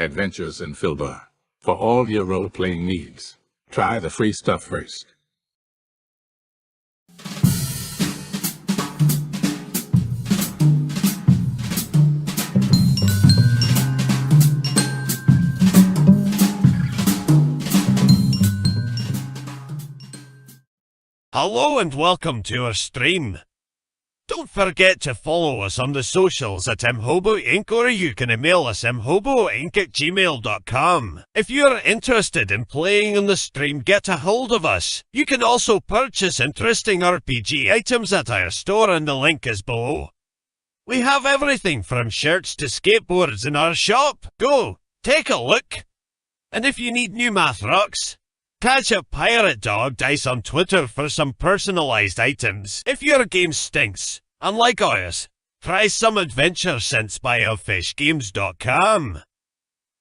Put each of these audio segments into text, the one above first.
Adventures in Filbar. For all your role-playing needs, try the free stuff first. Hello and welcome to our stream. Don't forget to follow us on the socials at Imhobo Inc. or you can email us imhoboinc@gmail.com. If you're interested in playing on the stream, get a hold of us. You can also purchase interesting RPG items at our store and the link is below. We have everything from shirts to skateboards in our shop. Go, take a look. And if you need new math rocks, catch a pirate dog dice on Twitter for some personalized items. If your game stinks, unlike ours, try some adventure scents by elfishgames.com.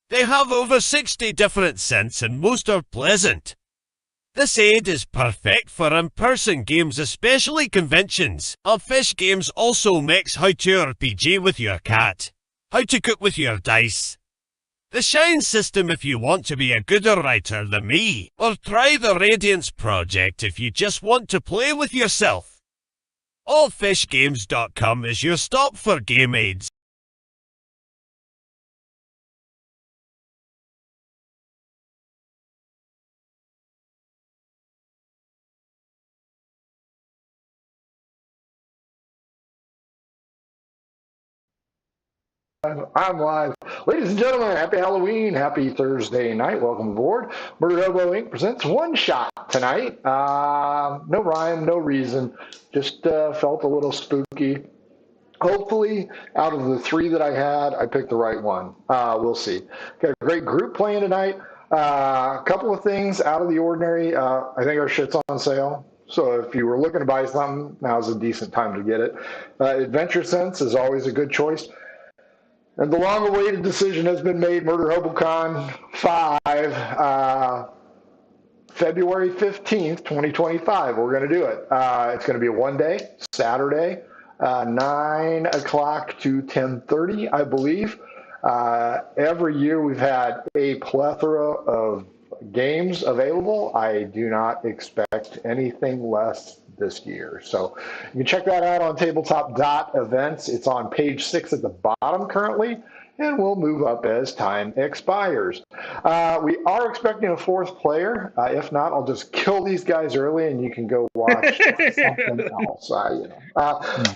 They have over 60 different scents and most are pleasant. This aid is perfect for in-person games, especially conventions. Elfish Games also makes how to RPG with your cat, how to cook with your dice, the Shine system if you want to be a gooder writer than me, or try the Radiance project if you just want to play with yourself. Allfishgames.com is your stop for game aids. I'm live. Ladies and gentlemen, happy Halloween, happy Thursday night. Welcome aboard. Murder Hobo Inc. presents One Shot tonight. No rhyme, no reason. Just felt a little spooky. Hopefully, out of the three that I had, I picked the right one. We'll see. Got a great group playing tonight. A couple of things out of the ordinary. I think our shit's on sale. So if you were looking to buy something, now's a decent time to get it. Adventure Sense is always a good choice. And the long-awaited decision has been made. Murder HoboCon 5, February 15th, 2025. We're going to do it. It's going to be a one-day, Saturday, 9 o'clock to 10:30, I believe. Every year we've had a plethora of games available. I do not expect anything less this year. So you can check that out on tabletop.events. It's on page 6 at the bottom currently, and we'll move up as time expires. We are expecting a fourth player. If not, I'll just kill these guys early and you can go watch something else.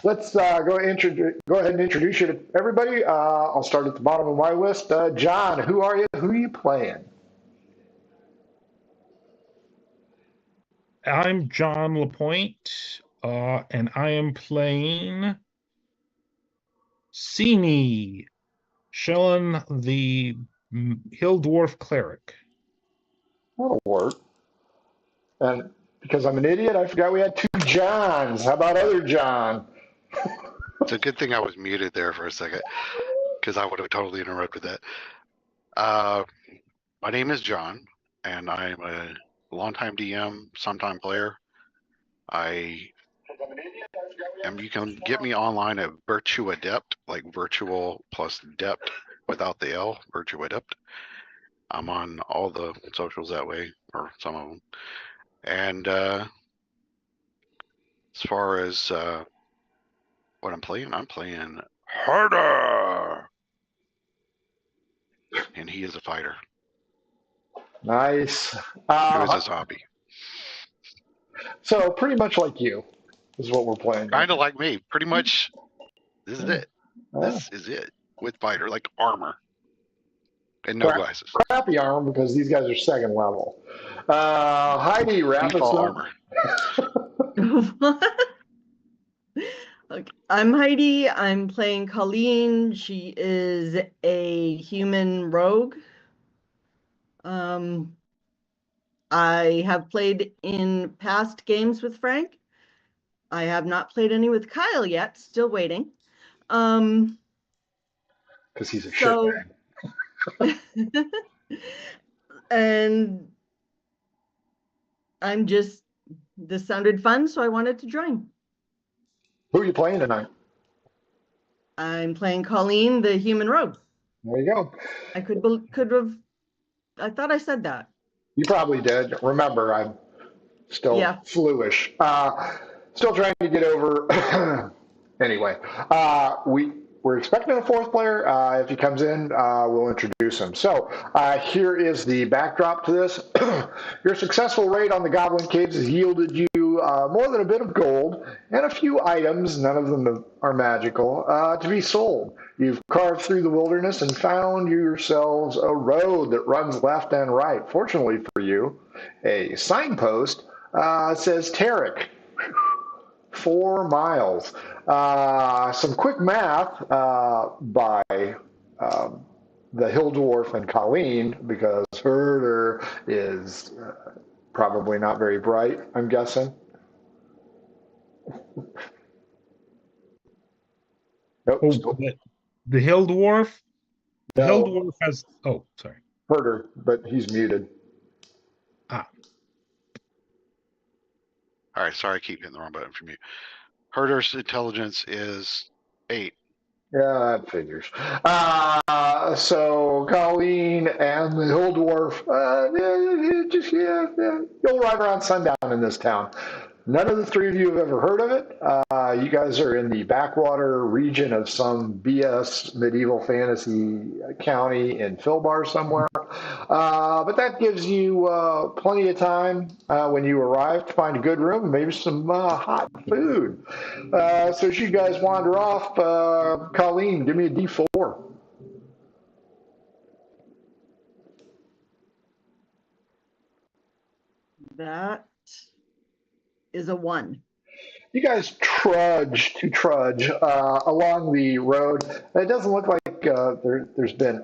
Let's go ahead and introduce you to everybody. I'll start at the bottom of my list. John, who are you? Who are you playing? I'm John LaPointe, and I am playing Sini, Shellen, the Hill Dwarf Cleric. That'll work. And because I'm an idiot, I forgot we had two Johns. How about other John? It's a good thing I was muted there for a second, because I would have totally interrupted that. My name is John, and I'm a longtime DM, sometime player. You can get me online at Virtue Adept, like virtual plus dept without the L, Virtue Adept. I'm on all the socials that way, or some of them. And as far as what I'm playing Harder! And he is a fighter. Nice. It was his hobby. So pretty much like you is what we're playing. Kind of like me. Pretty much, this is it. This is it. With fighter, like armor. And no glasses. Crappy armor because these guys are second level. Heidi, wrap us armor. Okay. I'm Heidi. I'm playing Colleen. She is a human rogue. I have played in past games with Frank. I have not played any with Kyle yet. Still waiting. Because he's a shitbag. And this sounded fun, so I wanted to join. Who are you playing tonight? I'm playing Colleen, the human rogue. There you go. I could have. I thought I said that. You probably did. Remember, I'm still Yeah. fluish. Still trying to get over. Anyway, we're expecting a fourth player. If he comes in, we'll introduce him. So here is the backdrop to this. Your successful raid on the Goblin Caves has yielded you more than a bit of gold and a few items, none of them are magical, to be sold. You've carved through the wilderness and found yourselves a road that runs left and right. Fortunately for you, a signpost says Terric. 4 miles. Some quick math by the Hill Dwarf and Colleen, because Herder is probably not very bright, I'm guessing. Nope. Oh, Still the Hill Dwarf? The Hill no, Dwarf has. Oh, sorry. Herder, but he's muted. Ah, All right, sorry, I keep hitting the wrong button from you. Herder's intelligence is 8. Yeah, that figures. So Colleen and the Hill Dwarf, you'll arrive around sundown in this town. None of the three of you have ever heard of it. You guys are in the backwater region of some BS medieval fantasy county in Philbar somewhere. But that gives you plenty of time when you arrive to find a good room and maybe some hot food. So as you guys wander off, Colleen, give me a D4. That is a 1. You guys trudge along the road. It doesn't look like there's been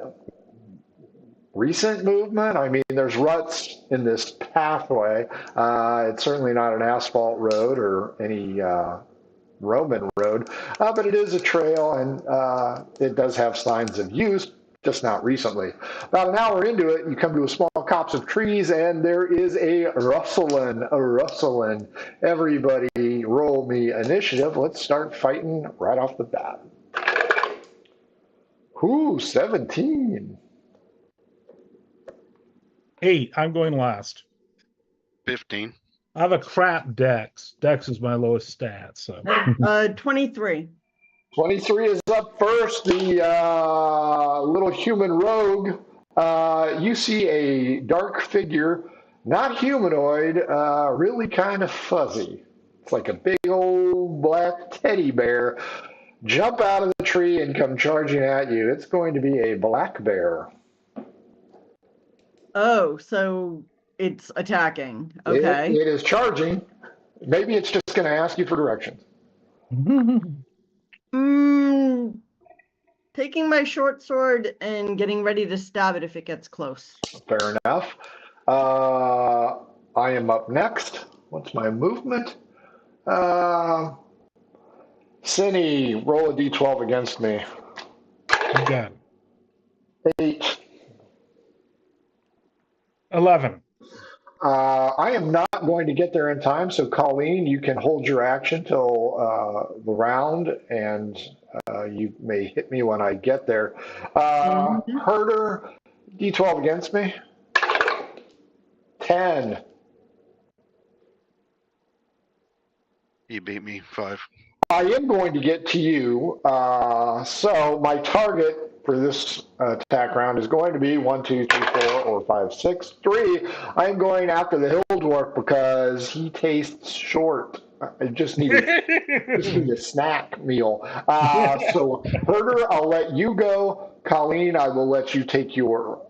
recent movement. I mean, there's ruts in this pathway. It's certainly not an asphalt road or any Roman road, but it is a trail, and it does have signs of use, just not recently. About an hour into it, you come to a small copse of trees, and there is a rustling. Everybody roll me initiative. Let's start fighting right off the bat. Ooh, 17. 8. I'm going last. 15. I have a crap dex. Dex is my lowest stat, so. 23. 23 is up first. The little human rogue. You see a dark figure, not humanoid, really kind of fuzzy. It's like a big old black teddy bear. Jump out of the tree and come charging at you. It's going to be a black bear. Oh, so it's attacking. Okay. It is charging. Maybe it's just going to ask you for directions. Taking my short sword and getting ready to stab it if it gets close. Fair enough. I am up next. What's my movement? Cindy, roll a d12 against me. You got it. 8. 11. I am not going to get there in time, so Colleen, you can hold your action till the round, and you may hit me when I get there. Herder, d12 against me. 10. You beat me 5. I am going to get to you. So my target for this attack round is going to be 1, 2, 3, 4, or 5, 6, 3. I'm going after the Hill Dwarf because he tastes short. I just need a snack meal. So Herder, I'll let you go. Colleen, I will let you take your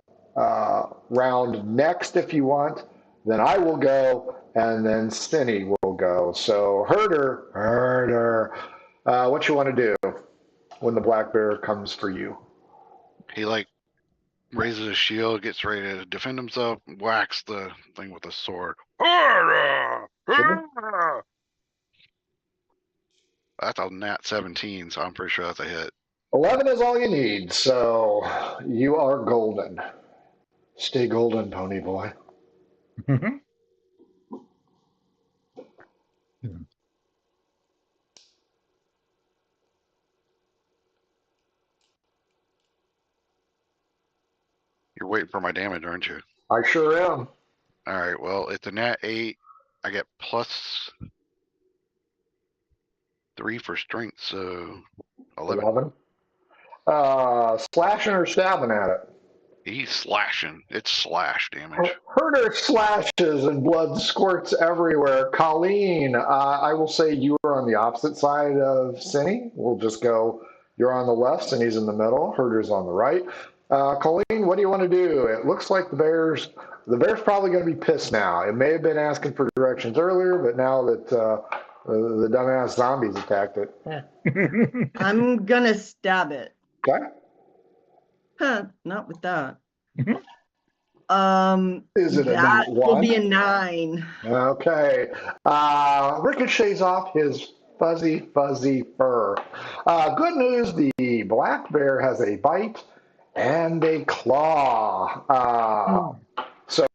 round next if you want. Then I will go, and then Cindy will go. So Herder, what you want to do when the black bear comes for you? He raises his shield, gets ready to defend himself, whacks the thing with a sword. That's a nat 17, so I'm pretty sure that's a hit. 11 is all you need, so you are golden. Stay golden, pony boy. waiting for my damage, aren't you? I sure am. All right. Well, it's a nat 8. I get +3 for strength, so 11. 11. Slashing or stabbing at it? He's slashing. It's slash damage. Herder slashes and blood squirts everywhere. Colleen, I will say you are on the opposite side of Cinny. We'll just go, you're on the left and he's in the middle. Herder's on the right. Colleen, what do you want to do? It looks like the bear's probably going to be pissed now. It may have been asking for directions earlier, but now that the dumbass zombies attacked it. I'm gonna stab it. Okay. Huh, not with that. Is it a that nat will 1? be a 9. Okay. Ricochets off his fuzzy fur. Good news, the black bear has a bite and a claw. So,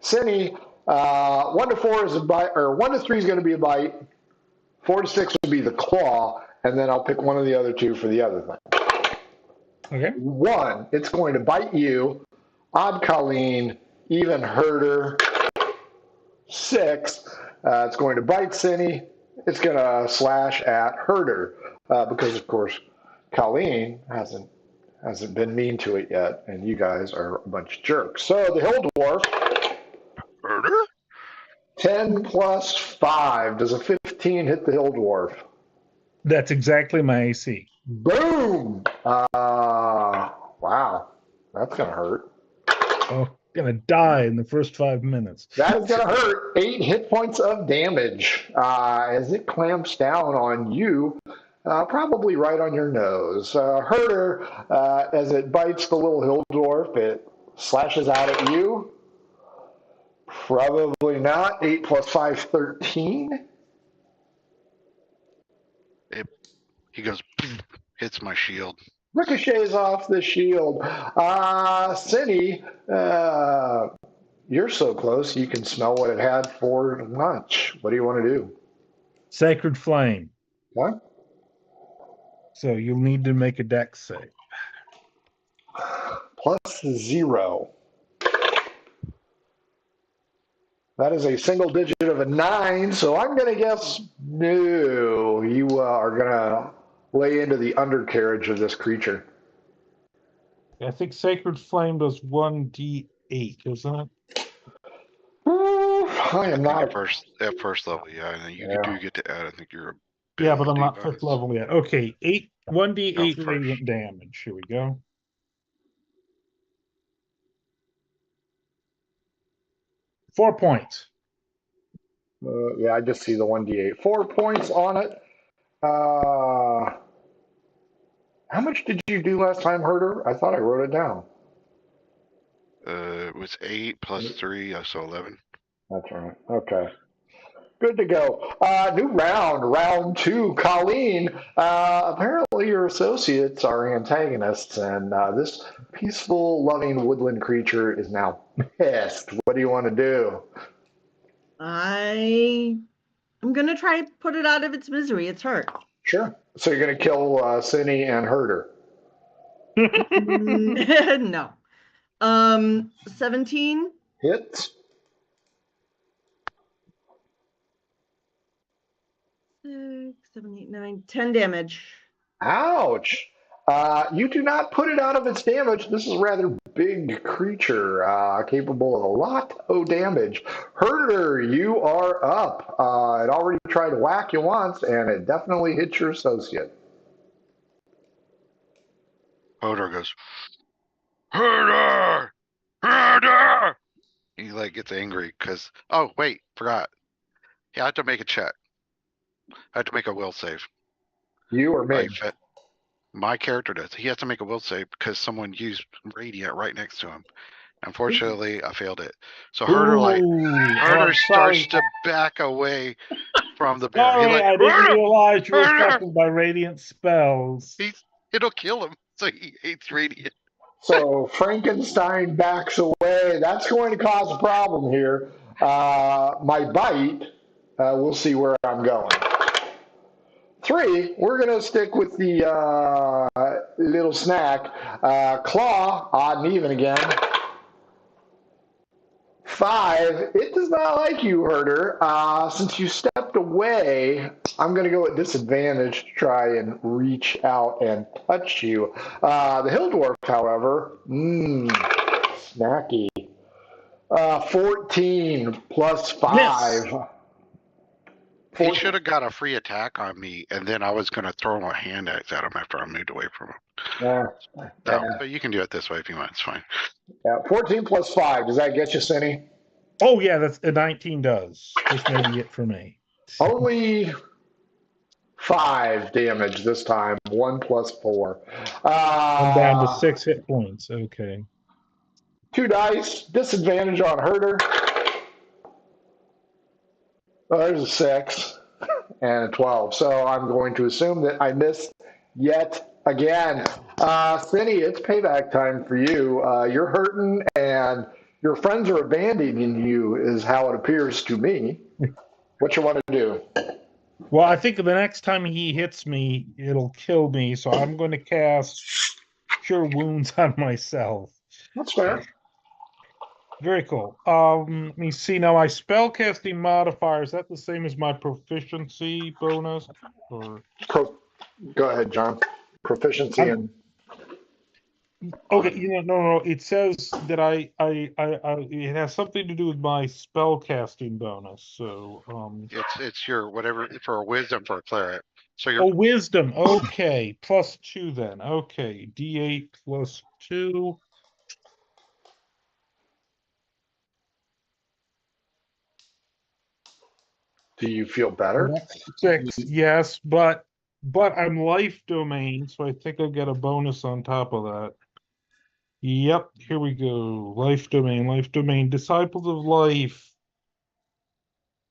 Cinny, 1 to 4 is a bite, or 1 to 3 is going to be a bite. 4 to 6 would be the claw, and then I'll pick one of the other two for the other thing. Okay. 1, it's going to bite you. Odd Colleen, even Herder. 6, it's going to bite Cinny. It's going to slash at Herder because, of course, Colleen hasn't been mean to it yet, and you guys are a bunch of jerks. So the Hill Dwarf. Herder? 10 plus 5. Does a 15 hit the Hill Dwarf? That's exactly my AC. Boom! Wow. That's going to hurt. Oh, gonna die in the first 5 minutes. That is going to hurt. 8 hit points of damage as it clamps down on you, probably right on your nose. Herder, as it bites the little Hill Dwarf, it slashes out at you. Probably not. 8 plus 5, 13. He goes, hits my shield. Ricochets off the shield. Cindy, you're so close you can smell what it had for lunch. What do you want to do? Sacred Flame. What? So you'll need to make a dex save. +0. That is a single digit of a 9, so I'm going to guess no. You are going to lay into the undercarriage of this creature. I think Sacred Flame does 1d8, isn't it? I am not. At first level, yeah. And you do get to add, I think you're a Yeah, but I'm not 5th level yet. Okay, 1d8 radiant damage. Here we go. Four points. Yeah, I just see the 1d8. 4 points on it. How much did you do last time, Herder? I thought I wrote it down. It was 8 plus 3, so 11. That's right. Okay. Good to go. New round 2. Colleen, apparently your associates are antagonists, and this peaceful, loving woodland creature is now pissed. What do you want to do? I'm going to try to put it out of its misery. It's hurt. Sure. So you're going to kill Cindy and Herder? No. 17? Hits. 6, 7, 8, 9, 10 damage. Ouch. You do not put it out of its damage. This is a rather big creature, capable of a lot of damage. Herder, you are up. It already tried to whack you once, and it definitely hit your associate. Herder goes, Herder! Herder! He gets angry because, oh, wait, forgot. Yeah, I have to make a check. I have to make a will save. You or me? My character does. He has to make a will save because someone used Radiant right next to him. Unfortunately, I failed it. So Herder starts to back away from the bear. Sorry, I didn't realize you were affected by Radiant spells. It'll kill him, so he hates Radiant. So Frankenstein backs away. That's going to cause a problem here. My bite, we'll see where I'm going. 3, we're going to stick with the little snack. Claw, odd and even again. 5. It does not like you, Herder. Since you stepped away, I'm going to go at disadvantage to try and reach out and touch you. The hill dwarf, however, snacky. 14 plus 5. Miss. He should have got a free attack on me, and then I was going to throw a hand axe at him after I moved away from him. But you can do it this way if you want. It's fine. 14 plus 5. Does that get you, Cindy? Oh, yeah, that's a 19 does. This may be it for me. Only 5 damage this time. 1 plus 4. I'm down to 6 hit points. Okay. 2 dice. Disadvantage on Herder. Oh, there's a 6 and a 12. So I'm going to assume that I missed yet again. Cindy, it's payback time for you. You're hurting and your friends are abandoning you is how it appears to me. What you want to do? Well, I think the next time he hits me, it'll kill me. So I'm going to cast Cure Wounds on myself. That's fair. Very cool. Let me see. Now, my spellcasting modifier, is that the same as my proficiency bonus? Or Go ahead, John. Proficiency in. Okay, no. It says that it has something to do with my spellcasting bonus. So, it's your whatever for a wisdom for a cleric. So your wisdom. Okay, plus 2 then. Okay, D8 plus 2. Do you feel better? 6, yes, but I'm life domain, so I think I'll get a bonus on top of that. Yep, here we go. Life domain, disciples of life.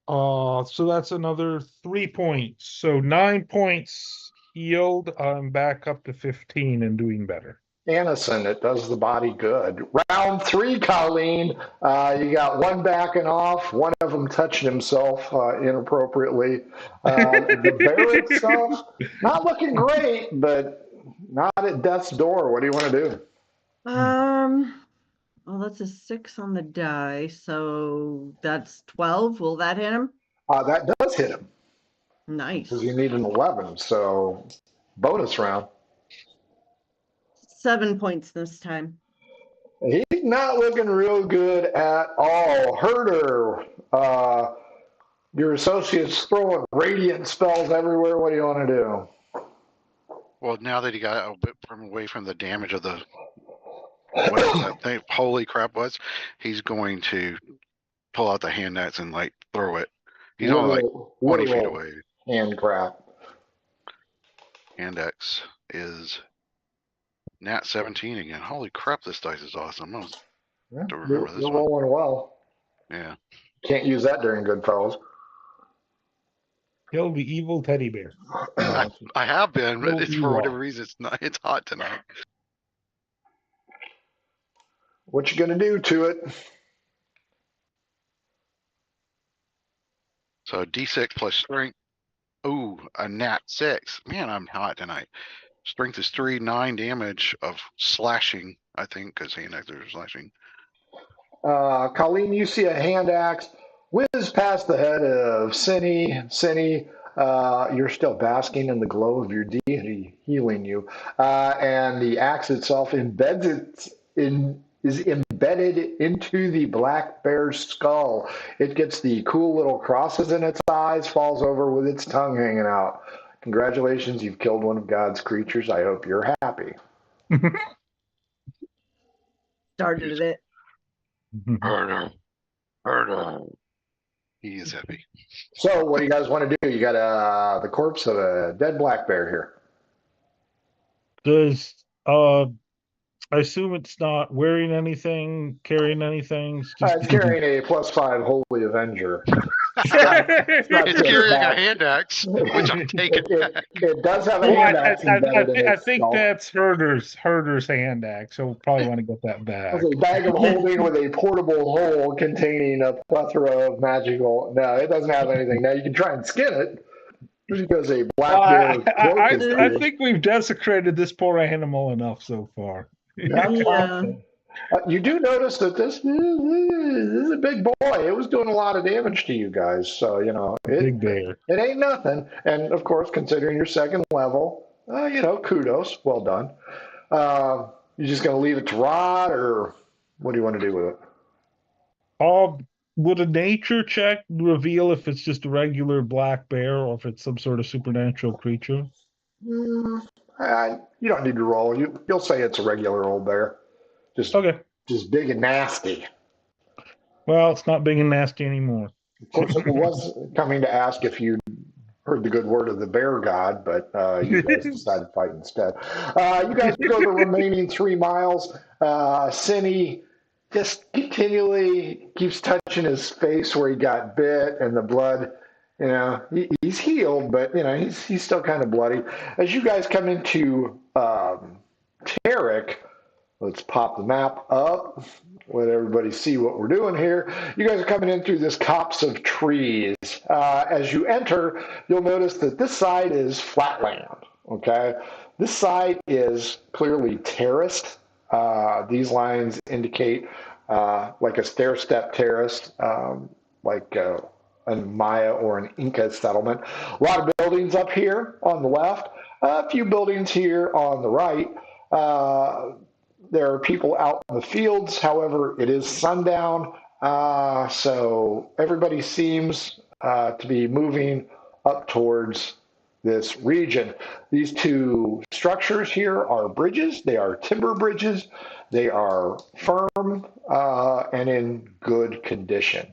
So that's another 3 points. So 9 points healed. I'm back up to 15 and doing better. Anison, it does the body good. Round 3, Colleen. You got one backing off, one of them touching himself inappropriately. The bear itself, not looking great, but not at death's door. What do you want to do? Well, that's a 6 on the die, so that's 12. Will that hit him? That does hit him. Nice. Because you need an 11, so bonus round. 7 points this time. He's not looking real good at all. Herder, your associate's throwing radiant spells everywhere. What do you want to do? Well, now that he got a bit away from the damage of the whatever that thing, holy crap was, he's going to pull out the hand axe and like throw it. He's only like 20 feet away. Hand crap. Hand axe is Nat 17 again. Holy crap, this dice is awesome. I have to remember this you're one. rolling well. Yeah. Can't use that during Goodfellas. Kill the evil teddy bear. I have been, but it's for whatever are. reason it's hot tonight. What you gonna do to it? So D6 plus strength. Ooh, a nat 6. Man, I'm hot tonight. Strength is 3, 9 damage of slashing, I think, because hand axes are slashing. Colleen, you see a hand axe whiz past the head of Cindy. Cindy, you're still basking in the glow of your deity healing you. And the axe itself is embedded into the black bear's skull. It gets the cool little crosses in its eyes, falls over with its tongue hanging out. Congratulations, you've killed one of God's creatures. I hope you're happy. Started it. Herder. He is happy. So what do you guys want to do? You got the corpse of a dead black bear here. Does I assume it's not wearing anything, carrying anything? It's carrying a +5 Holy Avenger. It's carrying a hand axe, which I'm taking back. It does have a hand axe. I think that's Herder's hand axe. So we'll probably want to get that back. It's a bag of holding with a portable hole containing a plethora of magical. No, it doesn't have anything. Now you can try and skin it. Because a black bear. I think we've desecrated this poor animal enough so far. Yeah. You do notice that this is a big boy. It was doing a lot of damage to you guys, so Big bear. it ain't nothing. And of course, considering your second level, kudos, well done. You just gonna leave it to rot, or what do you want to do with it? Would a nature check reveal if it's just a regular black bear or if it's some sort of supernatural creature? You don't need to roll. You'll say it's a regular old bear, Okay. just big and nasty. Well, it's not big and nasty anymore. Of course, it was coming to ask if you heard the good word of the bear god, but you guys decided to fight instead. You guys go the remaining 3 miles. Cinny just continually keeps touching his face where he got bit, and the blood, he's healed, but he's still kind of bloody. As you guys come into Terric, let's pop the map up. Let everybody see what we're doing here. You guys are coming in through this copse of trees. As you enter, you'll notice that this side is flatland. Okay, this side is clearly terraced. These lines indicate like a stair-step terrace, like a Maya or an Inca settlement. A lot of buildings up here on the left, a few buildings here on the right. There are people out in the fields. However, it is sundown, so everybody seems to be moving up towards this region. These 2 structures here are bridges. They are timber bridges. They are firm and in good condition.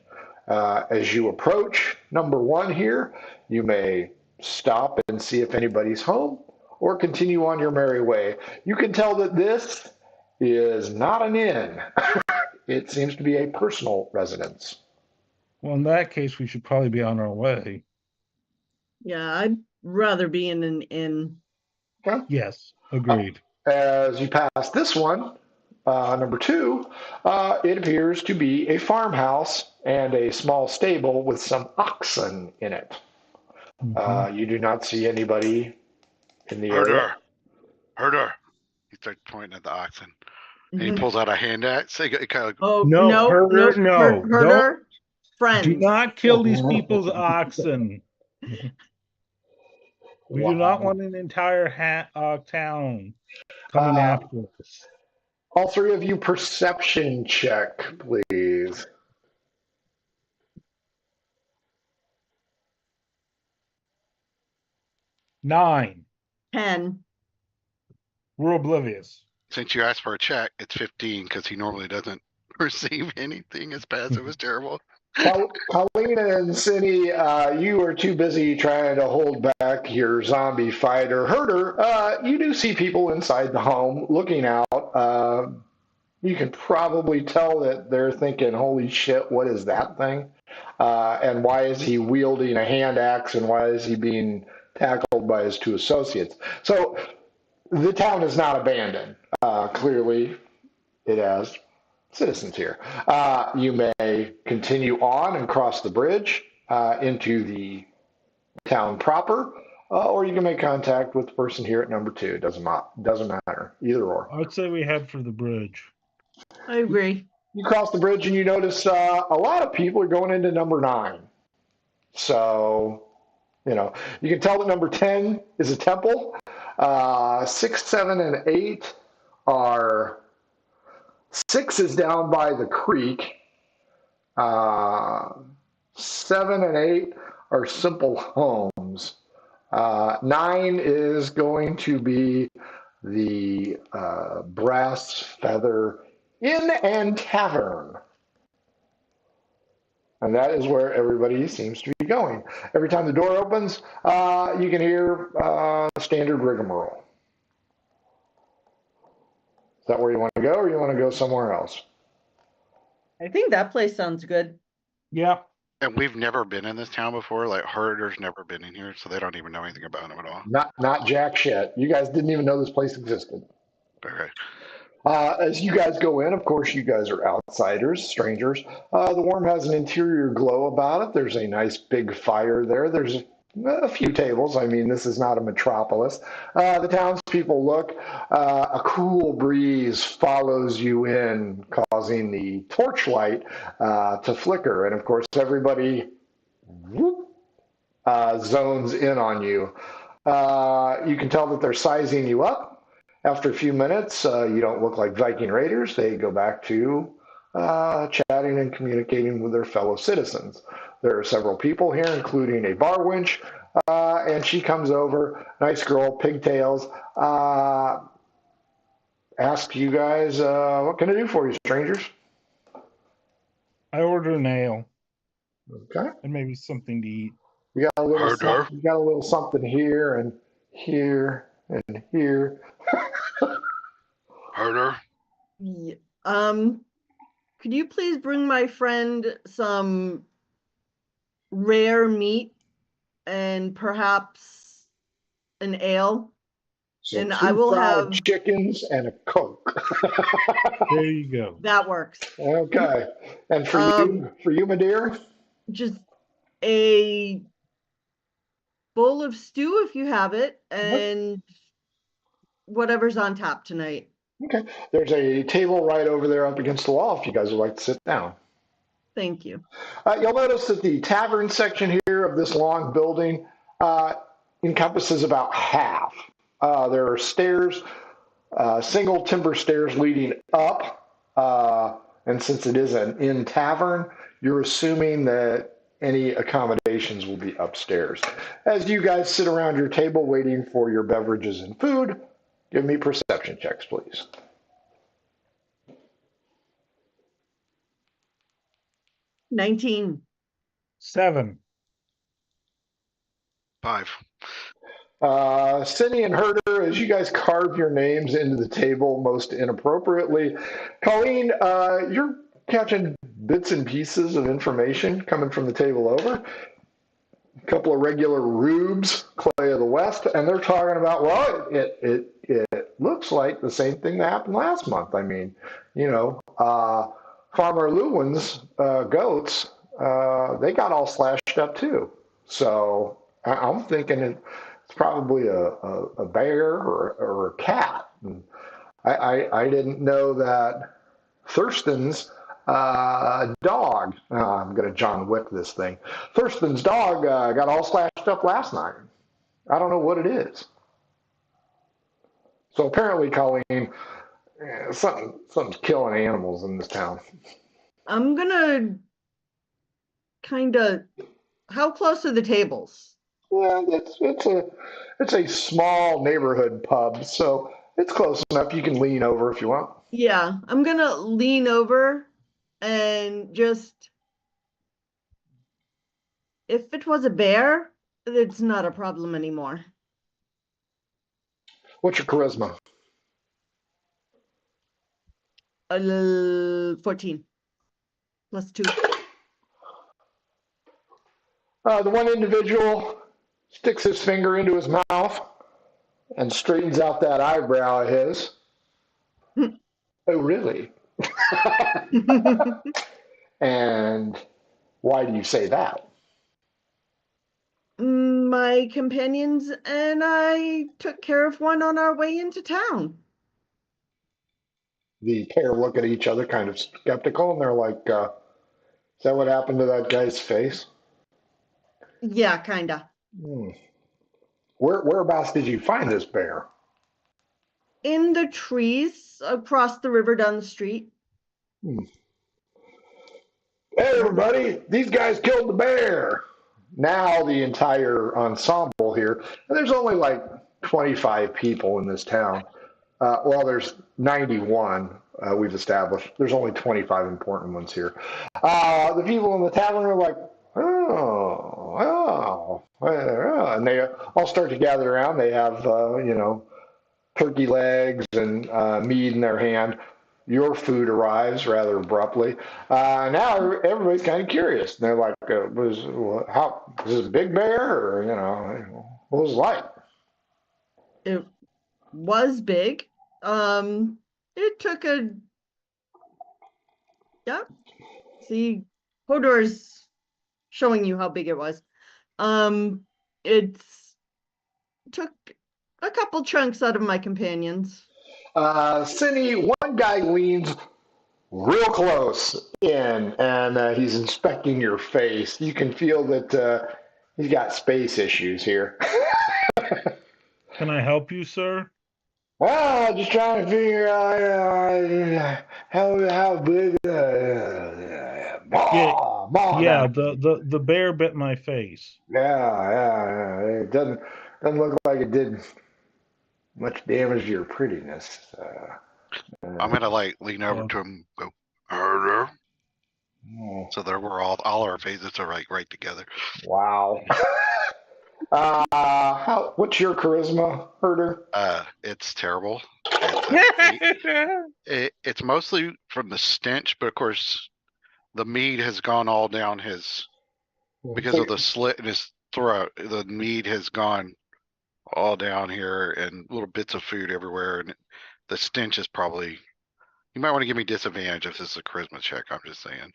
As you approach number 1 here, you may stop and see if anybody's home or continue on your merry way. You can tell that this is not an inn. It seems to be a personal residence. Well, in that case, we should probably be on our way. Yeah, I'd rather be in an inn. Okay. Yes, agreed. As you pass this one, number 2, it appears to be a farmhouse and a small stable with some oxen in it. You do not see anybody in the area. Herder. He starts pointing at the oxen. And he pulls out a hand axe. He kind of Oh, no, Herder, no. Herder, friends. Do not kill these people's oxen. We do not want an entire town coming after us. All 3 of you, perception check, please. 9. 10. We're oblivious. Since you asked for a check, it's 15 because he normally doesn't receive anything as passive as terrible. Paulina and Cindy, you are too busy trying to hold back your zombie fighter. Herder, you do see people inside the home looking out. You can probably tell that they're thinking, holy shit, what is that thing? And why is he wielding a hand axe, and why is he being tackled by his 2 associates? So the town is not abandoned. Clearly, it has citizens here. You may continue on and cross the bridge into the town proper, or you can make contact with the person here at number 2. Doesn't matter, either or. I'd say we head for the bridge. I agree. You cross the bridge and you notice a lot of people are going into number 9. So, you can tell that number 10 is a temple. 6, 7, and 8 are. 6 is down by the creek. 7 and 8 are simple homes. 9 is going to be the Brass Feather Inn and Tavern. And that is where everybody seems to be going. Every time the door opens, you can hear standard rigmarole. Is that where you want to go, or you want to go somewhere else? I think that place sounds good. Yeah. And we've never been in this town before. Like, Herder's never been in here, so they don't even know anything about him at all. Not jack shit. You guys didn't even know this place existed. Okay. As you guys go in, of course, you guys are outsiders, strangers. The worm has an interior glow about it. There's a nice big fire there. There's a few tables. I mean, this is not a metropolis. The townspeople look. A cool breeze follows you in, causing the torchlight to flicker. And of course, everybody whoop, zones in on you. You can tell that they're sizing you up. After a few minutes, you don't look like Viking raiders. They go back to chatting and communicating with their fellow citizens. There are several people here, including a bar wench, and she comes over, nice girl, pigtails, asks you guys, what can I do for you, strangers? I ordered an ale Okay. and maybe something to eat. We got a little Harder. something, we got a little something here and here and here. Harder. Yeah. Could you please bring my friend some rare meat and perhaps an ale? So And two I will fried have- chickens and a Coke. There you go. That works. Okay. And for you, my dear? Just a bowl of stew if you have it, and whatever's on tap tonight. Okay. There's a table right over there up against the wall if you guys would like to sit down. Thank you. You'll notice that the tavern section here of this long building encompasses about half. There are stairs, single timber stairs leading up. And since it is an inn tavern, you're assuming that any accommodations will be upstairs. As you guys sit around your table waiting for your beverages and food, give me perception checks, please. 19. 7. 5. Cindy and Herder, as you guys carve your names into the table most inappropriately, Colleen, you're catching bits and pieces of information coming from the table over. A couple of regular rubes, Clay of the West, and they're talking about, well, it looks like the same thing that happened last month. I mean, Farmer Lewin's goats, they got all slashed up too. So I'm thinking it's probably a bear or a cat. And I didn't know that Thurston's dog, I'm going to John Wick this thing. Thurston's dog got all slashed up last night. I don't know what it is. So apparently, Colleen, something's killing animals in this town. I'm gonna kind of. How close are the tables? Well, it's a small neighborhood pub, so it's close enough. You can lean over if you want. Yeah, I'm gonna lean over and just. If it was a bear, it's not a problem anymore. What's your charisma? 14 plus 2. The one individual sticks his finger into his mouth and straightens out that eyebrow of his. Oh, really? And why do you say that? My companions and I took care of one on our way into town. The pair look at each other kind of skeptical, and they're like, is that what happened to that guy's face? Yeah, kinda. Whereabouts did you find this bear? In the trees across the river down the street. Hey, everybody, these guys killed the bear. Now the entire ensemble here, and there's only like 25 people in this town. Well, there's 91 we've established. There's only 25 important ones here. The people in the tavern are like, and they all start to gather around. They have, turkey legs and meat in their hand. Your food arrives rather abruptly. Now everybody's kind of curious. And they're like, was this a big bear, or what was it like? It was big. It took a. Yep. See, Hodor's showing you how big it was. It's took a couple chunks out of my companions. Cindy, one guy leans real close in, and he's inspecting your face. You can feel that he's got space issues here. Can I help you, sir? Well, just trying to figure out how big. Yeah, the bear bit my face. Yeah. It doesn't look like it did much damage to your prettiness. I'm gonna like lean over to him, go, "Hello?" So there we're all our faces are right together. Wow. What's your charisma, Herder? It's terrible. It's mostly from the stench, but of course the mead has gone all down his because of the slit in his throat. The mead has gone all down here, and little bits of food everywhere, and the stench is probably. You might want to give me disadvantage if this is a charisma check. I'm just saying.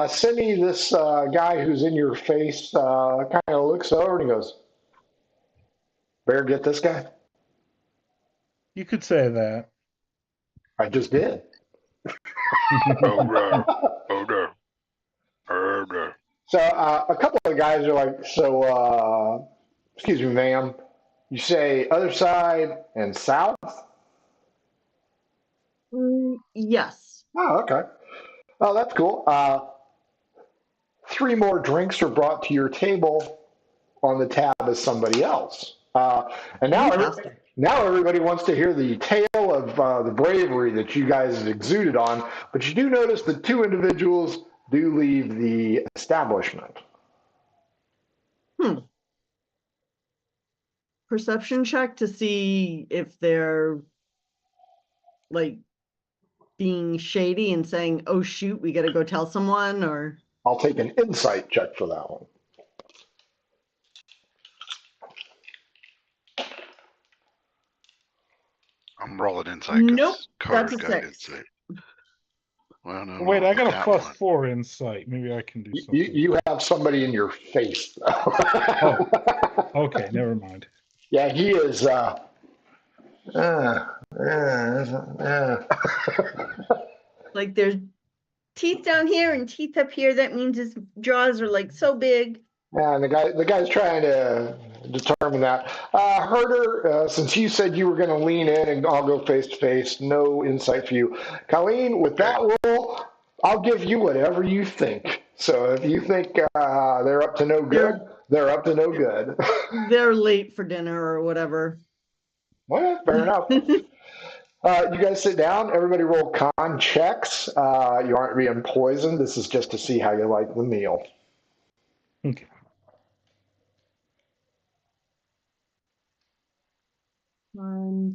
Cindy, this guy who's in your face kind of looks over and he goes, "Bear, get this guy?" You could say that. I just did. Oh no. So a couple of guys are like, so, excuse me, ma'am, you say other side and south? Yes. Oh, okay. Oh, that's cool. 3 more drinks are brought to your table. On the tab as somebody else. And now everybody wants to hear the tale of the bravery that you guys have exuded on, but you do notice that 2 individuals do leave the establishment. Perception check to see if they're like being shady and saying, "Oh shoot, we got to go tell someone," or I'll take an insight check for that one. I'm rolling insight. Nope, Carter's that's a got 6. insight. Well, no. Wait, I got a that +4 insight. Maybe I can do something. You have somebody in your face. Oh, okay, never mind. Yeah, he is. Like there's teeth down here and teeth up here. That means his jaws are like so big. And the guy's trying to determine that. Herder, since you said you were going to lean in and I'll go face to face, no insight for you. Colleen, with that roll, I'll give you whatever you think. So if you think they're up to no good, they're up to no good. They're late for dinner or whatever. Well, fair enough. You guys sit down. Everybody roll con checks. You aren't being poisoned. This is just to see how you like the meal. Okay.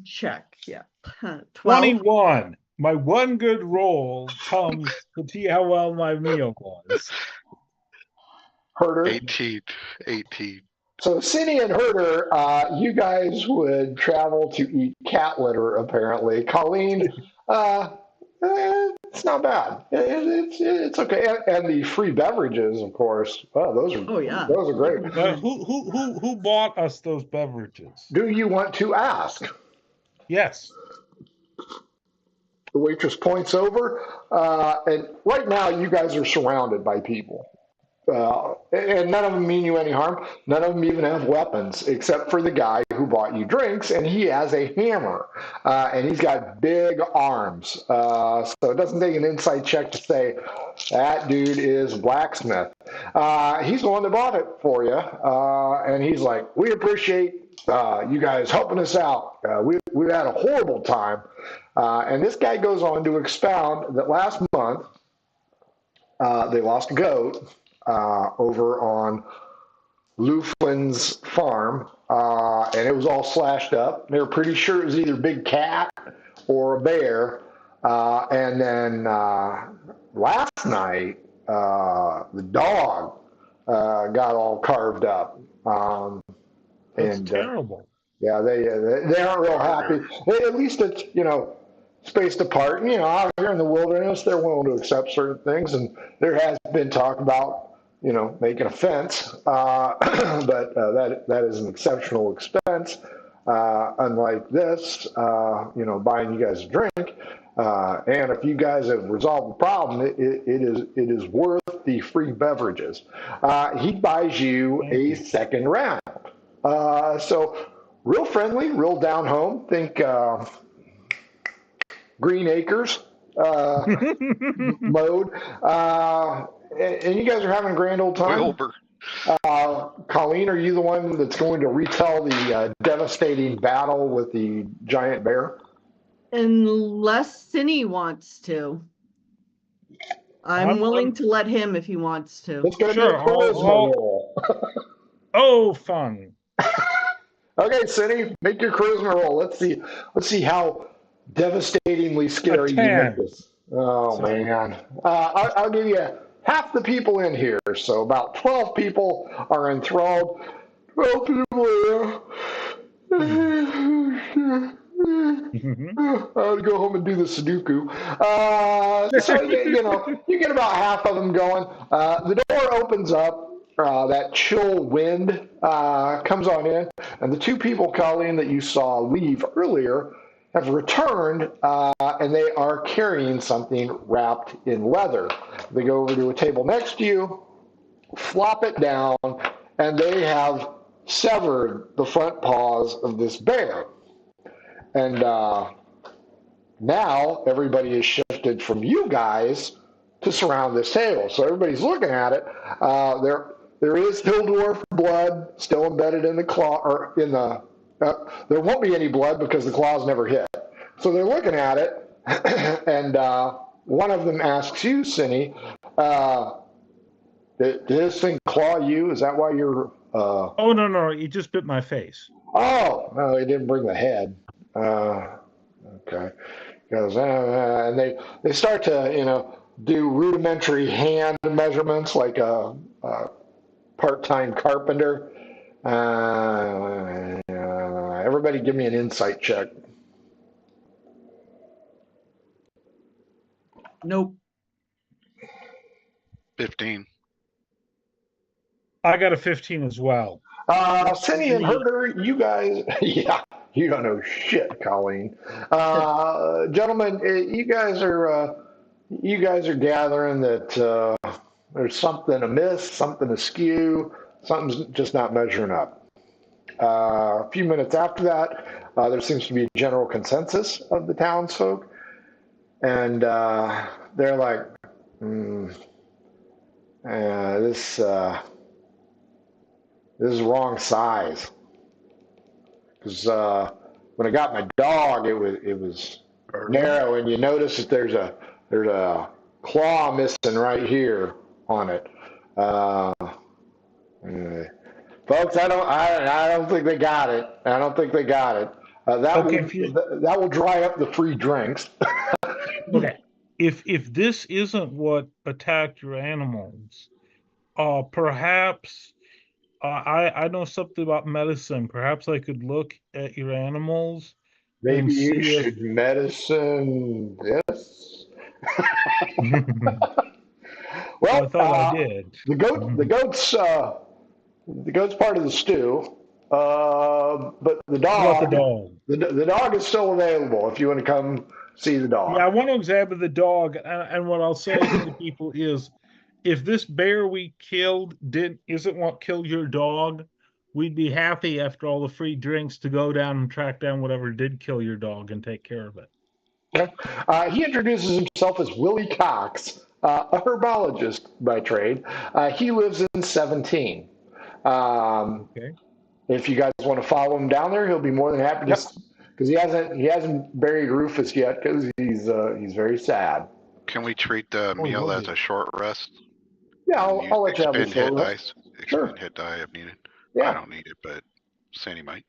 Check. Yeah. 12. 21. My one good roll comes to see how well my meal was. Herder. 18. So Cindy and Herder, you guys would travel to eat cat litter, apparently. Colleen, it's not bad. It's okay. And the free beverages, of course. Oh, those are great. Who bought us those beverages? Do you want to ask? Yes. The waitress points over, and right now you guys are surrounded by people. And none of them mean you any harm. None of them even have weapons, except for the guy who bought you drinks, and he has a hammer, and he's got big arms. So it doesn't take an insight check to say that dude is a blacksmith. He's the one that bought it for you, and he's like, "We appreciate you guys helping us out. We've had a horrible time." And this guy goes on to expound that last month they lost a goat. Over on Luflin's farm, and it was all slashed up. They were pretty sure it was either a big cat or a bear. And then last night, the dog got all carved up. That's terrible. Yeah, they aren't real happy. At least it's, spaced apart. And, out here in the wilderness, they're willing to accept certain things. And there has been talk about, making a fence, but that is an exceptional expense. Unlike this, buying you guys a drink. And if you guys have resolved the problem, it is worth the free beverages. He buys you a second round. So real friendly, real down home. Think Green Acres mode. And you guys are having a grand old time. Wilbur. Colleen, are you the one that's going to retell the devastating battle with the giant bear? Unless Cinny wants to. I'm willing to let him if he wants to. It's going to be a charisma roll. Oh, fun. Okay, Cinny, make your charisma roll. Let's see how devastatingly scary you make this. Oh, man. I'll give you half the people in here, so about 12 people are enthralled. 12 people. I'll go home and do the Sudoku. So you get about half of them going. The door opens up. That chill wind comes on in, and the two people, Colleen, that you saw leave earlier have returned, and they are carrying something wrapped in leather. They go over to a table next to you, flop it down, and they have severed the front paws of this bear. And now everybody is shifted from you guys to surround this table. So everybody's looking at it. There is Hildorf blood still embedded in the claw, or in the. There won't be any blood because the claws never hit. So they're looking at it, and one of them asks you, Cinny, did this thing claw you? Is that why you're... Oh, no, it just bit my face. Oh, no, it didn't bring the head. Okay. Because, and they start to, do rudimentary hand measurements like a part-time carpenter. Everybody give me an insight check. Nope. 15. I got a 15 as well. Cindy and Herder, you guys, yeah, you don't know shit, Colleen. Gentlemen, you guys are gathering that there's something amiss, something askew, something's just not measuring up. A few minutes after that, there seems to be a general consensus of the townsfolk, and they're like, this is wrong size. Because when I got my dog, it was narrow, and you notice that there's a claw missing right here on it. Folks, I don't think they got it. I don't think they got it. That will dry up the free drinks. Okay. If this isn't what attacked your animals, perhaps I know something about medicine. Perhaps I could look at your animals. Maybe you should medicine this. Well, I thought I did. The goat's part of the stew. But the dog, the dog is still available if you want to come see the dog. Yeah, I want to examine the dog, and what I'll say to the people is, if this bear we killed isn't what killed your dog, we'd be happy after all the free drinks to go down and track down whatever did kill your dog and take care of it. Okay. He introduces himself as Willie Cox, a herbologist by trade. He lives in 17. Okay. If you guys want to follow him down there, he'll be more than happy to, because he hasn't buried Rufus yet because he's very sad. Can we treat the meal as a short rest? Yeah, I'll let you have a short rest. Expend hit die if needed. Yeah. I don't need it, but Sandy might.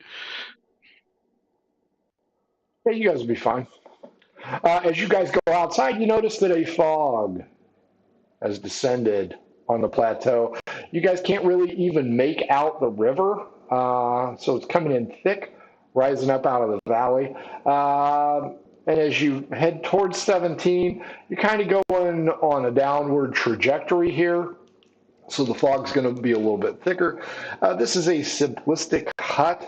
Yeah, you guys will be fine. As you guys go outside, you notice that a fog has descended on the plateau. You guys can't really even make out the river, so it's coming in thick, rising up out of the valley. And as you head towards 17, you're kind of going on a downward trajectory here. so the fog's going to be a little bit thicker. This is a simplistic hut.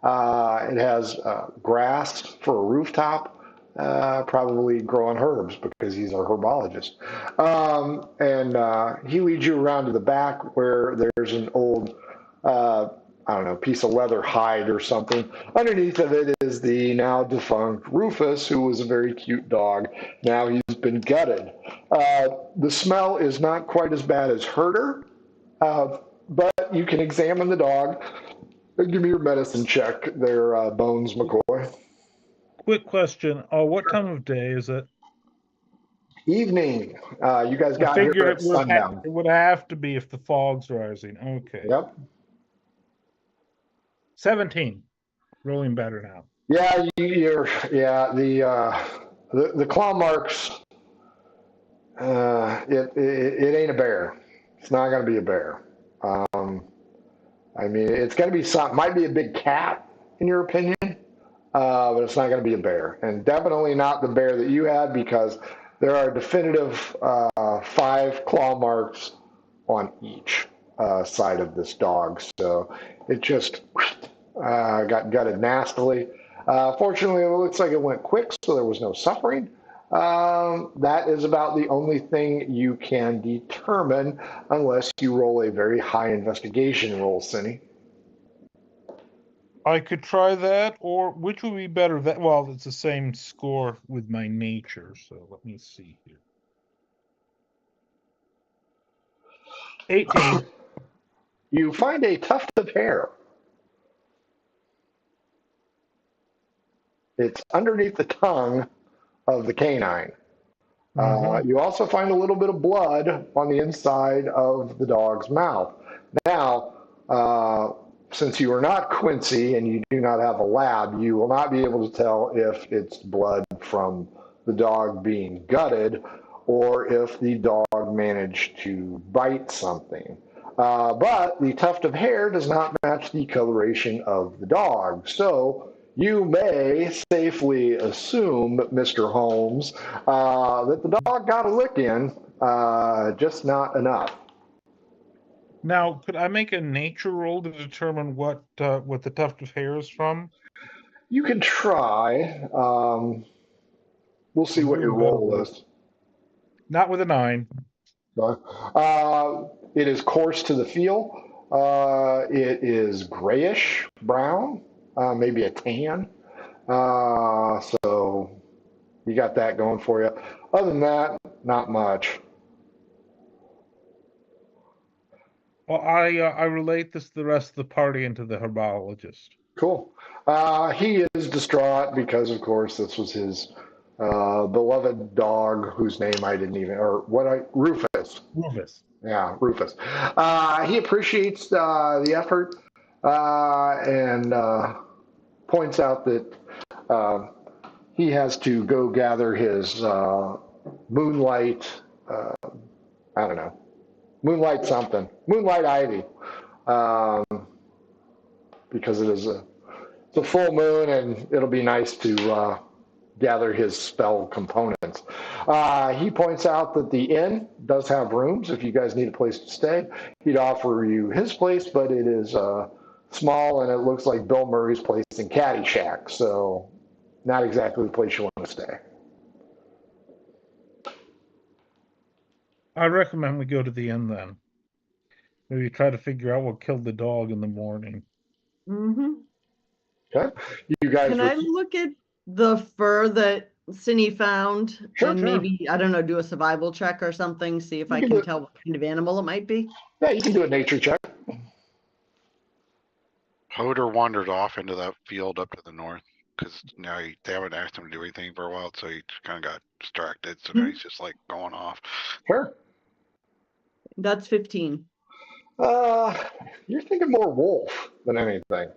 It has grass for a rooftop. Probably growing herbs because he's a herbologist. And he leads you around to the back where there's an old, I don't know, piece of leather hide or something. Underneath of it is the now defunct Rufus, who was a very cute dog. Now he's been gutted. The smell is not quite as bad as Herder, but you can examine the dog. Give me your medicine check there, Bones McCoy. Quick question. What time of day is it? Evening. You guys I got here figured at sundown. it would have to be if the fog's rising. Okay. Yep. 17. Rolling better now. Yeah, the claw marks. It ain't a bear. It's not going to be a bear. I mean, it's going to be something. Might be a big cat, in your opinion, but it's not going to be a bear, and definitely not the bear that you had, because there are definitive 5 claw marks on each side of this dog. So it just got gutted nastily. Fortunately, it looks like it went quick, so there was no suffering. That is about the only thing you can determine, unless you roll a very high investigation roll, Cindy. I could try that, or which would be better? Well, it's the same score with my nature, so let me see here. 18. You find a tuft of hair. It's underneath the tongue of the canine. You also find a little bit of blood on the inside of the dog's mouth. Now, since you are not Quincy and you do not have a lab, you will not be able to tell if it's blood from the dog being gutted or if the dog managed to bite something. But the tuft of hair does not match the coloration of the dog. So you may safely assume, Mr. Holmes, that the dog got a lick in, just not enough. Now, could I make a nature roll to determine what the tuft of hair is from? You can try. We'll see what your roll is. Not with a 9. It is coarse to the feel. It is grayish brown, maybe a tan. So you got that going for you. Other than that, not much. Well, I relate this to the rest of the party and to the herbologist. Cool. He is distraught because, of course, this was his beloved dog, whose name I didn't even, Rufus. Rufus. Yeah, Rufus. He appreciates the effort and points out that he has to go gather his moonlight, I don't know, moonlight something, moonlight ivy, because it's a full moon and it'll be nice to gather his spell components. He points out that the inn does have rooms if you guys need a place to stay. He'd offer you his place, but it is small and it looks like Bill Murray's place in Caddyshack, so not exactly the place you want to stay. I recommend we go to the inn then. Maybe try to figure out what killed the dog in the morning. Mm-hmm. Okay. You guys Can I look at the fur that Cindy found? Sure, and sure. maybe, I don't know, do a survival check or something, see if I can tell what kind of animal it might be? Yeah, you can do a nature check. Hoder wandered off into that field up to the north because now they haven't asked him to do anything for a while, so he kind of got distracted. So now he's just like going off. Sure. That's 15. You're thinking more wolf than anything.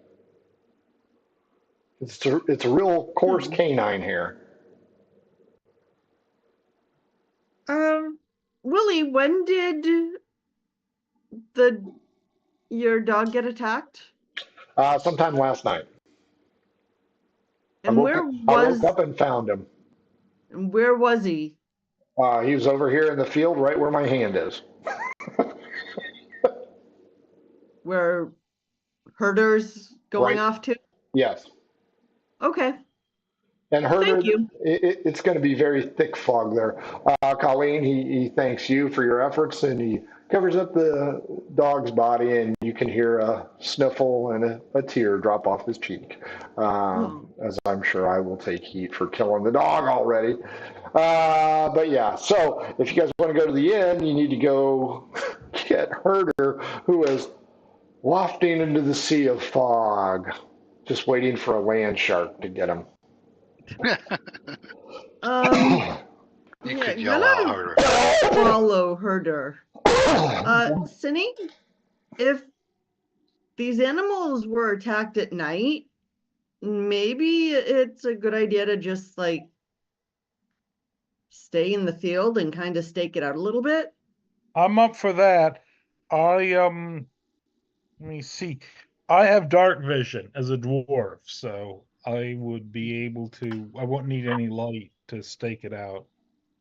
It's a real coarse canine here. Willie, when did your dog get attacked? Sometime last night. And I woke up and found him. And where was he? He was over here in the field right where my hand is. where Herder's going Right. off to? Yes. Okay. And Herder, Thank you. it's going to be very thick fog there. Colleen, he thanks you for your efforts, and he covers up the dog's body, and you can hear a sniffle and a tear drop off his cheek. As I'm sure I will take heat for killing the dog already. But yeah, so if you guys want to go to the inn, you need to go get Herder, who is wafting into the sea of fog, just waiting for a land shark to get him. You Yeah, could yell gonna out harder. follow Herder. Cindy, if these animals were attacked at night, maybe it's a good idea to just like stay in the field and kind of stake it out a little bit. I'm up for that. Let me see. I have dark vision as a dwarf, so I would be able to. I won't need any light to stake it out.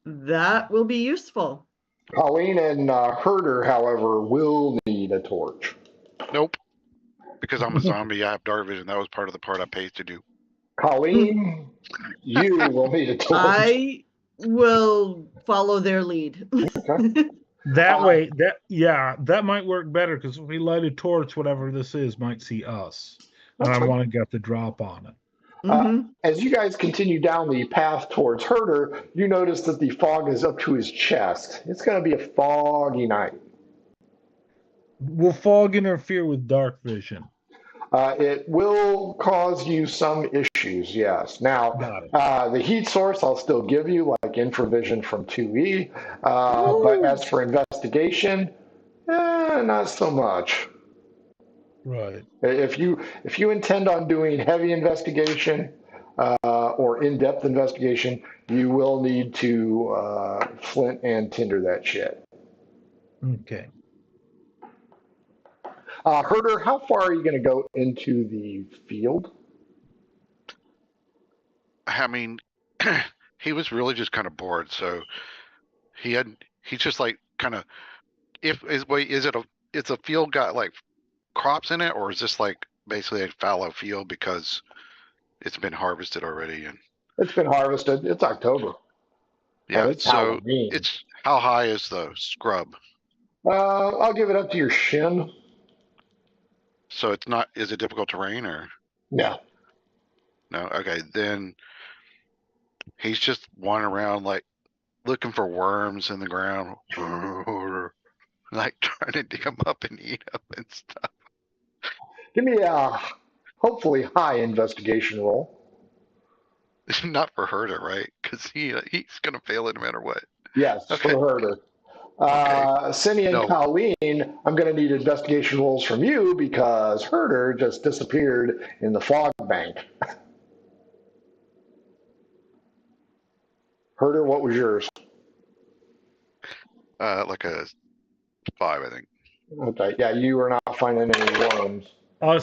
That will be useful. Colleen and Herder, however, will need a torch. Nope. Because I'm a zombie, I have dark vision. That was part of the part I paid to do. Colleen, you will need a torch. I will follow their lead. Okay. That way, that might work better because if we light a torch, whatever this is might see us, and I want to get the drop on it. As you guys continue down the path towards Herder, you notice that the fog is up to his chest. It's going to be a foggy night. Will fog interfere with dark vision? It will cause you some issues, yes. Now, the heat source I'll still give you, like infravision from 2E. But as for investigation, not so much. Right. If you intend on doing heavy investigation or in-depth investigation, you will need to flint and tinder that shit. Okay. Herder, how far are you going to go into the field? I mean, he was really just kind of bored, so he's just like kind of. It's a field got like crops in it, or is this like basically a fallow field because it's been harvested already? And it's been harvested. It's October. Yeah, it's so Halloween. It's how high is the scrub? I'll give it up to your shin. So it's not. Is it difficult terrain or? No. No. Okay, then he's just wandering around like looking for worms in the ground, like trying to dig them up and eat them and stuff. Give me a hopefully high investigation roll. Not for Herder, right? Because he's gonna fail it no matter what. Yes, okay. For Herder. Okay. Cindy and Colleen, I'm going to need investigation rolls from you because Herder just disappeared in the fog bank. Herder, what was yours? Like a 5, I think. Okay, yeah, you were not finding any worms.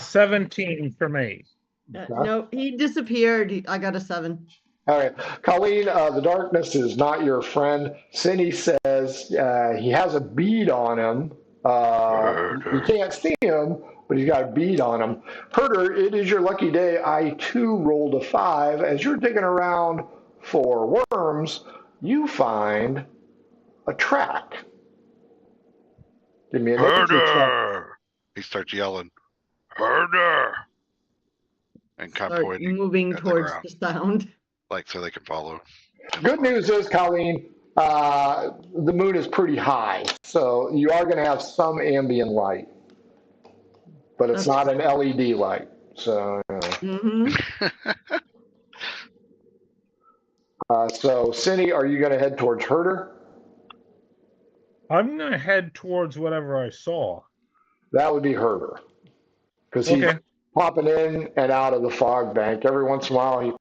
17 for me. No, he disappeared. I got a 7. All right, Colleen, the darkness is not your friend. Cindy says he has a bead on him. You can't see him, but he's got a bead on him. Herder, it is your lucky day. I too rolled a 5. As you're digging around for worms, you find a track. Give me an Herder! He starts yelling, Herder! And kind of pointing moving towards the sound. Like so they can follow. Good news is, Colleen, the moon is pretty high, so you are going to have some ambient light, but it's not an LED light. So, so Cindy, are you going to head towards Herder? I'm going to head towards whatever I saw. That would be Herder, because he's popping in and out of the fog bank. Every once in a while, he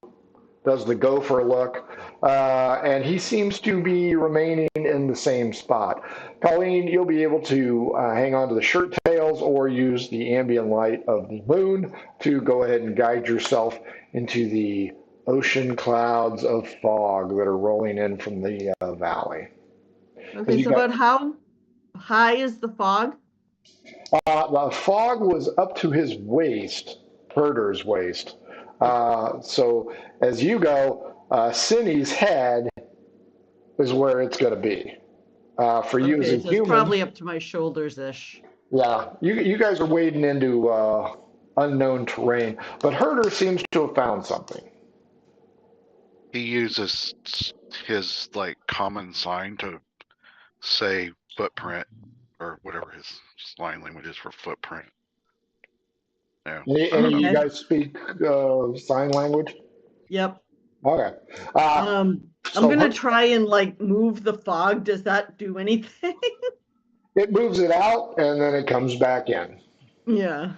does the gopher look, and he seems to be remaining in the same spot. Colleen, you'll be able to hang on to the shirt tails or use the ambient light of the moon to go ahead and guide yourself into the ocean clouds of fog that are rolling in from the valley. Okay, so about how high is the fog? The fog was up to his waist, Herder's waist. So as you go, Cindy's head is where it's going to be. For you as a Okay, so it's human, probably up to my shoulders-ish. yeah, you guys are wading into unknown terrain, but Herder seems to have found something. He uses his like common sign to say footprint or whatever his sign language is for footprint. Yeah, Any I don't of know. you Okay. guys speak sign language? Yep. Okay. I'm so gonna try and like move the fog. Does that do anything? it moves it out and then it comes back in. Yeah.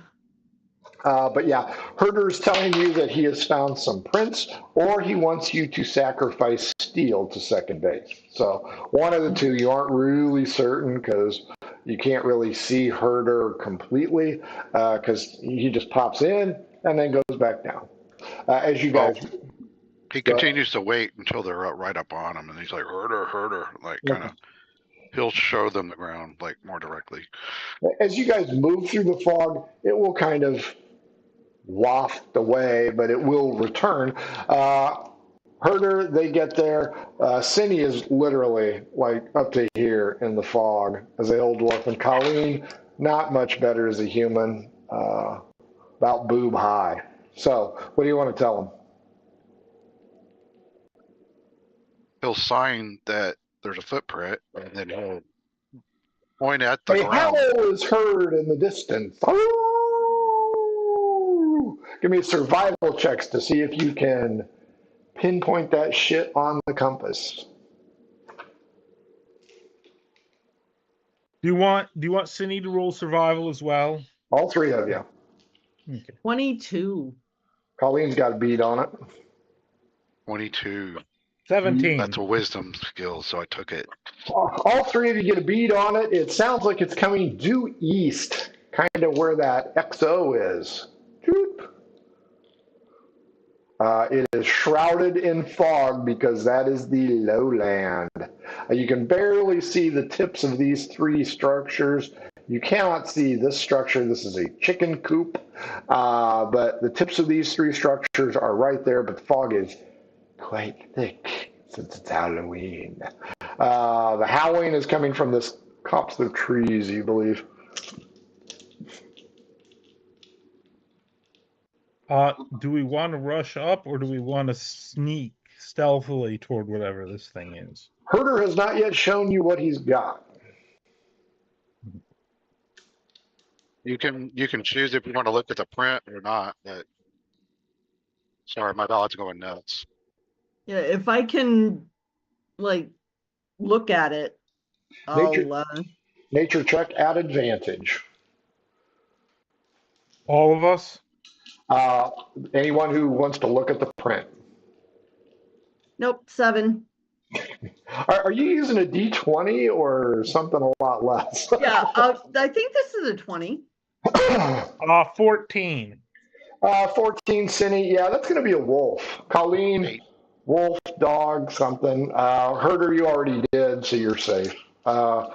But yeah, Herder's telling you that he has found some prints, or he wants you to sacrifice Steel to second base. So one of the two, you aren't really certain because you can't really see Herder completely because he just pops in and then goes back down. As you Well, guys, he go continues to wait until they're right up on him, and he's like, herder, like kind of. He'll show them the ground like more directly. as you guys move through the fog, it will kind of waft away, but it will return. Herder, they get there. Cindy is literally like up to here in the fog as the old dwarf, and Colleen, not much better as a human, about boob high. So, what do you want to tell them? He'll sign that there's a footprint, and then he'll point at the A ground. howl is heard in the distance. Oh! Give me survival checks to see if you can pinpoint that shit on the compass. Do you want Cindy to roll survival as well? All three of you. Okay. 22. Colleen's got a beat on it. 22. 17. That's a wisdom skill, so I took it. All three of you get a beat on it. It sounds like it's coming due east, kind of where that XO is. It is shrouded in fog because that is the lowland. You can barely see the tips of these three structures. You cannot see this structure. This is a chicken coop. But the tips of these three structures are right there, but the fog is quite thick since it's Halloween. The howling is coming from this copse of trees, you believe. Do we want to rush up or do we want to sneak stealthily toward whatever this thing is? Herder has not yet shown you what he's got. You can choose if you want to look at the print or not. But sorry, my ballot's going nuts. Yeah, if I can like look at it, I'll Nature check at advantage. All of us? Anyone who wants to look at the print. Nope, 7. Are you using a D20 or something a lot less? Yeah, I think this is a 20. 14. 14, Cindy. Yeah, that's going to be a wolf. Colleen, 8. wolf, dog, something. Herder, you already did, so you're safe. The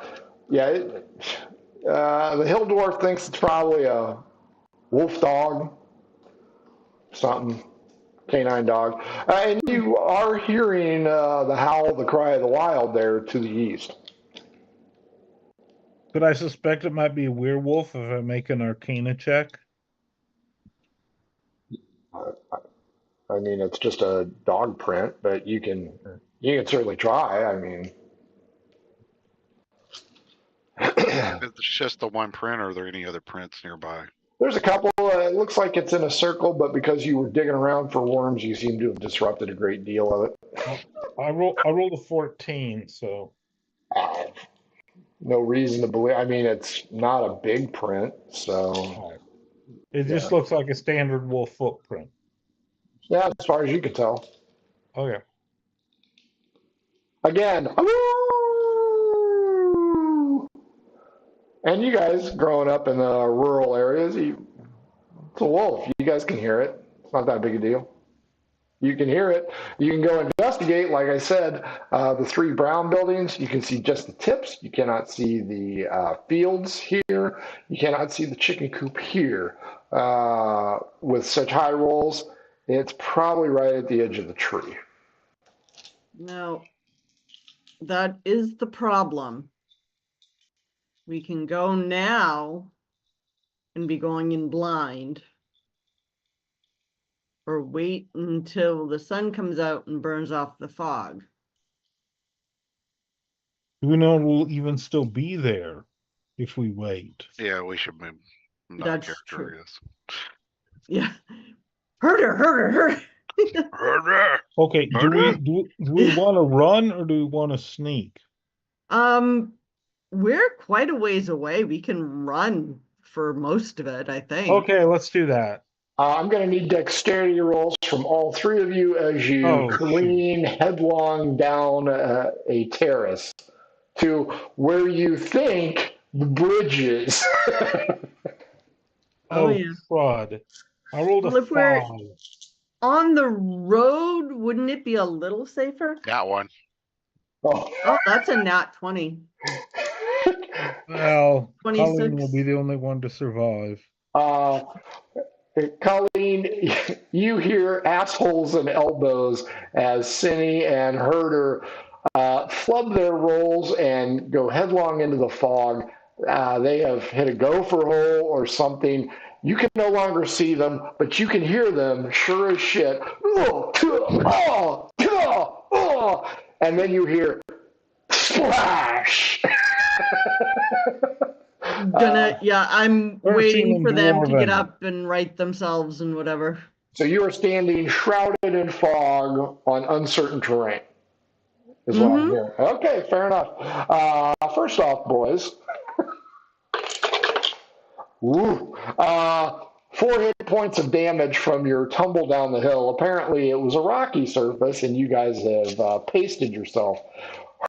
hill dwarf thinks it's probably a wolf dog, something, canine dog. And you are hearing the howl, the cry of the wild there to the east. Could I suspect it might be a werewolf if I make an Arcana check? I mean, it's just a dog print, but you can certainly try. I mean, It's just the one print, or are there any other prints nearby? there's a couple. It looks like it's in a circle, but because you were digging around for worms, you seem to have disrupted a great deal of it. I rolled a 14, so No reason to believe. I mean, it's not a big print, so it just looks like a standard wolf footprint. yeah, as far as you can tell. Okay. Again, and you guys growing up in the rural areas, it's a wolf. You guys can hear it. It's not that big a deal. You can hear it. You can go investigate. Like I said, the 3 brown buildings, you can see just the tips. You cannot see the fields here. You cannot see the chicken coop here. With such high rolls, it's probably right at the edge of the tree. Now, that is the problem. We can go now and be going in blind, or wait until the sun comes out and burns off the fog. Who knows will even still be there if we wait. Yeah, we should move. That's true. Yes. Yeah. Herder. Okay, do we want to run or do we want to sneak? We're quite a ways away. We can run for most of it, I think. Okay, let's do that. I'm going to need dexterity rolls from all 3 of you as you careen headlong down a terrace to where you think the bridge is. Yeah. Fraud. I rolled Well, a if we're 5. on the road, wouldn't it be a little safer? Got one. Oh, that's a nat 20. Well, 26. Colleen will be the only one to survive. Colleen, you hear assholes and elbows as Cinny and Herder flub their rolls and go headlong into the fog. They have hit a gopher hole or something. You can no longer see them, but you can hear them sure as shit. And then you hear splash. I'm waiting for them to get up and right themselves and whatever. So you are standing shrouded in fog on uncertain terrain, is what I'm hearing. Okay, fair enough. First off, boys, 4 hit points of damage from your tumble down the hill. Apparently, it was a rocky surface, and you guys have pasted yourself.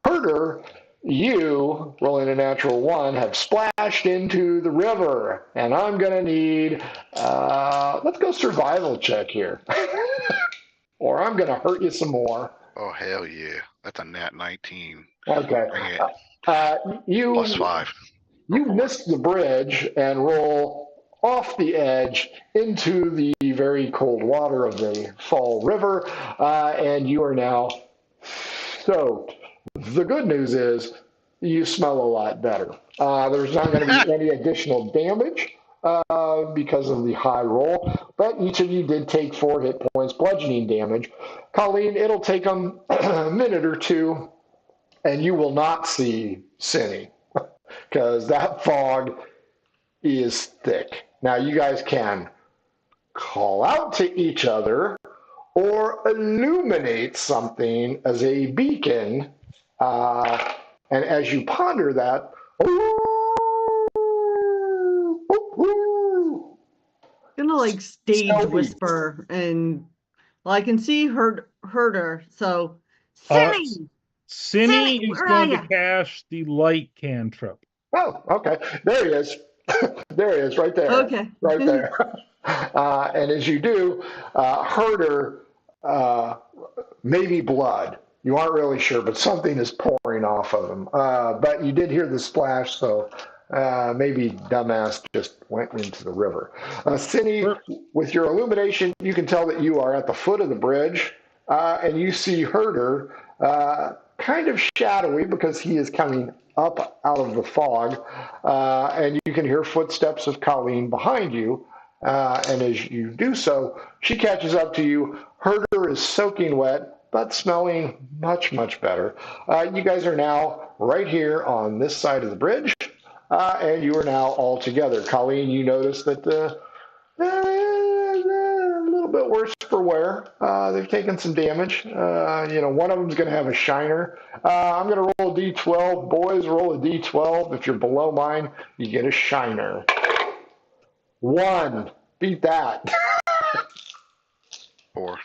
Herder, you, rolling a natural 1, have splashed into the river, and I'm going to need, let's go survival check here, or I'm going to hurt you some more. Oh, hell yeah. That's a nat 19. Okay. Bring it. Plus 5. You missed the bridge and roll off the edge into the very cold water of the Fall River, and you are now soaked. The good news is you smell a lot better. There's not going to be any additional damage because of the high roll, but each of you did take 4 hit points bludgeoning damage. Colleen, it'll take a minute or 2, and you will not see Cinny because that fog is thick. Now, you guys can call out to each other or illuminate something as a beacon. And as you ponder that, Gonna like stage whisper, and I can see Herder. So Cinny is going to cast the light cantrip. Oh, okay. There he is. There he is, right there. Okay. Right there. And as you do, Herder, maybe blood. You aren't really sure, but something is pouring off of him. But you did hear the splash, so maybe dumbass just went into the river. Cinny, with your illumination, you can tell that you are at the foot of the bridge, and you see Herder kind of shadowy because he is coming up out of the fog, and you can hear footsteps of Colleen behind you. And as you do so, she catches up to you. Herder is soaking wet, but smelling much, much better. You guys are now right here on this side of the bridge, and you are now all together. Colleen, you notice that a little bit worse for wear. They've taken some damage. One of them is going to have a shiner. I'm going to roll a d12. Boys, roll a d12. If you're below mine, you get a shiner. 1. Beat that. 4.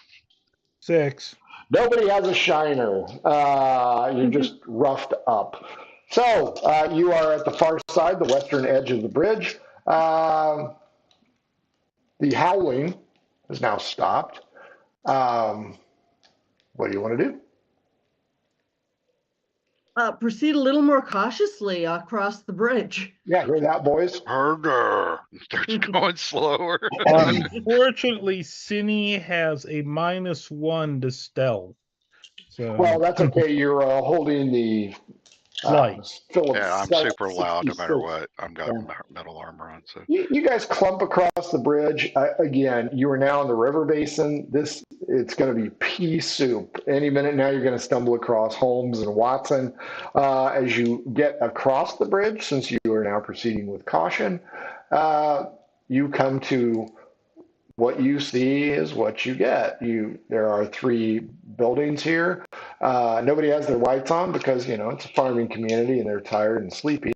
6. Nobody has a shiner. You're just roughed up. So you are at the far side, the western edge of the bridge. The howling has now stopped. What do you want to do? Proceed a little more cautiously across the bridge. Yeah, hear that, boys? Harder. Starts going slower. Unfortunately, Cine has a -1 to stealth. So Well, that's okay. You're holding the light. Phillips. Yeah, I'm super loud no matter 66. what. I've got Yeah. metal armor on, so. You guys clump across the bridge. Again, you are now in the river basin. It's going to be pea soup. Any minute now, you're going to stumble across Holmes and Watson. As you get across the bridge, since you are now proceeding with caution, you come to what you see is what you get. There are 3 buildings here. Nobody has their lights on because it's a farming community and they're tired and sleepy.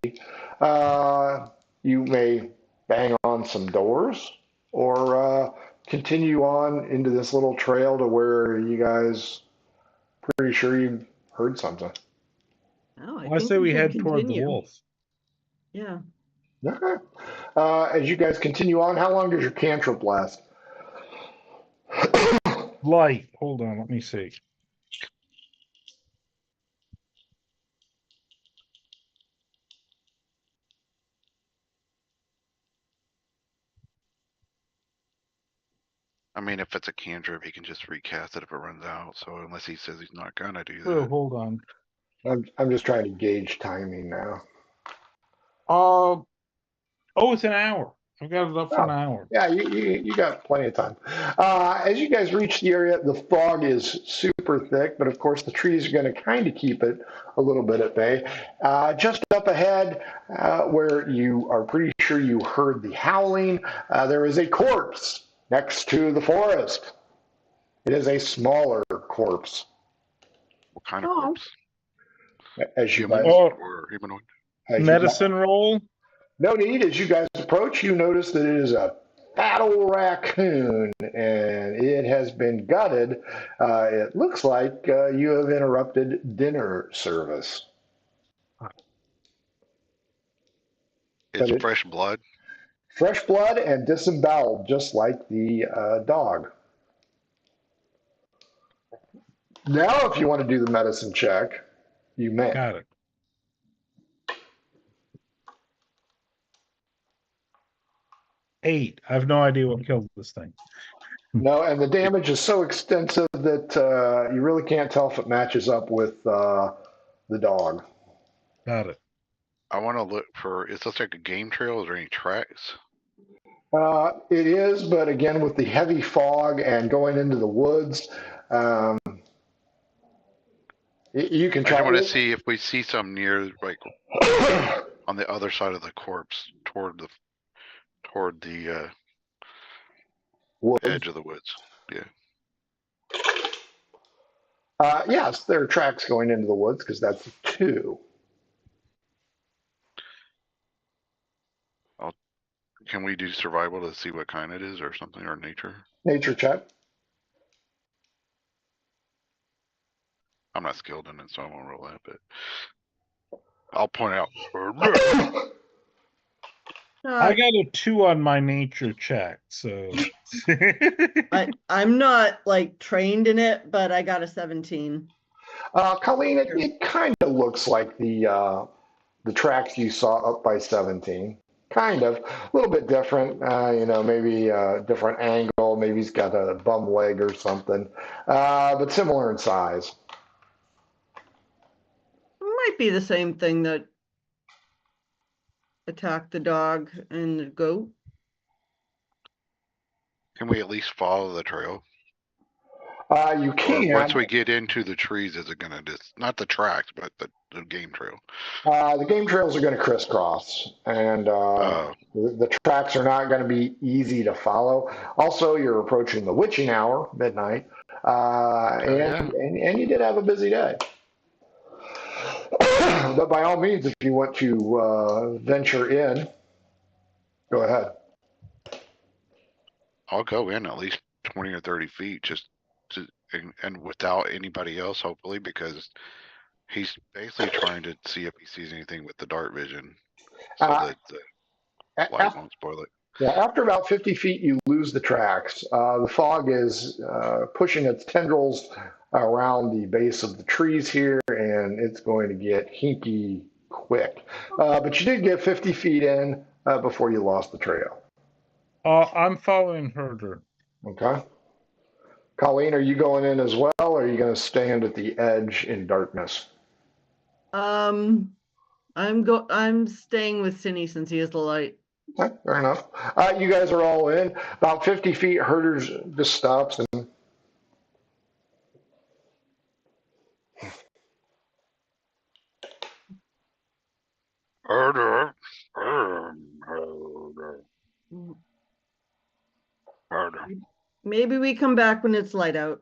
You may bang on some doors or continue on into this little trail to where you guys pretty sure you heard something. Oh, I think say we should head toward the continue. wolf. Yeah. Okay. As you guys continue on, how long does your cantrip last? Light. Hold on, let me see. I mean, if it's a cantrip, he can just recast it if it runs out. So unless he says he's not gonna do Oh, that. hold on. I'm just trying to gauge timing now. It's an hour. I've got it up for an hour. Yeah, you got plenty of time. As you guys reach the area, the fog is super thick, but of course the trees are going to kind of keep it a little bit at bay. Just up ahead, where you are pretty sure you heard the howling, there is a corpse next to the forest. It is a smaller corpse. What kind of corpse? As you Human guys, or humanoid? Medicine roll. No need. As you guys approach, you notice that it is a fat old raccoon and it has been gutted. It looks like you have interrupted dinner service. It's fresh blood. Fresh blood and disemboweled, just like the dog. Now, if you want to do the medicine check, you may. Got it. Eight. I have no idea what killed this thing. No, and the damage is so extensive that you really can't tell if it matches up with the dog. Got it. I want to look for. Is this like a game trail? Is there any tracks? It is, but again, with the heavy fog and going into the woods, you can try. I want to see if we see some near, like, on the other side of the corpse, toward the edge of the woods. Yeah. Yes, there are tracks going into the woods because that's 2. Can we do survival to see what kind it is or something, or nature? Nature check. I'm not skilled in it, so I won't roll that, but I'll point out. I got a 2 on my nature check, so I'm not like trained in it, but I got a 17. Colleen, it kind of looks like the tracks you saw up by 17. Kind of. A little bit different, maybe a different angle. Maybe he's got a bum leg or something, but similar in size. Might be the same thing that attacked the dog and the goat. Can we at least follow the trail? You can. Once we get into the trees, is it going to not the tracks, but the game trail? The game trails are going to crisscross, and the tracks are not going to be easy to follow. Also, you're approaching the witching hour, midnight, and you did have a busy day. But by all means, if you want to venture in, go ahead. I'll go in at least 20 or 30 feet, and without anybody else, hopefully, because he's basically trying to see if he sees anything with the dark vision, so that the light won't spoil it. Yeah, after about 50 feet, you lose the tracks. The fog is pushing its tendrils around the base of the trees here, and it's going to get hinky quick. But you did get 50 feet in before you lost the trail. I'm following Herder. Okay. Colleen, are you going in as well, or are you going to stand at the edge in darkness? I'm staying with Cindy since he has the light. Okay, fair enough. You guys are all in. About 50 feet, Herders just stops and Harder. Harder. Harder. Maybe we come back when it's light out.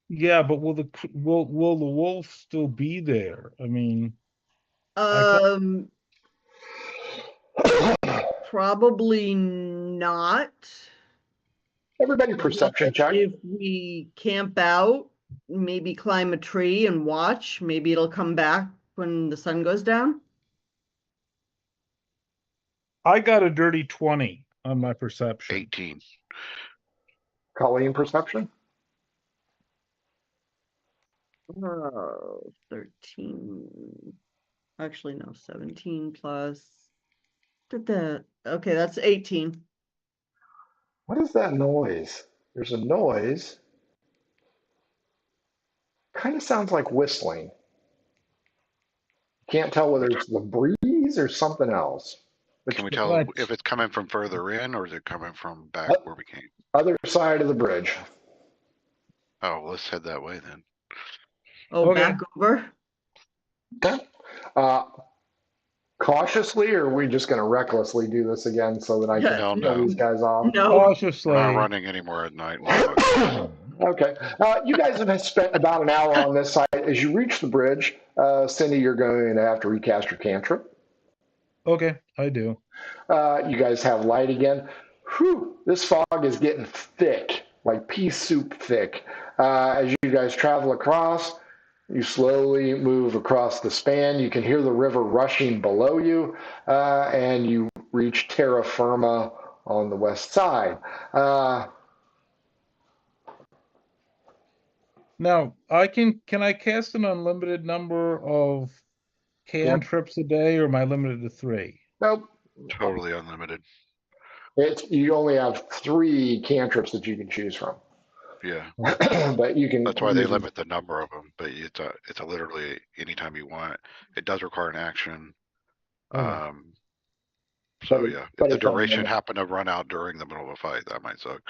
Yeah, but will the wolf still be there? I mean, Probably not. everybody perception check. If we camp out, maybe climb a tree and watch, maybe it'll come back when the sun goes down. I got a dirty 20 on my perception. 18. Colleen perception. 13. Actually, no, 17 plus. Okay, that's 18. What is that noise? There's a noise. Kind of sounds like whistling. Can't tell whether it's the breeze or something else. Can we tell What? if it's coming from further in or is it coming from back What? where we came? Other side of the bridge. Oh, let's head that way then. Oh, Okay. back over? Okay. Cautiously, or are we just going to recklessly do this again so that I can No, kill no. these guys off? No. Cautiously. We're not running anymore at night. Okay. You guys have spent about an hour on this side. As you reach the bridge, Cindy, you're going to have to recast your cantrip. Okay, I do. You guys have light again. Whew, this fog is getting thick, like pea soup thick. As you guys travel across, you slowly move across the span. You can hear the river rushing below you, and you reach terra firma on the west side. Now, can I cast an unlimited number of cantrips a day, or am I limited to 3? Nope. Totally unlimited. You only have 3 cantrips that you can choose from. Yeah. But you can. That's why they limit the number of them. But it's a literally anytime you want. It does require an action. Okay. So yeah, but if the it's unlimited. duration happened to run out during the middle of a fight, that might suck.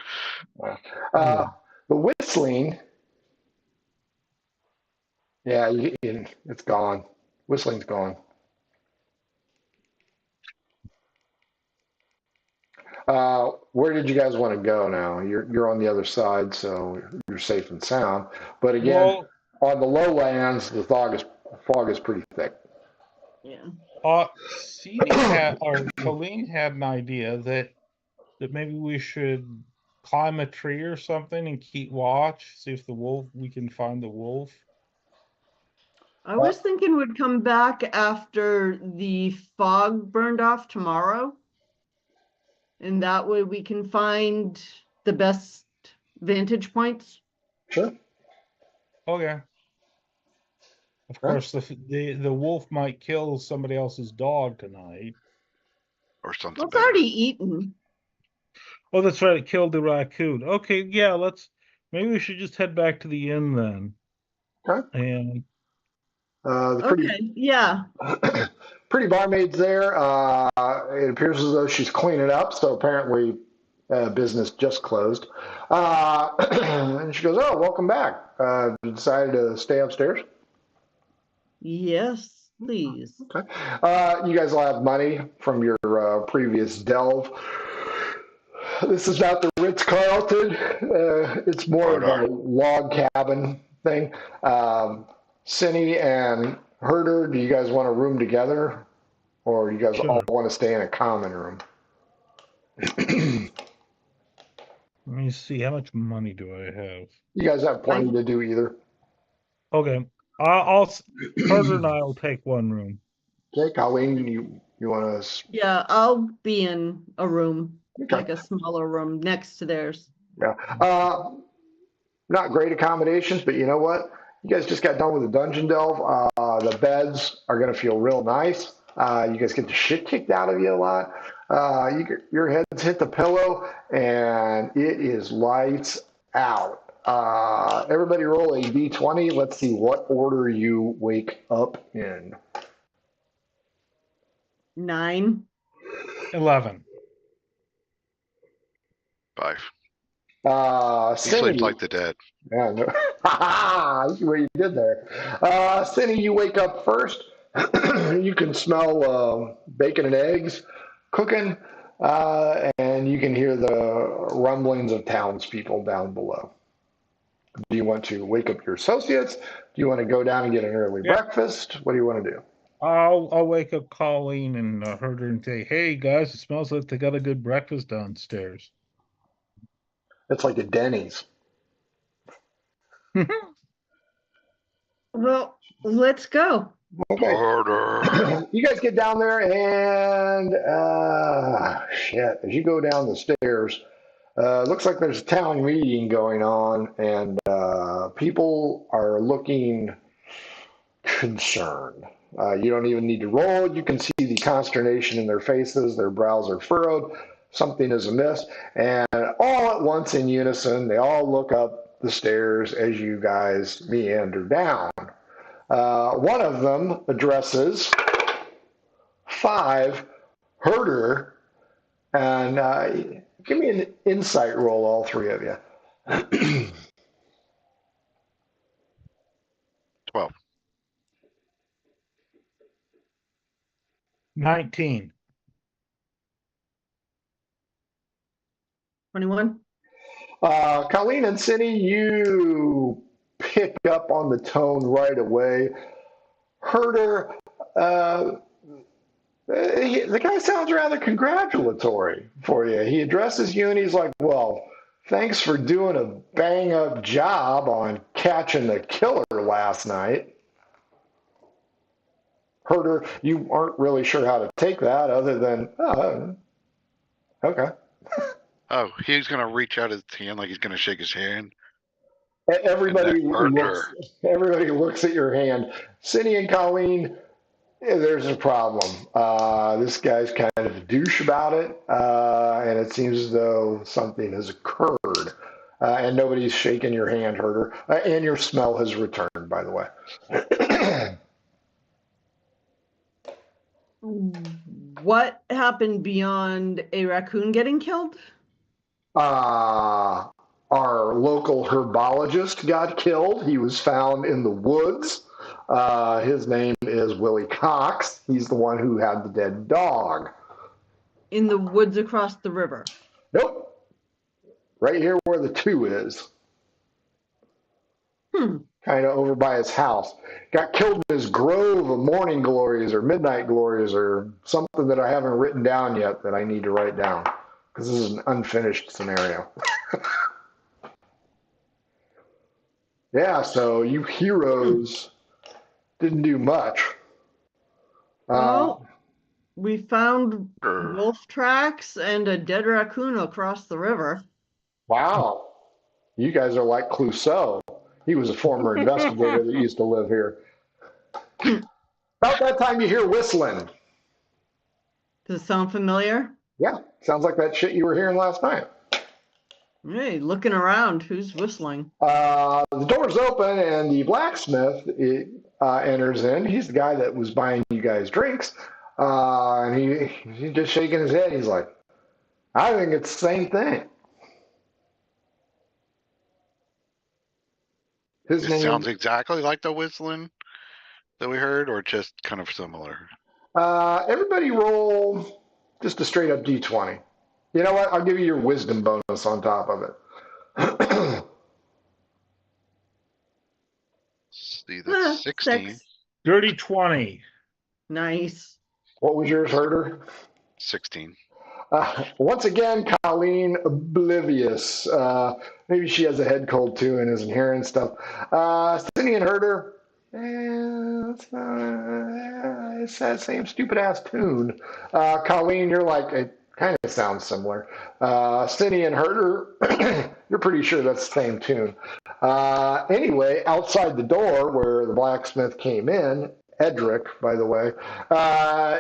The whistling, yeah, it's gone. Whistling's gone. Where did you guys want to go now? You're on the other side, so you're safe and sound. But again, on the lowlands, the fog is pretty thick. Yeah. Colleen had an idea that maybe we should climb a tree or something and keep watch, see if we can find the wolf. I was thinking we'd come back after the fog burned off tomorrow. And that way we can find the best vantage points. Sure. Okay. Of course, the wolf might kill somebody else's dog tonight. Or something. Well, it's already eaten. Oh, that's right. It killed the raccoon. Okay, yeah, maybe we should just head back to the inn then. Okay. And pretty barmaid's there. It appears as though she's cleaning up, so apparently business just closed. And she goes, "Oh, welcome back. You decided to stay upstairs?" Yes, please. Okay. You guys will have money from your previous delve. This is not the Ritz-Carlton. It's more of a log cabin thing. Cindy and Herder, do you guys want a room together? Or you guys all want to stay in a common room? Let me see. How much money do I have? You guys have plenty to do either. Okay. Herder and I will take one room. Okay, Colleen, you want to? Yeah, I'll be in a room, Okay. like a smaller room next to theirs. Yeah. Not great accommodations, but you know what? You guys just got done with the dungeon delve. The beds are going to feel real nice. You guys get the shit kicked out of you a lot. Your heads hit the pillow, and it is lights out. Everybody roll a d20. Let's see what order you wake up in. 9. 11. 5. He Cindy, sleeps like the dead. yeah, no. I see what you did there. Cindy, you wake up first. You can smell bacon and eggs cooking, and you can hear the rumblings of townspeople down below. Do you want to wake up your associates? Do you want to go down and get an early Yeah. breakfast? What do you want to do? I'll wake up Colleen and Herder and say, "Hey guys, it smells like they got a good breakfast downstairs." It's like a Denny's. Well, let's go. Okay. Order. You guys get down there and shit. As you go down the stairs, looks like there's a town meeting going on, and people are looking concerned. You don't even need to roll. You can see the consternation in their faces. Their brows are furrowed. Something is amiss. And all at once, in unison, they all look up the stairs as you guys meander down. One of them addresses 5, Herder, and give me an insight roll, all three of you. 12. 19. 21. Colleen and Cindy, you pick up on the tone right away. Herder, the guy sounds rather congratulatory for you. He addresses you and he's like, well, thanks for doing a bang up job on catching the killer last night. Herder, you aren't really sure how to take that other than, okay. Oh, he's going to reach out his hand like he's going to shake his hand. Everybody Herder. looks at your hand. Cindy and Colleen, there's a problem. This guy's kind of a douche about it, and it seems as though something has occurred. And nobody's shaking your hand, Herder. And your smell has returned, by the way. What happened beyond a raccoon getting killed? Our local herbologist got killed. He was found in the woods. His name is Willie Cox. He's the one who had the dead dog. In the woods across the river. Nope. Right here where the 2 is. Kind of over by his house. Got killed in his grove of morning glories or midnight glories or something that I haven't written down yet that I need to write down. Because this is an unfinished scenario. Yeah, so you heroes didn't do much. Well, we found wolf tracks and a dead raccoon across the river. Wow. You guys are like Clouseau. He was a former investigator that used to live here. About that time you hear whistling. Does it sound familiar? Yeah, sounds like that shit you were hearing last night. Hey, looking around, who's whistling? The door's open and the blacksmith enters in. He's the guy that was buying you guys drinks. And he's just shaking his head. He's like, I think it's the same thing. His name sounds exactly like the whistling that we heard, or just kind of similar? Everybody roll just a straight up D20. You know what? I'll give you your wisdom bonus on top of it. See, that's 16. 6. Dirty 20. Nice. What was yours, Herder? 16. Once again, Colleen, oblivious. Maybe she has a head cold too and isn't hearing stuff. Cindy and Herder, It's that same stupid ass tune. Colleen, you're like, it kind of sounds similar. Cindy and Herder, you're pretty sure that's the same tune. Anyway, outside the door where the blacksmith came in, Edric, by the way,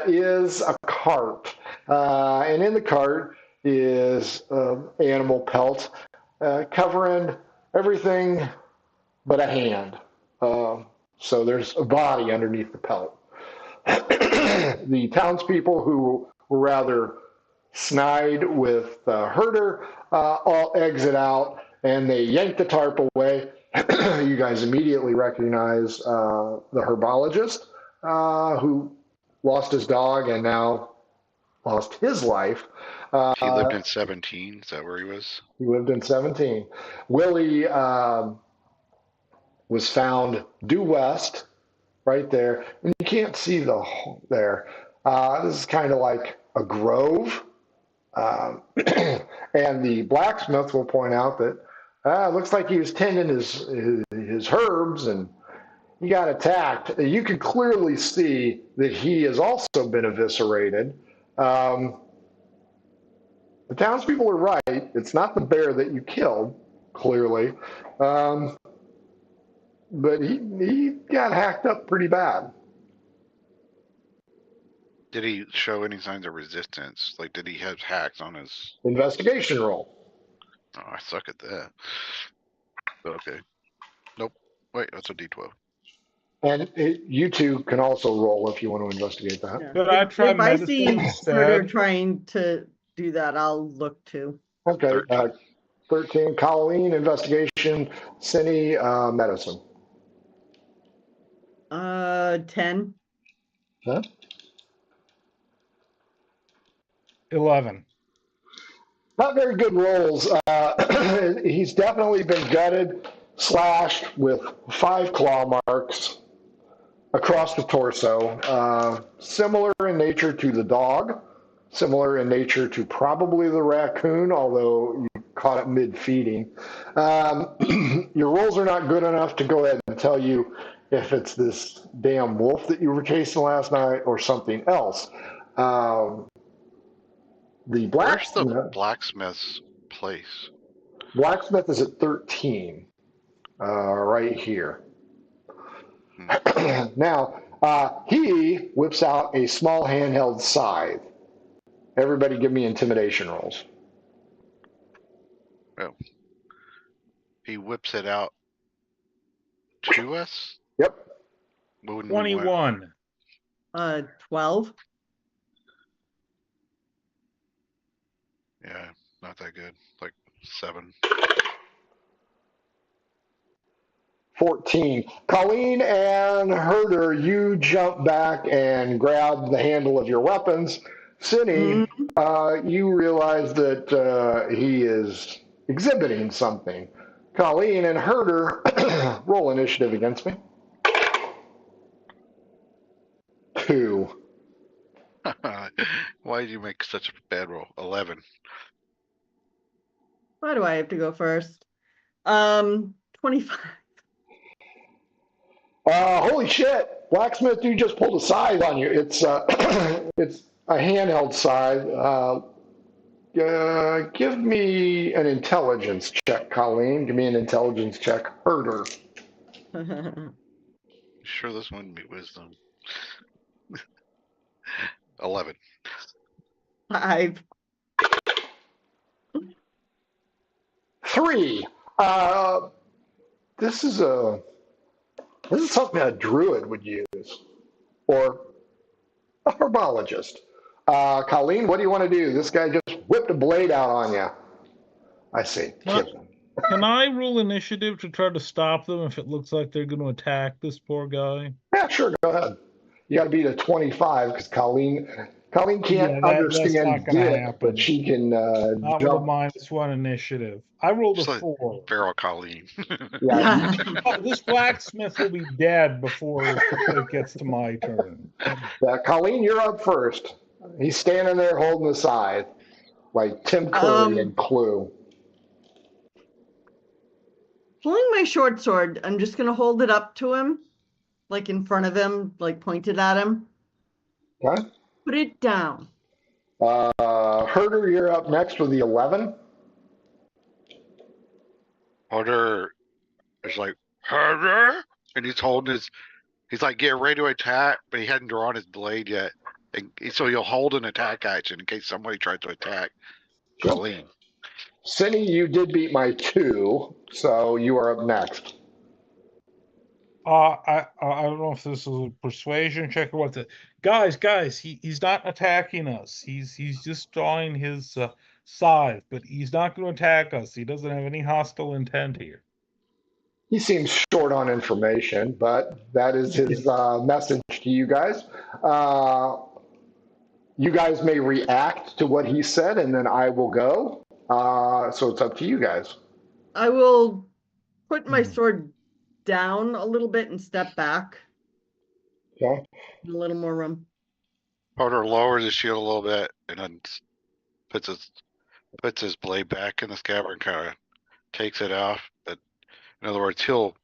is a cart. And in the cart is animal pelt covering everything but a hand. So there's a body underneath the pelt. The townspeople who were rather snide with Herder all exit out and they yank the tarp away. You guys immediately recognize the herbologist who lost his dog and now lost his life. He lived in 17. Is that where he was? He lived in 17. Willie was found due west, right there. And you can't see the there. This is kind of like a grove. And the blacksmith will point out that it looks like he was tending his herbs and he got attacked. You can clearly see that he has also been eviscerated. The townspeople are right. It's not the bear that you killed, clearly. But he got hacked up pretty bad. Did he show any signs of resistance? Like, did he have hacks on his investigation roll? Oh, I suck at that. Okay. Nope. Wait, that's a D12. And you two can also roll if you want to investigate that. Yeah. Could I try If I see medicine Herder instead? trying to do that, I'll look too. Okay. 13. 13. Colleen, investigation. Cindy, medicine. 10. Huh? 11. Not very good rolls. He's definitely been gutted, slashed with 5 claw marks across the torso. Similar in nature to the dog, similar in nature to probably the raccoon, although you caught it mid-feeding. Your rolls are not good enough to go ahead and tell you if it's this damn wolf that you were chasing last night or something else. The Where's the blacksmith, blacksmith's place? blacksmith is at 13, right here. Now, he whips out a small handheld scythe. Everybody give me intimidation rolls. Oh. He whips it out to us? Yep. When we went- 21. 12. Yeah, not that good. Like 7. 14. Colleen and Herder, you jump back and grab the handle of your weapons. Cindy, you realize that he is exhibiting something. Colleen and Herder, roll initiative against me. 2. Why did you make such a bad roll? 11. Why do I have to go first? 25. Holy shit! Blacksmith, you just pulled a scythe on you. It's it's a handheld scythe. Give me an intelligence check, Colleen. Give me an intelligence check, Herder. Sure, this wouldn't be wisdom. 11. 5. 3. This is something a druid would use, or a herbologist. Colleen, what do you want to do? This guy just whipped a blade out on you. I see. Can I roll initiative to try to stop them if it looks like they're going to attack this poor guy? Yeah, sure. Go ahead. You got to beat a 25 because Colleen can't Yeah, that's understand not gonna dick, happen. but she can Not with a jump. -1 initiative. I rolled a Just like 4. Feral Colleen. Yeah, Oh, this blacksmith will be dead before it gets to my turn. Colleen, you're up first. He's standing there holding the scythe, like Tim Curry in Clue. Pulling my short sword, I'm just going to hold it up to him like in front of him, like pointed at him. Okay. Put it down. Herder, you're up next with the 11. Herder is like, Herder? And he's like getting ready to attack, but he hadn't drawn his blade yet. And so he'll hold an attack action in case somebody tries to attack Colleen. Cindy, you did beat my 2, so you are up next. I don't know if this is a persuasion check or what. Guys, he's not attacking us. He's just drawing his scythe, but he's not going to attack us. He doesn't have any hostile intent here. He seems short on information, but that is his message to you guys. You guys may react to what he said, and then I will go. So it's up to you guys. I will put my sword down a little bit and step back. Okay. A little more room. Herder lowers his shield a little bit and then puts his blade back in the scabbard and kind of takes it off. But in other words, he'll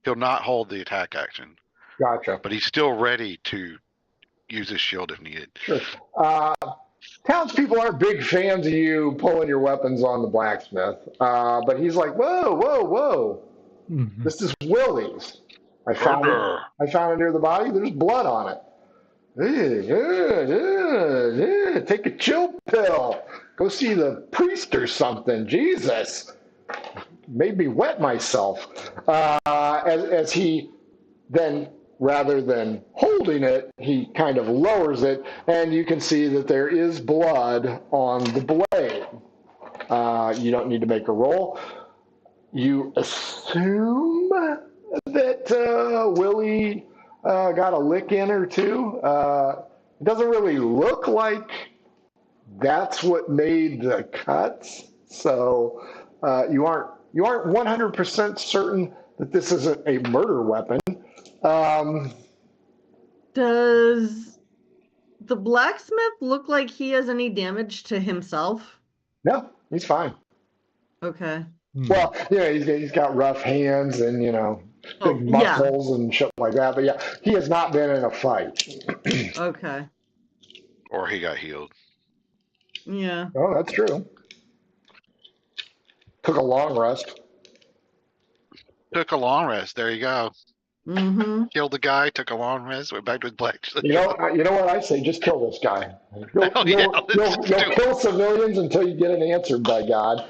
not hold the attack action. Gotcha. But he's still ready to use his shield if needed. Sure. Townspeople aren't big fans of you pulling your weapons on the blacksmith, but he's like, whoa. Mm-hmm. This is Willie's. I found it near the body. There's blood on it. Take a chill pill. Go see the priest or something. Jesus. Made me wet myself. As he then, rather than holding it, he kind of lowers it, and you can see that there is blood on the blade. You don't need to make a roll. You assume that Willie got a lick in or two. It doesn't really look like that's what made the cuts. So you aren't 100% certain that this isn't a murder weapon. Does the blacksmith look like he has any damage to himself? No, he's fine. Okay. Well, he's got rough hands and, big muscles and shit like that. But yeah, he has not been in a fight. Okay. Or he got healed. Yeah. Oh, that's true. Took a long rest. Took a long rest. There you go. Mm-hmm. Killed the guy, took a long rest, went back to his black. You know what I say? Just kill this guy. You'll kill civilians until you get an answer, by God.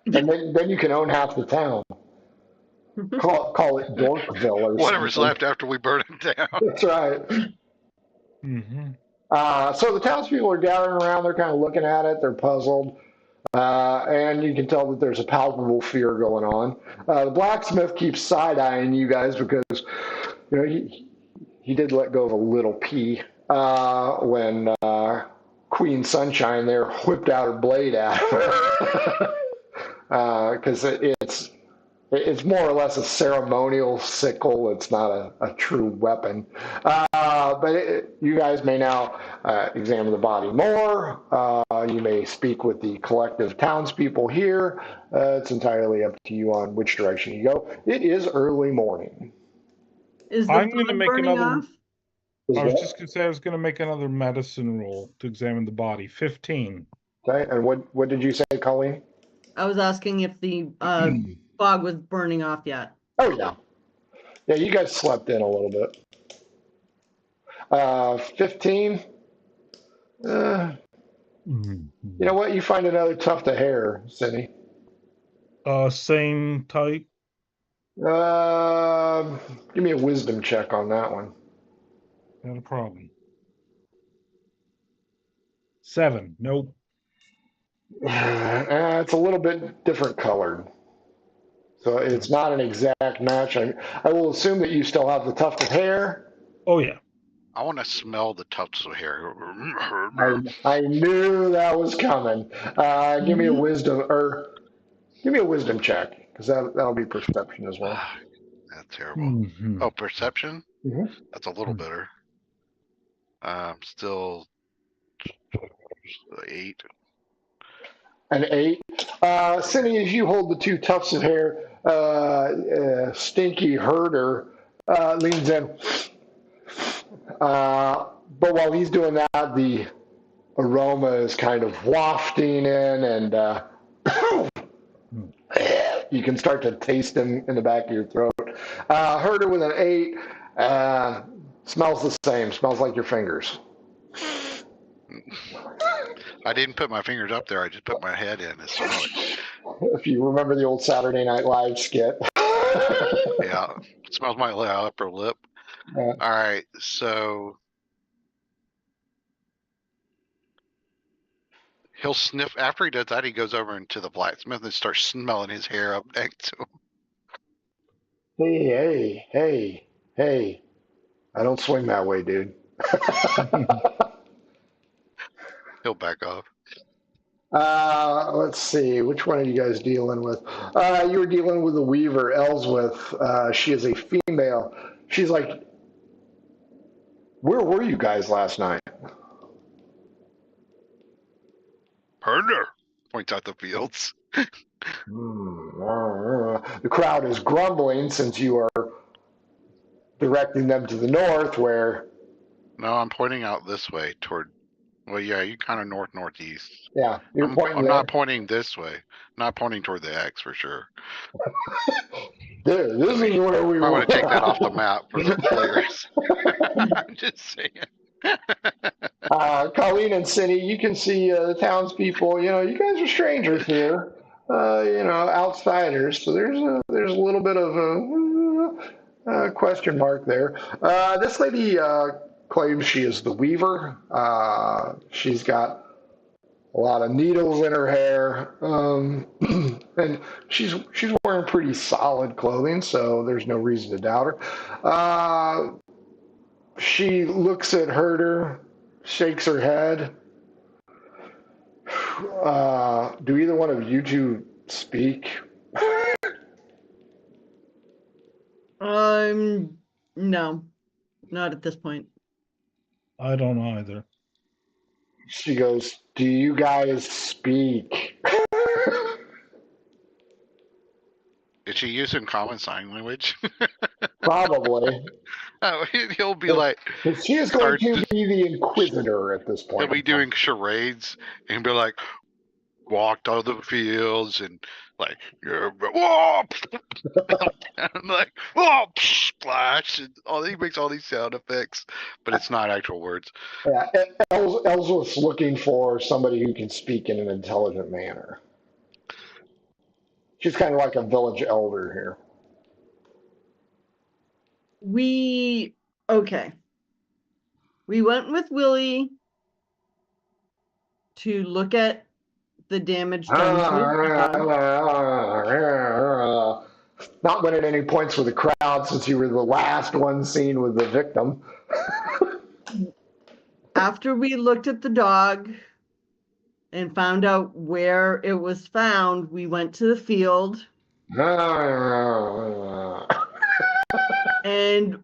And then you can own half the town. Call it Dorkville or whatever's something. left after we burn it down. That's right. Mm-hmm. So the townspeople are gathering around. They're kind of looking at it. They're puzzled. And you can tell that there's a palpable fear going on. The blacksmith keeps side-eyeing you guys because, he did let go of a little pea when Queen Sunshine there whipped out her blade at him. Because it's more or less a ceremonial sickle. It's not a true weapon. But you guys may now examine the body more. You may speak with the collective townspeople here. It's entirely up to you on which direction you go. It is early morning. Is the I'm going to blood make burning another. off? I was just going to say I was going to make another medicine roll to examine the body. 15. Okay, and what did you say, Colleen? I was asking if the fog was burning off yet. Oh, yeah. Yeah, you guys slept in a little bit. 15. You know what? You find another tuft of hair, Cindy. Same type. Give me a wisdom check on that one. Not a problem. 7. Nope. It's a little bit different colored. So it's not an exact match. I will assume that you still have the tuft of hair. Oh, yeah. I want to smell the tufts of hair. I knew that was coming. Give me a wisdom check, because that'll be perception as well. That's terrible. Mm-hmm. Oh, perception? Mm-hmm. That's a little better. Still 8. An 8. Cindy, as you hold the two tufts of hair, Stinky Herder leans in. But while he's doing that, the aroma is kind of wafting in, and you can start to taste him in the back of your throat. Herder with an 8 smells the same. Smells like your fingers. I didn't put my fingers up there. I just put my head in and smell it. If you remember the old Saturday Night Live skit. Yeah, it smells my upper lip. All right, so he'll sniff. After he does that, he goes over into the blacksmith and starts smelling his hair up next to him. Hey. I don't swing that way, dude. He'll back off. Let's see. Which one are you guys dealing with? You were dealing with the Weaver, Ellsworth. She is a female. She's like, where were you guys last night? Herder points out the fields. The crowd is grumbling since you are directing them to the north, where... No, I'm pointing out this way toward. Well, yeah, you kind of northeast. Yeah, you're pointing. I'm not pointing this way. Not pointing toward the X for sure. This is where we I were. want to take that off the map for the players. I'm just saying. Colleen and Cindy, you can see the townspeople. You guys are strangers here. Outsiders. So there's a little bit of a question mark there. This lady claims she is the Weaver. She's got a lot of needles in her hair, and she's wearing pretty solid clothing, so there's no reason to doubt her. She looks at Herder, shakes her head. Do either one of you two speak? No, not at this point. I don't either. She goes, do you guys speak? Is she using common sign language? Probably. He'll be like. She is going to be the Inquisitor at this point. He'll be doing charades and be like, walked out of the fields and like, whoa, and like, whoa, splash, and he makes all these sound effects, but it's not actual words. Yeah, Ellsworth's looking for somebody who can speak in an intelligent manner. She's kind of like a village elder here. Okay. We went with Willie to look at the damage done to not winning any points with the crowd since you were the last one seen with the victim. After we looked at the dog and found out where it was found, we went to the field and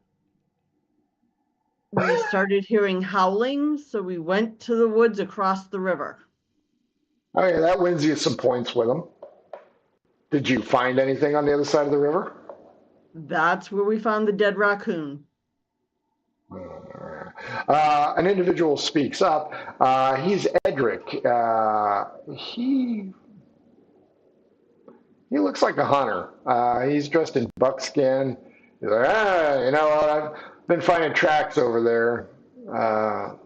we started hearing howling, so we went to the woods across the river. Okay, that wins you some points with them. Did you find anything on the other side of the river? That's where we found the dead raccoon. An individual speaks up. He's Edric. He looks like a hunter. He's dressed in buckskin. He's like, I've been finding tracks over there.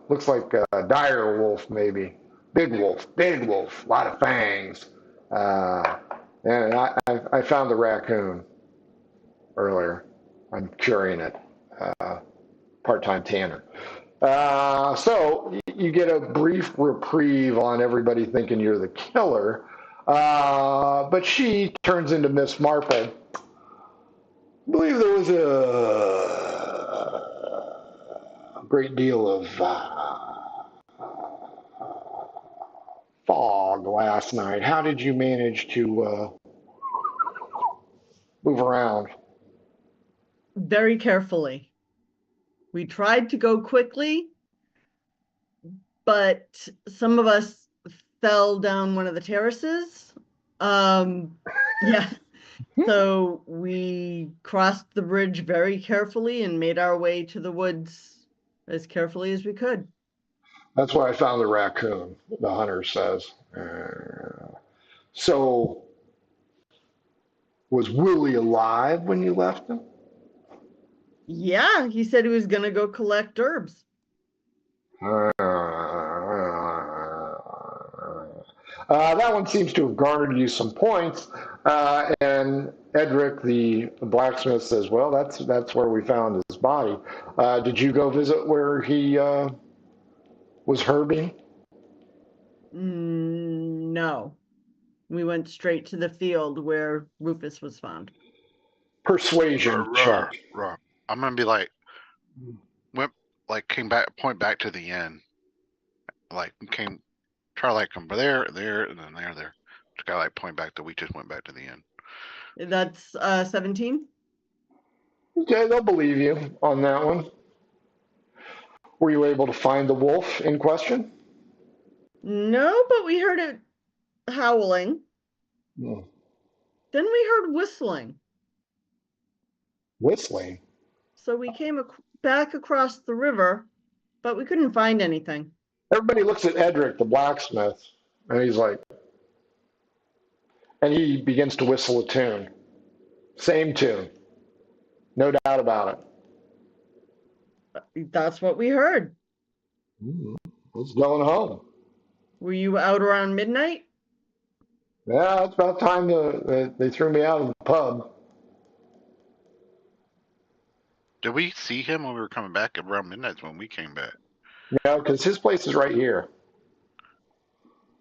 Looks like a dire wolf, maybe. Big wolf, a lot of fangs. And I found the raccoon earlier. I'm curing it. Part-time tanner. So you get a brief reprieve on everybody thinking you're the killer. But she turns into Miss Marple. I believe there was a great deal of fog last night. How did you manage to move around? Very carefully. We tried to go quickly, but some of us fell down one of the terraces. Yeah, So we crossed the bridge very carefully and made our way to the woods as carefully as we could. That's where I found the raccoon, the hunter says. So, was Willie alive when you left him? Yeah, he said he was going to go collect herbs. That one seems to have garnered you some points. And Edric, the blacksmith, says, "Well, that's where we found his body. Did you go visit where he was herbing?" No. We went straight to the field where Rufus was found. Persuasion check. I'm gonna be like, point back to the inn, try to come there, and then there. Just gotta point back that we just went back to the inn. That's 17. Okay, they'll believe you on that one. Were you able to find the wolf in question? No, but we heard it howling. Then we heard whistling. Whistling? So we came back across the river, but we couldn't find anything. Everybody looks at Edric, the blacksmith, and he's like, and he begins to whistle a tune. Same tune. No doubt about it. That's what we heard. It's going home. Were you out around midnight? Yeah, it's about time they threw me out of the pub. Did we see him when we were coming back around midnight when we came back? No, because his place is right here.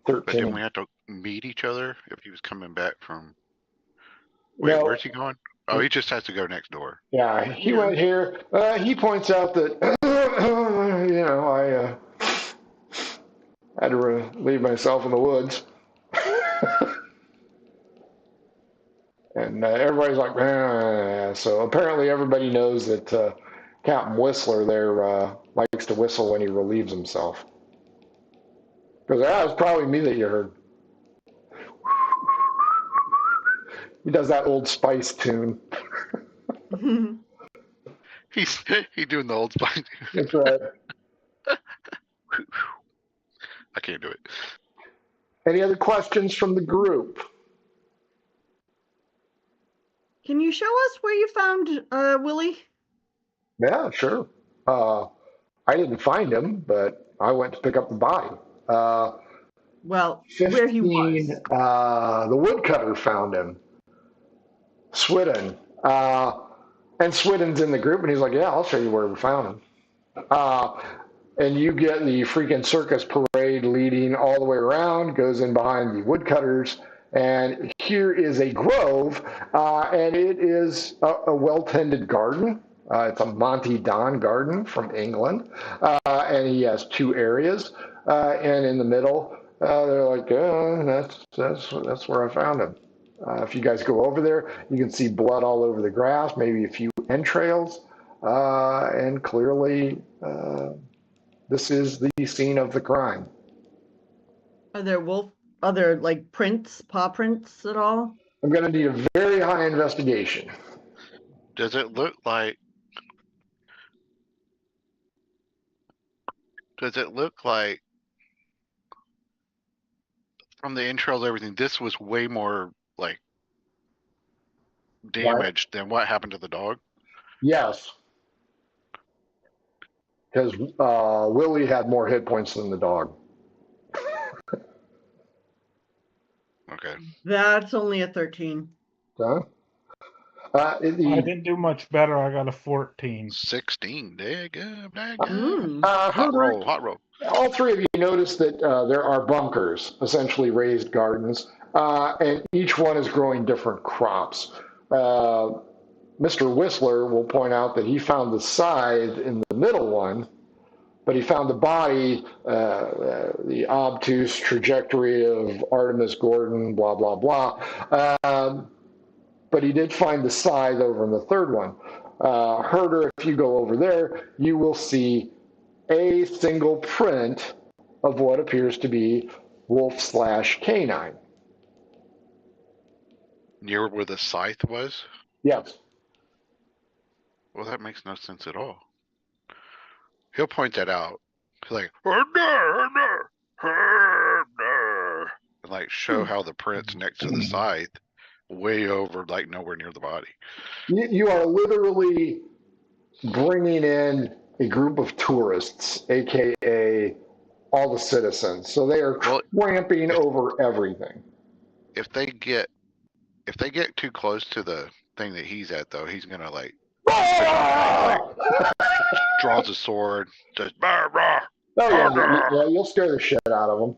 13. But didn't we have to meet each other if he was coming back from... Wait, no. Where's he going? Oh, he just has to go next door. Yeah, he went here. He points out that, I had to leave myself in the woods. And everybody's like, so apparently everybody knows that Captain Whistler there likes to whistle when he relieves himself. Because it's probably me that you heard. He does that Old Spice tune. He's doing the Old Spice. That's right. I can't do it. Any other questions from the group? Can you show us where you found Willie? Yeah, sure. I didn't find him, but I went to pick up the body. Well, 15, where he was. The woodcutter found him. Swidden. And Swidden's in the group, and he's like, yeah, I'll show you where we found him. And you get the freaking circus parade leading all the way around, goes in behind the woodcutters, and here is a grove, and it is a well-tended garden. It's a Monty Don garden from England, and he has two areas, and in the middle, they're like, that's where I found him. If you guys go over there, you can see blood all over the grass, maybe a few entrails, and clearly this is the scene of the crime. Are there prints, paw prints at all? I'm going to need a very high investigation. Does it look like from the entrails, everything, this was way more damaged than what happened to the dog? Yes. Because Willie had more hit points than the dog. Okay. That's only a 13. Huh? I didn't do much better. I got a 14. 16. Hot roll. All three of you notice that there are bunkers, essentially raised gardens, and each one is growing different crops. Mr. Whistler will point out that he found the scythe in the middle one, but he found the body, the obtuse trajectory of Artemis Gordon, blah, blah, blah. But he did find the scythe over in the third one. Herder, if you go over there, you will see a single print of what appears to be wolf/canine. Near where the scythe was? Yes. Well, that makes no sense at all. He'll point that out. He's like, "Harder, harder," and like show how the print's next to the scythe, way over, like nowhere near the body. You are literally bringing in a group of tourists, aka all the citizens. So they are Well, tramping over everything. If they get too close to the thing that he's at, though, he's gonna like draws a sword, says "Bah, bah, Oh yeah, harder," yeah, you'll scare the shit out of them.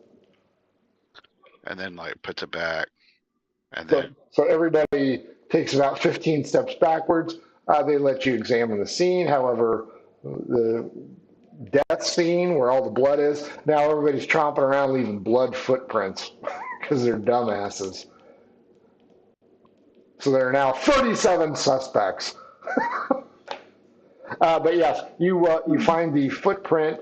and then like puts it back, and So, then so everybody takes about 15 steps backwards. They let you examine the scene. However, the death scene where all the blood is, now everybody's tromping around leaving blood footprints because they're dumbasses. So there are now 37 suspects. But yes, you find the footprint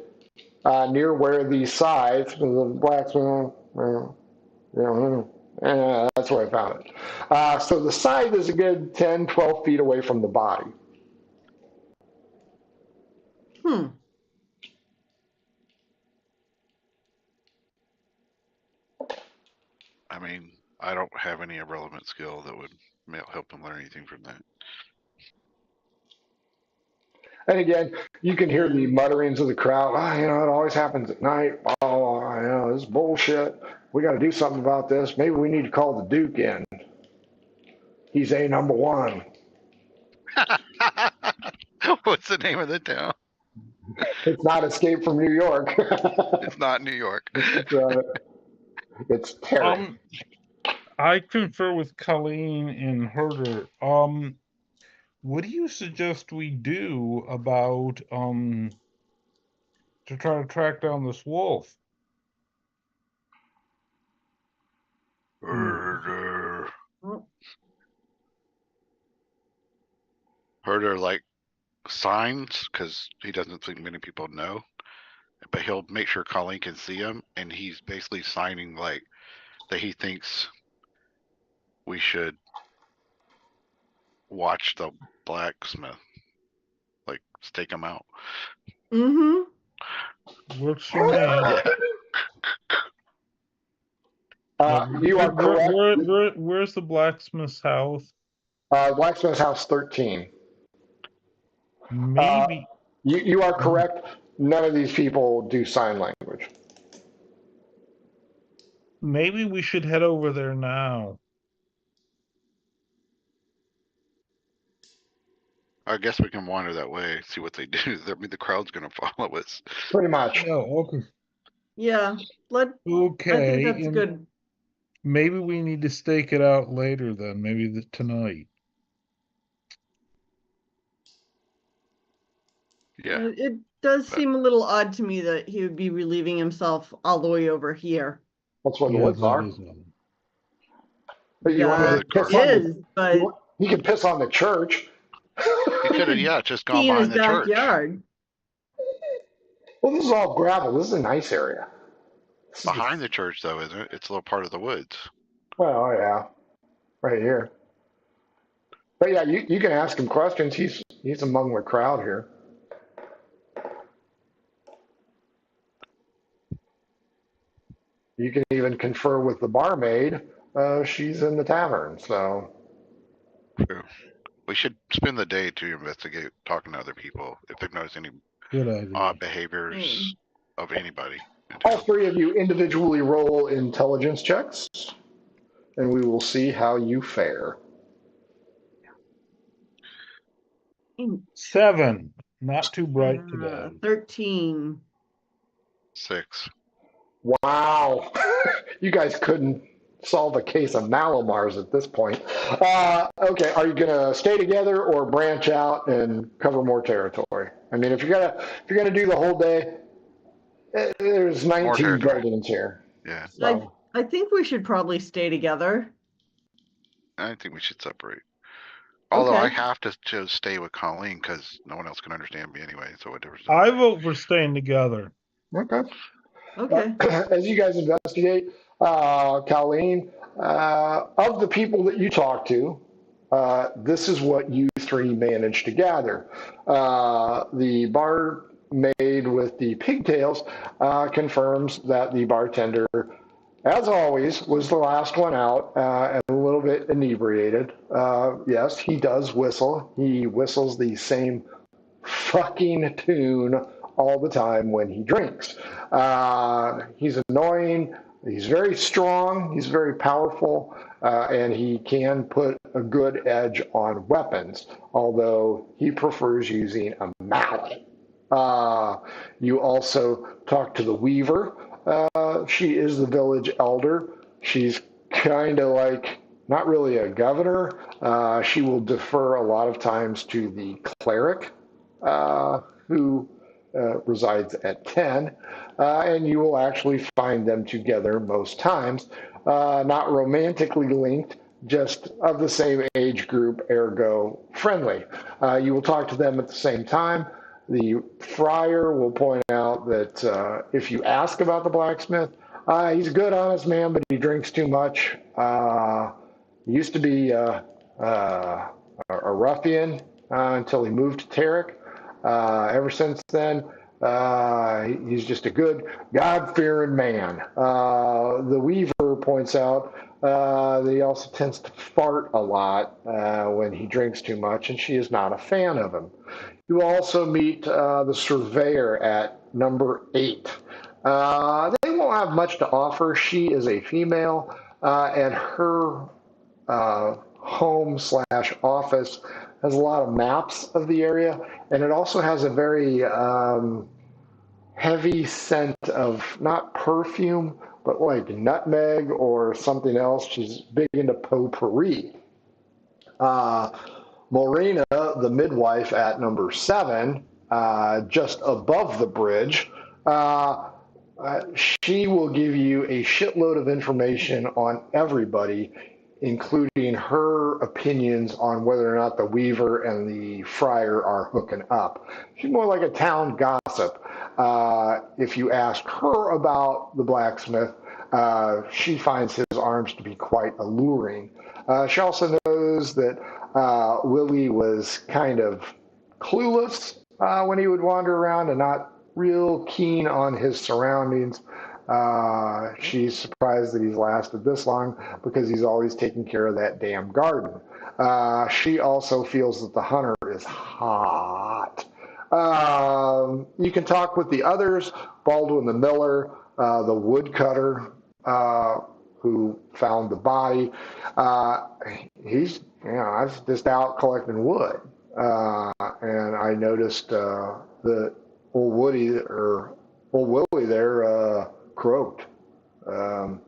near where the scythe, the blacksmith, that's where I found it. So the scythe is a good 10, 12 feet away from the body. I mean, I don't have any irrelevant skill that would help him learn anything from that. And again, you can hear the mutterings of the crowd. It always happens at night. This is bullshit. We got to do something about this. Maybe we need to call the Duke in. He's a number one. What's the name of the town? It's not Escape from New York. It's not New York. It's Terric. I confer with Colleen and Herder. What do you suggest we do about to try to track down this wolf? Herder. Herder like signs because he doesn't think many people know, but he'll make sure Colleen can see him, and he's basically signing like that he thinks we should watch the blacksmith, like stake him out. Works for me. You are correct. Where's the blacksmith's house? Blacksmith's house 13. Maybe. You are correct. None of these people do sign language. Maybe we should head over there now. I guess we can wander that way, see what they do. I mean, the crowd's gonna follow us. Pretty much. Oh, okay. Yeah. Okay. I think that's good. Maybe we need to stake it out later then. Maybe tonight. Yeah. It does seem a little odd to me that he would be relieving himself all the way over here. That's what the woods are. But he can piss on the church. He could have, just gone in his behind the church. backyard. Well, this is all gravel. This is a nice area. Behind the church, though, isn't it? It's a little part of the woods. Well, yeah, right here. But yeah, you can ask him questions. He's among the crowd here. You can even confer with the barmaid. She's in the tavern, so. True. We should spend the day to investigate, talking to other people if they've noticed any odd behaviors of anybody. All three of you individually roll intelligence checks, and we will see how you fare. 7. Not too bright today. 13. 6. Wow. You guys couldn't solve a case of Malamars at this point. Okay, are you going to stay together or branch out and cover more territory? I mean, if you're gonna do the whole day, there's 19 buildings here. Yeah. So. I think we should probably stay together. I think we should separate. Although I have to stay with Colleen because no one else can understand me anyway. So whatever. I vote for staying together. Okay. Okay. As you guys investigate, Colleen, of the people that you talk to, this is what you three managed to gather. The barmaid with the pigtails confirms that the bartender, as always, was the last one out and a little bit inebriated. Yes, he does whistle. He whistles the same fucking tune all the time when he drinks. He's annoying. He's very strong. He's very powerful. And he can put a good edge on weapons, although he prefers using a mallet. You also talk to the Weaver. She is the village elder. She's kind of like not really a governor. She will defer a lot of times to the cleric, who resides at 10, and you will actually find them together most times, not romantically linked, just of the same age group, ergo friendly. You will talk to them at the same time. The friar will point out that if you ask about the blacksmith, he's a good, honest man, but he drinks too much. He used to be a ruffian until he moved to Terric. Ever since then, he's just a good, God-fearing man. The Weaver points out that he also tends to fart a lot when he drinks too much, and she is not a fan of him. You also meet the surveyor at number 8. They won't have much to offer. She is a female, and her home slash office has a lot of maps of the area, and it also has a very heavy scent of not perfume, but like nutmeg or something else. She's big into potpourri. Morena, the midwife at number 7, just above the bridge, she will give you a shitload of information on everybody, including her opinions on whether or not the Weaver and the Friar are hooking up. She's more like a town gossip. If you ask her about the blacksmith, she finds his arms to be quite alluring. She also knows that Willie was kind of clueless when he would wander around and not real keen on his surroundings. She's surprised that he's lasted this long because he's always taking care of that damn garden. She also feels that the hunter is hot. You can talk with the others, Baldwin the miller, the woodcutter, who found the body. He's, I was just out collecting wood, and I noticed that old Woody or old Willie there croaked, and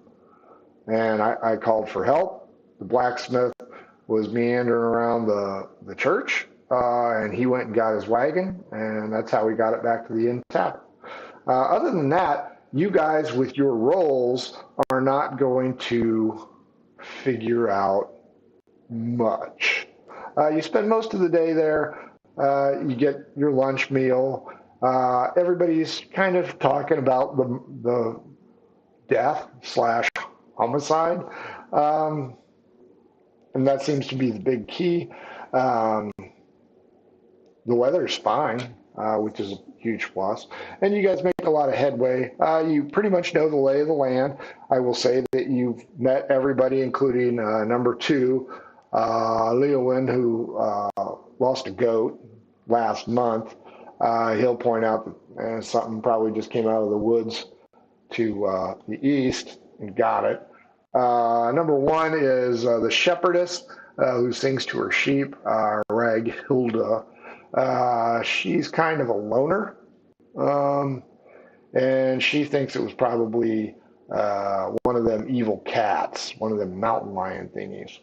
I called for help. The blacksmith was meandering around the church, and he went and got his wagon, and that's how we got it back to the inn tavern. Other than that, you guys with your roles are not going to figure out much. You spend most of the day there. You get your lunch meal. Everybody's kind of talking about the death slash homicide. And that seems to be the big key. The weather's fine, which is a huge plus. And you guys make a lot of headway. You pretty much know the lay of the land. I will say that you've met everybody, including number 2, Leowin, who lost a goat last month. He'll point out that something probably just came out of the woods to the east and got it. Number 1 is the shepherdess who sings to her sheep, Raghilda. She's kind of a loner, and she thinks it was probably one of them evil cats, one of them mountain lion thingies.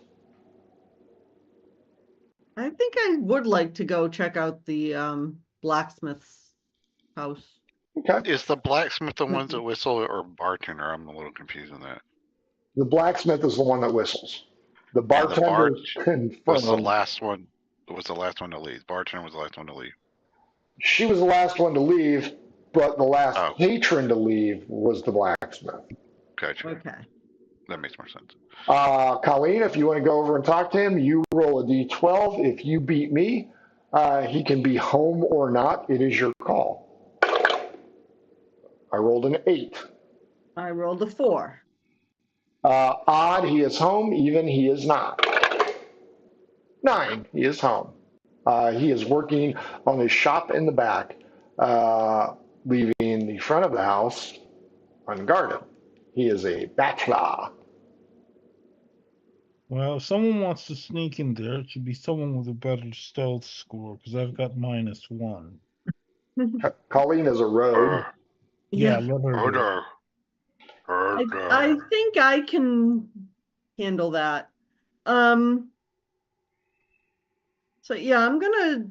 I think I would like to go check out the blacksmith's house. Okay. Is the blacksmith the ones that whistle or bartender? I'm a little confused on that. The blacksmith is the one that whistles. The bartender was the last one. Was the last one to leave. Bartender was the last one to leave. She was the last one to leave, but the last patron to leave was the blacksmith. Gotcha. Okay. That makes more sense. Colleen, if you want to go over and talk to him, you roll a d12. If you beat me, he can be home or not. It is your call. I rolled an 8. I rolled a 4. Odd, he is home. Even, he is not. 9, he is home. He is working on his shop in the back, leaving the front of the house unguarded. He is a bachelor. Well, if someone wants to sneak in there, it should be someone with a better stealth score, because I've got -1. Colleen is a rogue. Yeah, let her do it. I think I can handle that. So yeah, I'm gonna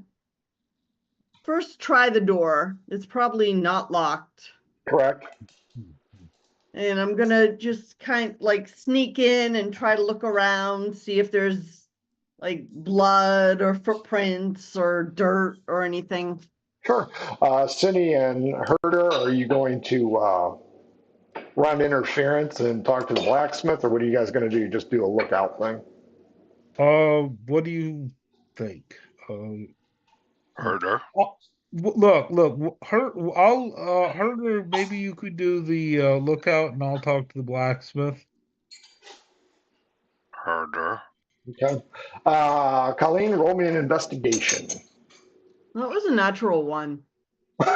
first try the door. It's probably not locked. Correct. And I'm gonna just kind of like sneak in and try to look around, see if there's like blood or footprints or dirt or anything. Sure. Cindy and Herder, are you going to run interference and talk to the blacksmith, or what are you guys going to do? Just do a lookout thing? What do you think? Herder. Look, Herder, maybe you could do the lookout and I'll talk to the blacksmith. Herder. Okay. Colleen, roll me an investigation. That was a natural 1. Oh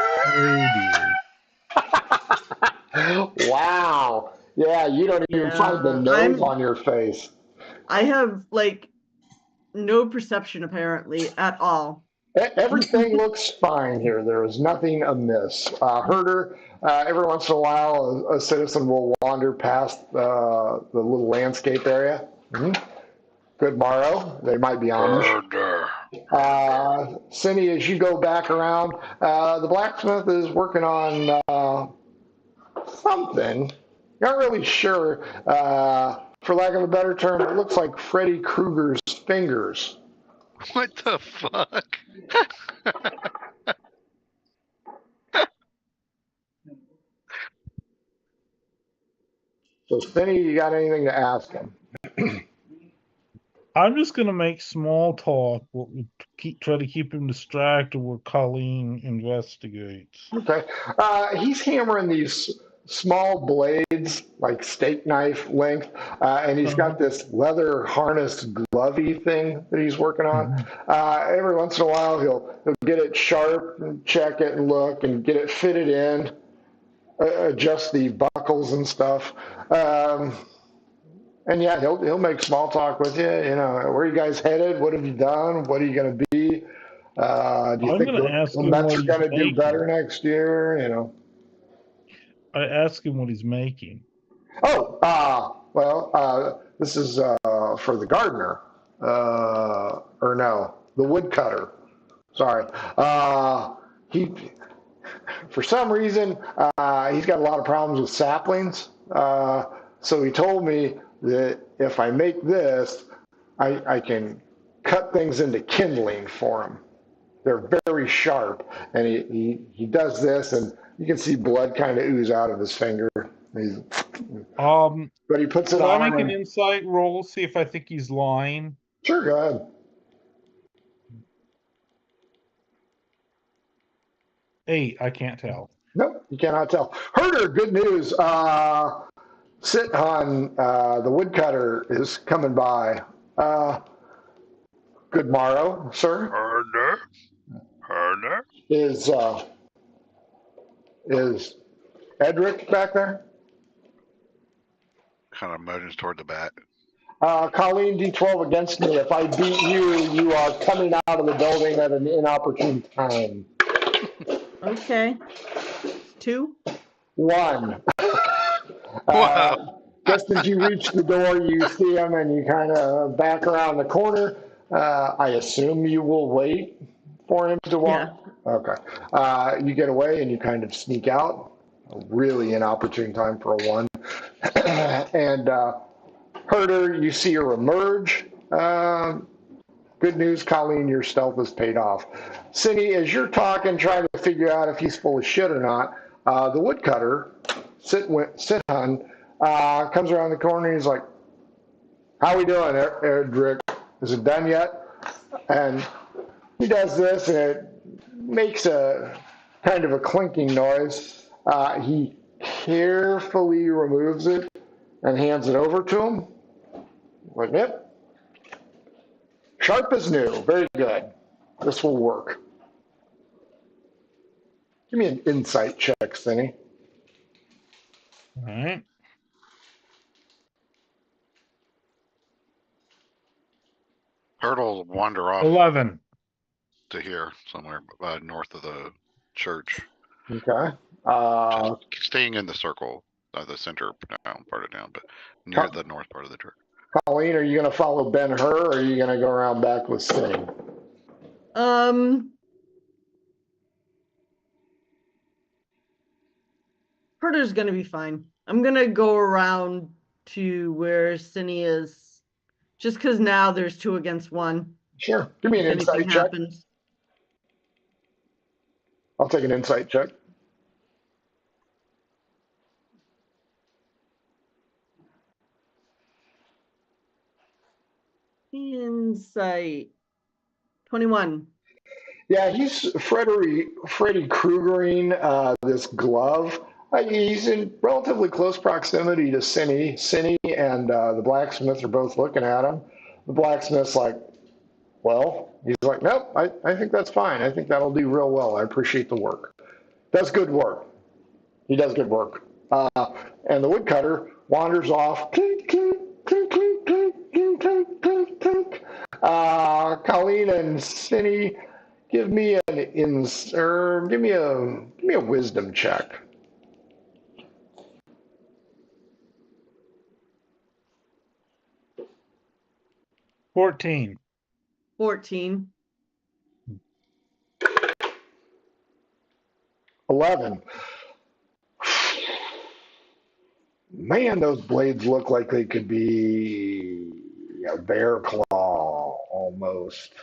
dear. Wow. Yeah, you don't even find the nose on your face. I have like no perception apparently at all. Everything looks fine here. There is nothing amiss. Herder, every once in a while, a citizen will wander past the little landscape area. Mm-hmm. Good morrow. They might be Amish. Cindy, as you go back around, the blacksmith is working on something. Not really sure. For lack of a better term, it looks like Freddy Krueger's fingers. What the fuck? So, Cindy, you got anything to ask him? I'm just gonna make small talk. Try to keep him distracted while Colleen investigates. Okay. He's hammering these small blades, like steak knife length, and he's got this leather harness glovey thing that he's working on. Every once in a while, he'll get it sharp and check it and look and get it fitted in, adjust the buckles and stuff. And yeah, he'll make small talk with you. You know, where are you guys headed? What have you done? What are you going to be? Do you think the Mets are going to do better next year? You know. I ask him what he's making. Oh, well, this is for the gardener, or no, the woodcutter. Sorry. For some reason, he's got a lot of problems with saplings. So he told me that if I make this, I can cut things into kindling for him. They're very sharp, and he does this, and you can see blood kind of ooze out of his finger. But he puts it on. Can I make an insight roll, see if I think he's lying? Sure, go ahead. 8, I can't tell. Nope, you cannot tell. Herder, good news. Sithan, the woodcutter, is coming by. Good morrow, sir. Herder. Is Edric back there? Kind of motions toward the back. Colleen, D12 against me. If I beat you, you are coming out of the building at an inopportune time. Okay. 2? 1. Wow. Just as you reach the door, you see him and you kind of back around the corner. I assume you will wait for him to walk? Yeah. Okay. You get away and you kind of sneak out. A really inopportune time for a 1. And Herder, you see her emerge. Good news, Colleen, your stealth has paid off. Cindy, as you're talking, trying to figure out if he's full of shit or not, the woodcutter, Sithan, Comes around the corner. He's like, "How we doing, Eric? Is it done yet?" And he does this, and it makes a kind of a clinking noise. He carefully removes it and hands it over to him. Like, yep. Sharp as new. Very good. This will work. Give me an insight check, Cindy. All right. Turtles wander off 11. to here somewhere north of the church. Okay. Staying in the circle, the center part of town, but near the north part of the church. Colleen, are you going to follow Ben-Hur, or are you going to go around back with Sting? Herder's gonna be fine. I'm gonna go around to where Cindy is, just because now there's 2 against 1. Sure. Give me an If insight anything check. happens. I'll take an insight check. Insight 21. Yeah, he's Freddy Krugering this glove. He's in relatively close proximity to Cindy. Cindy and the blacksmith are both looking at him. The blacksmith's like, well, he's like, nope, I think that's fine. I think that'll do real well. I appreciate the work. Does good work. He does good work. And the woodcutter wanders off. Clink, clink, clink, clink, clink, clink, clink, clink, clink. Colleen and Cindy, give me give me a wisdom check. $14. 14. 11. Man, those blades look like they could be a bear claw almost.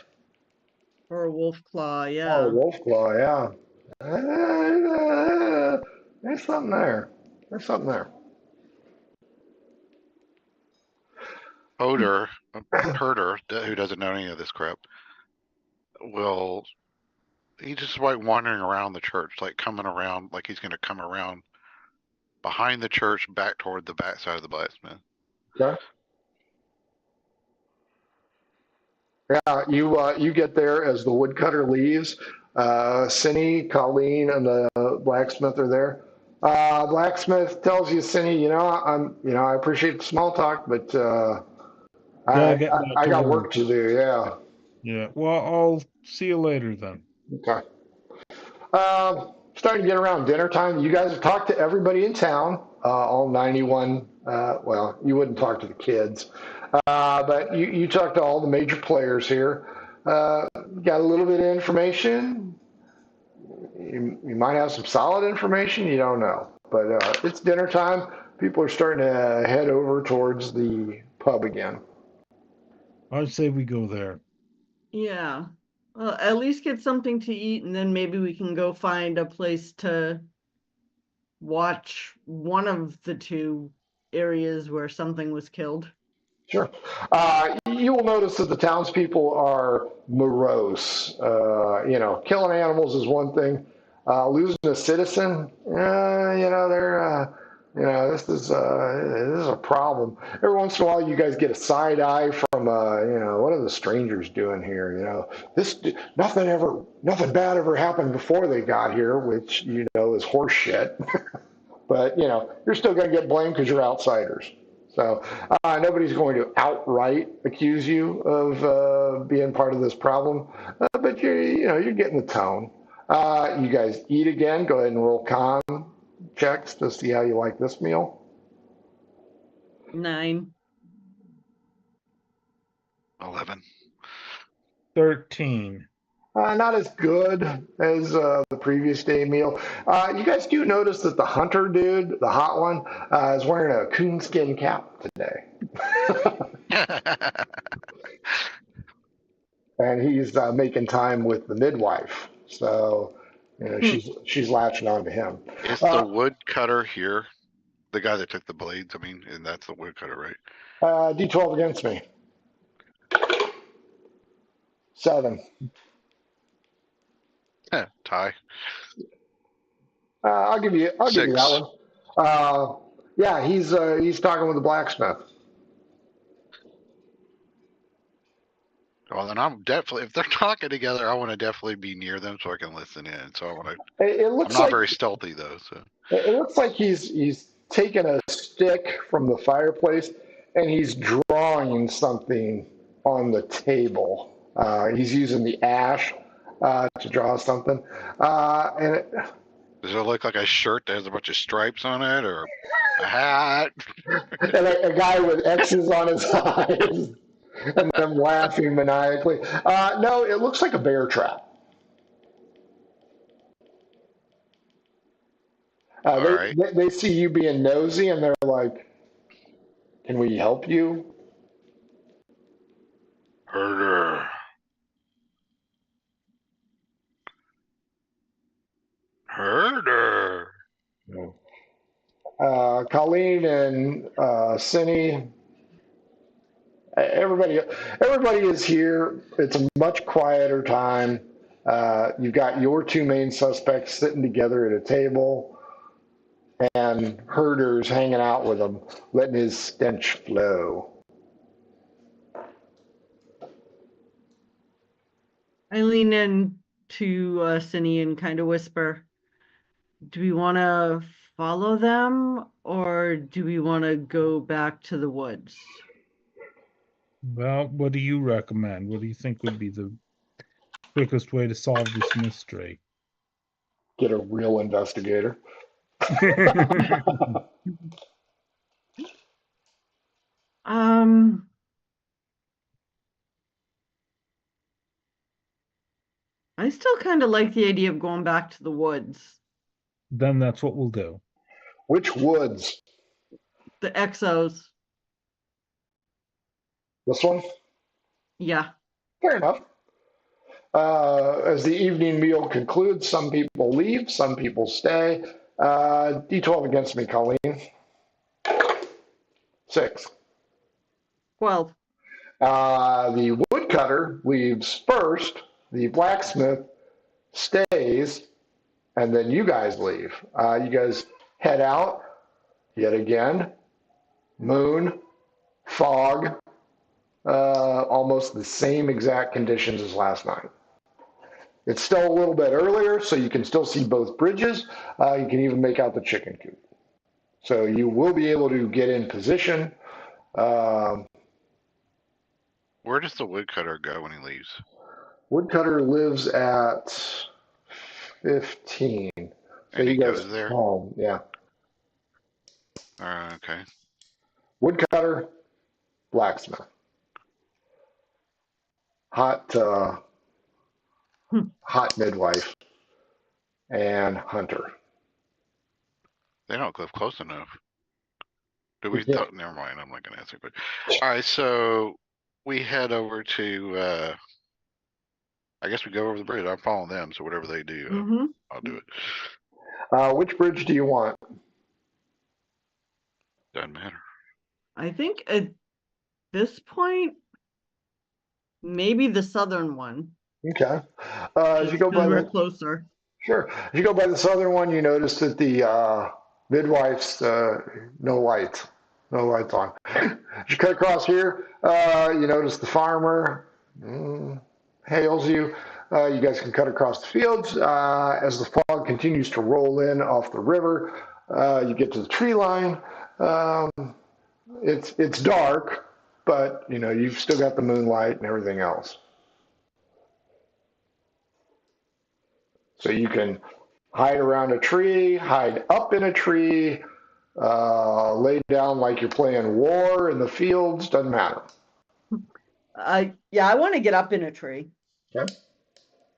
Or a wolf claw, yeah. Oh, wolf claw, yeah. There's something there. There's something there. Herder, who doesn't know any of this crap, he's just like wandering around the church, like coming around, like he's going to come around behind the church back toward the back side of the blacksmith. Okay. Yeah, you get there as the woodcutter leaves. Cindy, Colleen, and the blacksmith are there. Blacksmith tells you, Cindy, I appreciate the small talk, but I got work to do. Yeah. Yeah. Well, I'll see you later then. Okay. Starting to get around dinner time. You guys have talked to everybody in town, all 91. Well, you wouldn't talk to the kids, but you talked to all the major players here. Got a little bit of information. You might have some solid information. You don't know. But it's dinner time. People are starting to head over towards the pub again. I'd say we go there. Yeah. Well, at least get something to eat, and then maybe we can go find a place to watch one of the 2 areas where something was killed. Sure. You will notice that the townspeople are morose. Killing animals is one thing. Losing a citizen, this is a problem. Every once in a while, you guys get a side eye from, what are the strangers doing here? Nothing bad ever happened before they got here, which is horse shit. But you're still going to get blamed because you're outsiders. So nobody's going to outright accuse you of being part of this problem, but you're getting the tone. You guys eat again. Go ahead and roll con checks to see how you like this meal. 9. 11. 13. Not as good as the previous day meal. You guys do notice that the hunter dude, the hot one, is wearing a coonskin cap today. And he's making time with the midwife. So, she's latching on to him. Is the woodcutter here? The guy that took the blades, I mean, and that's the woodcutter, right? D12 against me. 7. Tie. I'll give you that 6. one. Yeah, he's talking with the blacksmith. Well, then I'm definitely, if they're talking together, I want to definitely be near them so I can listen in. So I want to. It I'm looks not like very stealthy though. So it looks like he's taken a stick from the fireplace and he's drawing something on the table. He's using the ash to draw something, and does it look like a shirt that has a bunch of stripes on it, or a hat? and a guy with X's on his eyes, and them laughing maniacally. No, it looks like a bear trap. All right. They see you being nosy and they're like, "Can we help you?" Herder. Herder. Colleen and Cindy, everybody is here. It's a much quieter time. You've got your two main suspects sitting together at a table, and Herder's hanging out with them, letting his stench flow. I lean in to Cindy and kind of whisper, do we want to follow them or do we want to go back to the woods? Well, what do you recommend? What do you think would be the quickest way to solve this mystery? Get a real investigator. I still kind of like the idea of going back to the woods. Then that's what we'll do. Which woods? The exos. This one? Yeah. Fair enough. As the evening meal concludes, some people leave, some people stay. D12 against me, Colleen. 6. 12. The woodcutter leaves first, the blacksmith stays, and then you guys leave. You guys head out yet again. Moon, fog, almost the same exact conditions as last night. It's still a little bit earlier, so you can still see both bridges. You can even make out the chicken coop. So you will be able to get in position. Where does the woodcutter go when he leaves? Woodcutter lives at 15. So and he goes goes there? home, yeah. Okay. Woodcutter, blacksmith. Hot midwife, and hunter. They don't live close enough. Do we? Yeah. Never mind. I'm not going to answer. But all right, so we head over to. I guess we go over the bridge. I'm following them, so whatever they do, I'll do it. Which bridge do you want? Doesn't matter. I think at this point, maybe the southern one. Okay. As you go by we're closer. Sure. As you go by the southern one, you notice that the midwife's no lights on. As you cut across here, you notice the farmer hails you. You guys can cut across the fields. As the fog continues to roll in off the river, you get to the tree line. It's dark, but you've still got the moonlight and everything else. So you can hide around a tree, hide up in a tree, lay down like you're playing war in the fields, doesn't matter. Yeah, I want to get up in a tree. Okay.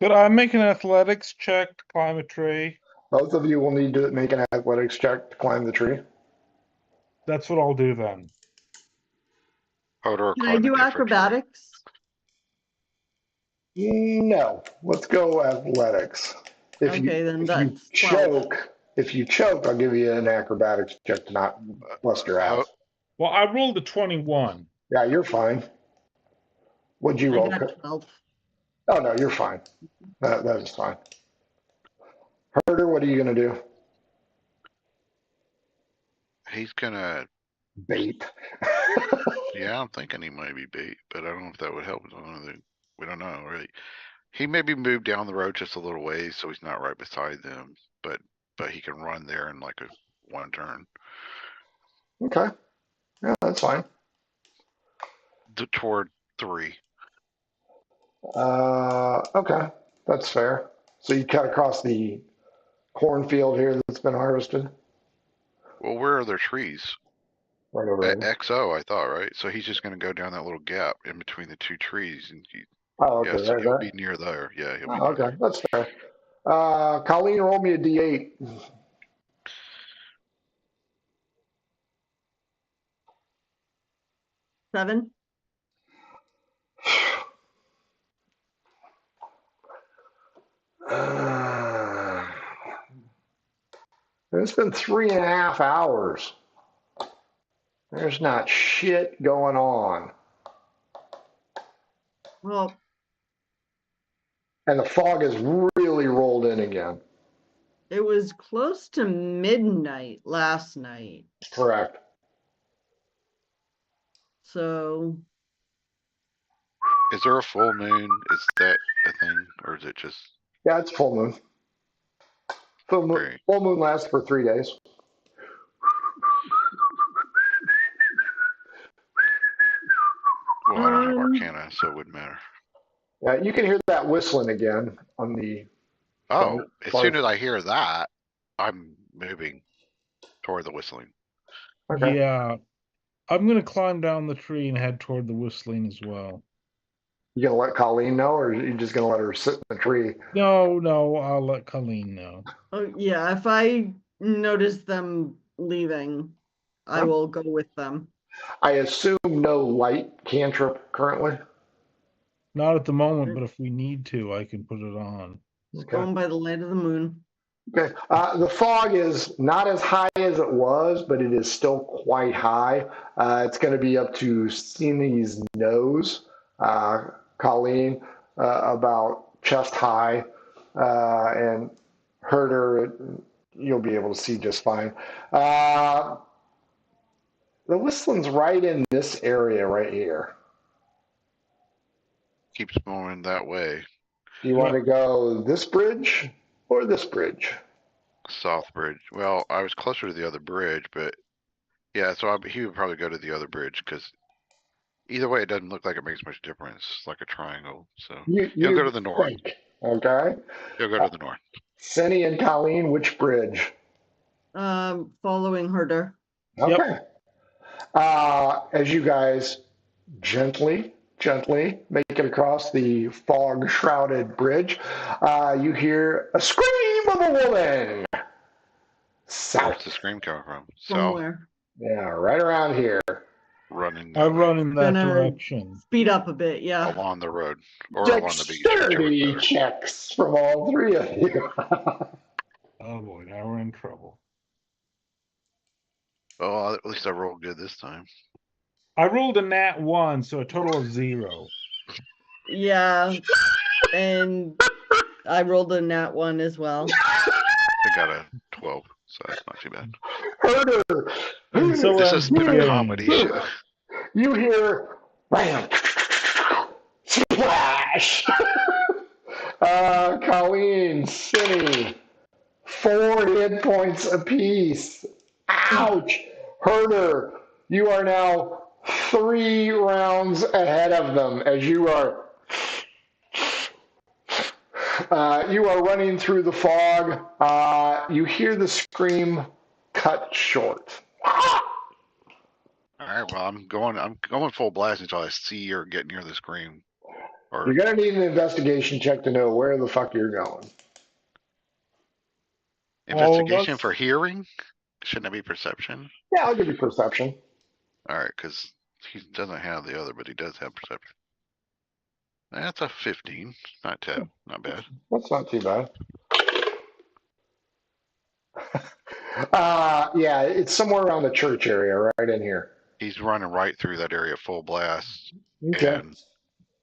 Could I make an athletics check to climb a tree? Both of you will need to make an athletics check to climb the tree. That's what I'll do then. Can I do acrobatics? No, let's go athletics. If Okay, then you that's 12. choke, If you choke, I'll give you an acrobatics check to not bust your ass. Well, I rolled a 21. Yeah, you're fine. What'd you I roll? got 12. Oh, no, you're fine. That is fine. Herder, what are you going to do? He's gonna. Bait. Yeah, I'm thinking he might be bait, but I don't know if that would help. We don't know really. He maybe moved down the road just a little ways, so he's not right beside them. But he can run there in like a one turn Okay. Yeah, that's fine. toward 3. Okay. That's fair. So you cut across the cornfield here that's been harvested? Well, where are their trees? Right over At there. XO, I thought, right? So he's just gonna go down that little gap in between the 2 trees, and Oh, okay. yeah, so There's he'll that. be near there. Yeah, he'll be Oh, near okay. there. That's fair. Colleen, roll me a D8. 7. It's been 3.5 hours. There's not shit going on. Well, And the fog has really rolled in again. it was close to midnight last night. Correct. So Is there a full moon? Is that a thing, or is it just Yeah, it's full moon. very? Full moon lasts for 3 days. Well, I don't have Arcana, so it wouldn't matter. Yeah, you can hear that whistling again on the. Oh, as soon as I hear that, I'm moving toward the whistling. Okay. Yeah. I'm going to climb down the tree and head toward the whistling as well. You gonna let Colleen know, or are you just gonna let her sit in the tree? No, I'll let Colleen know. oh yeah, if I notice them leaving, I Huh? will go with them. I assume no light cantrip currently. Not at the moment, but if we need to, I can put it on. Just Okay. going by the light of the moon. Okay. The fog is not as high as it was, but it is still quite high. It's going to be up to Sini's nose, Colleen, about chest high, and Herder, you'll be able to see just fine. The whistling's right in this area right here. Keeps moving that way. Do you want to go this bridge or this bridge? South bridge. Well, I was closer to the other bridge, but yeah, so he would probably go to the other bridge because either way, it doesn't look like it makes much difference. It's like a triangle, so he'll go to the north. Think, okay. He'll go to the north. Cindy and Colleen, which bridge? Following Herder. Okay. As you guys gently make it across the fog shrouded bridge, you hear a scream of a woman. Where's South. the scream coming from? South, Somewhere. Yeah, right around here. running I that way, run in that Gonna- direction. Speed up a bit, yeah. along the road or along the beach. whichever's Dexterity better. checks from all three of you. Oh boy, now we're in trouble. Oh, at least I rolled good this time. I rolled a nat 1, so a total of 0. Yeah. And I rolled a nat 1 as well. I got a 12, so that's not too bad. Herder. And so This I'm has been a beginning. comedy show. You hear bam, splash. Colleen, Cindy, 4 hit points apiece. Ouch. Herder, you are now 3 rounds ahead of them as you are running through the fog. You hear the scream cut short. All right, well, I'm going full blast until I see or get near the scream. Or You're going to need an investigation check to know where the fuck you're going. investigation for hearing? Shouldn't it be perception? Yeah, I'll give you perception. All right, because he doesn't have the other, but he does have perception. That's a 15. Not 10. Not bad. That's not too bad. Yeah, it's somewhere around the church area, right in here. He's running right through that area full blast Okay. and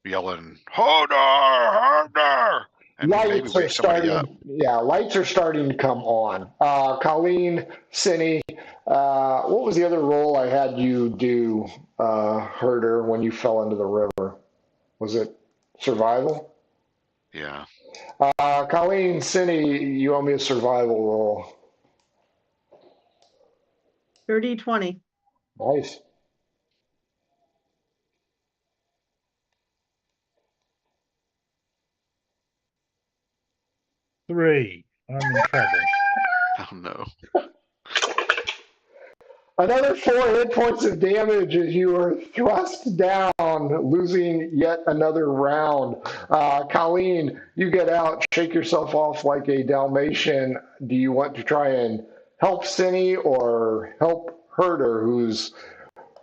yelling, "Harder, harder!" And maybe Lights are wake somebody up. starting. Yeah, lights are starting to come on. Colleen, Cindy, what was the other role I had you do, Herder, when you fell into the river? Was it survival? Yeah. Colleen, Cindy, you owe me a survival roll. 30-20. Nice. Three. I'm in trouble. Oh no. Another 4 hit points of damage as you are thrust down, losing yet another round. Colleen, you get out, shake yourself off like a Dalmatian. Do you want to try and help Cindy or help Herder, who's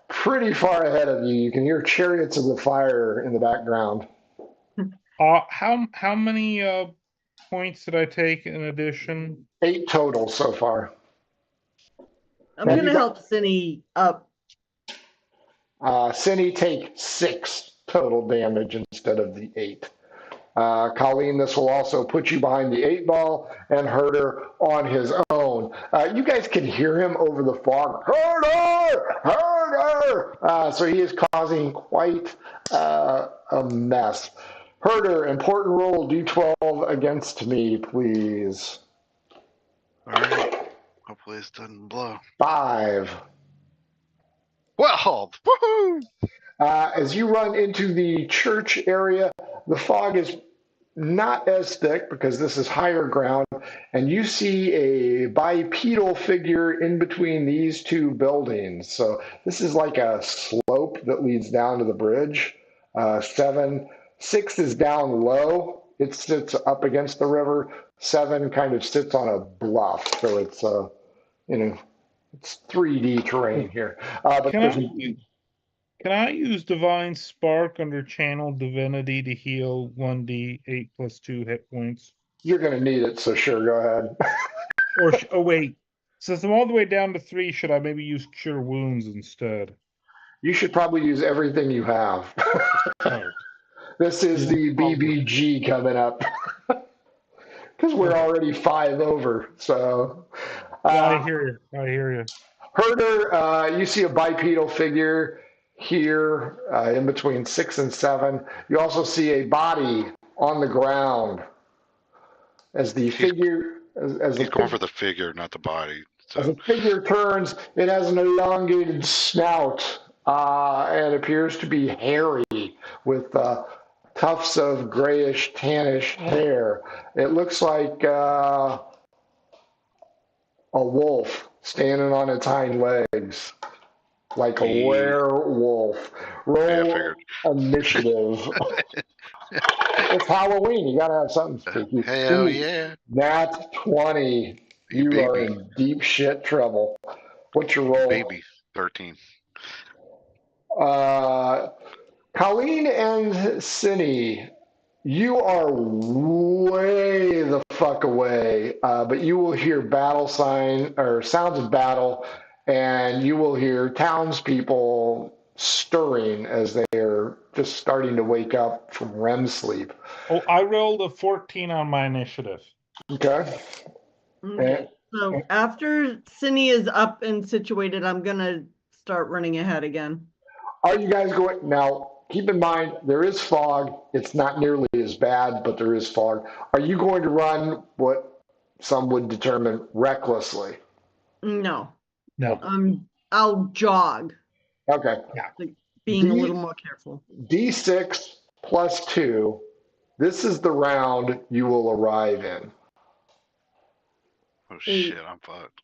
pretty far ahead of you? You can hear chariots of the fire in the background. How many points did I take in addition? 8 total so far. I'm going to help Cindy up. Cindy take 6 total damage instead of the 8. Colleen, this will also put you behind the 8 ball and Herder on his own. You guys can hear him over the fog. Herder! Herder! So he is causing quite a mess. Herder, important roll, D12 against me, please. All right. Hopefully this doesn't blow. 5. Well, woohoo! As you run into the church area, the fog is not as thick because this is higher ground, and you see a bipedal figure in between these 2 buildings. So this is like a slope that leads down to the bridge. 6 is down low. It sits up against the river. 7 kind of sits on a bluff, so it's it's 3D terrain here. But Can I use Divine Spark under Channel Divinity to heal 1d8 plus 2 hit points? You're going to need it, so sure, go ahead. Oh, wait. Since I'm all the way down to 3, should I maybe use Cure Wounds instead? You should probably use everything you have. Oh. This is the BBG coming up. Because we're already 5 over, so... I hear you. Herder, you see a bipedal figure here in between 6 and 7. You also see a body on the ground as the figure... He's going for the figure, not the body. So. As the figure turns, it has an elongated snout and appears to be hairy with tufts of grayish, tannish hair. It looks like a wolf standing on its hind legs, like a werewolf. Roll initiative. It's Halloween. You got to have something spooky. Hell yeah. Nat 20. You are in deep shit trouble. What's your roll? Baby. 13. Colleen and Cindy, you are way the fuck away, but you will hear battle sign or sounds of battle, and you will hear townspeople stirring as they are just starting to wake up from REM sleep. Oh, I rolled a 14 on my initiative. Okay. So after Cindy is up and situated, I'm going to start running ahead again. Are you guys going now? Keep in mind, there is fog. It's not nearly as bad, but there is fog. Are you going to run what some would determine recklessly? No. No. I'll jog. Okay. Yeah. Like being a little more careful. D6 plus 2. This is the round you will arrive in. Oh shit, I'm fucked.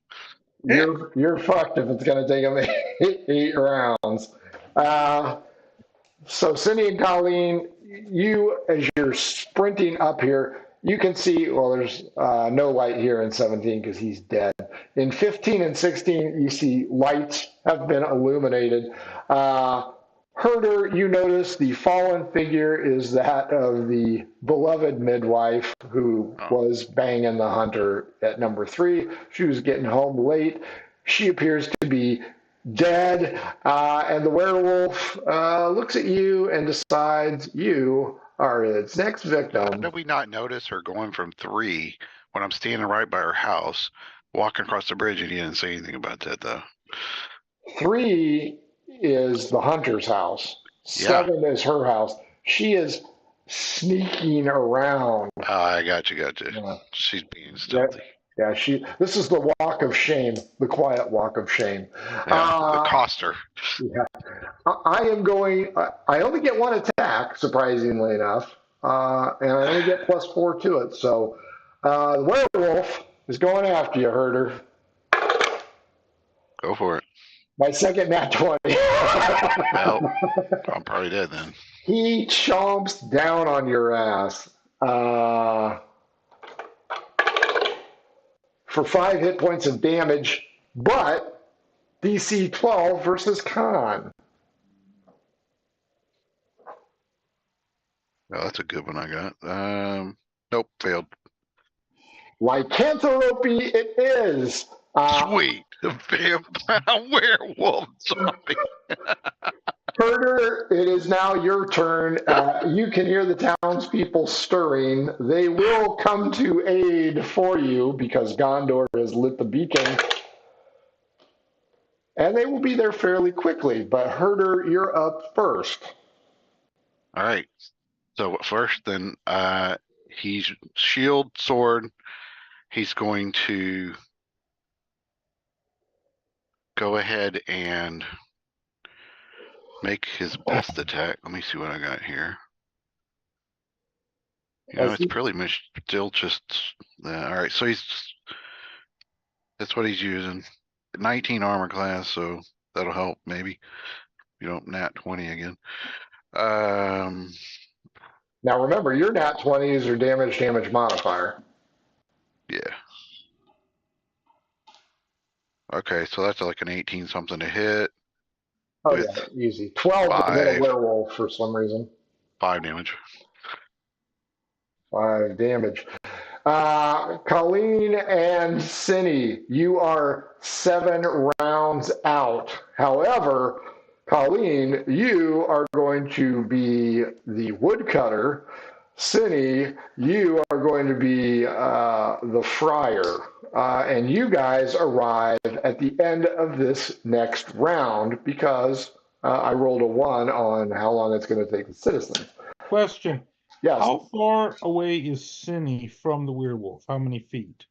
You're fucked if it's going to take them 8 rounds. So Cindy and Colleen, you, as you're sprinting up here, you can see, well, there's no light here in 17 because he's dead. In 15 and 16, you see lights have been illuminated. Herder, you notice the fallen figure is that of the beloved midwife who Oh, was banging the hunter at number 3. She was getting home late. She appears to be dead, and the werewolf looks at you and decides you are its next how victim. did we not notice her going from 3 when I'm standing right by her house, walking across the bridge, and you didn't say anything about that, though? 3 is the hunter's house. Yeah. 7 is her house. She is sneaking around. I got you. Yeah. She's being Yeah, stealthy. yeah. This is the walk of shame, the quiet walk of shame. Yeah, the coster. Yeah. I am going. I only get 1 attack, surprisingly enough, and I only get +4 to it. So the werewolf is going after you, Herder. Go for it. My second nat 20. Well, I'm probably dead then. He chomps down on your ass for 5 hit points of damage, but DC 12 versus con. Well, that's a good one I got. Nope, failed. Lycanthropy it is. Sweet. A vampire werewolf zombie. Herder, it is now your turn. You can hear the townspeople stirring. They will come to aid for you because Gondor has lit the beacon. And they will be there fairly quickly. But Herder, you're up first. All right. So first, then, he's shield, sword. He's going to go ahead and make his best attack. Let me see what I got here. It's pretty much still just all right. So that's what he's using. 19 armor class, so that'll help maybe. You don't nat 20 again. Now remember, your nat 20s are damage modifier. Yeah. Okay, so that's like an 18 something to hit. Oh yeah, easy. 12 to hit a werewolf for some reason. 5 damage. 5 damage. Colleen and Cinny, you are 7 rounds out. However, Colleen, you are going to be the woodcutter. Cinny, you are going to be the friar. And you guys arrive at the end of this next round because I rolled a 1 on how long it's going to take the citizens. Question. Yes. How far away is Cinny from the werewolf? How many feet?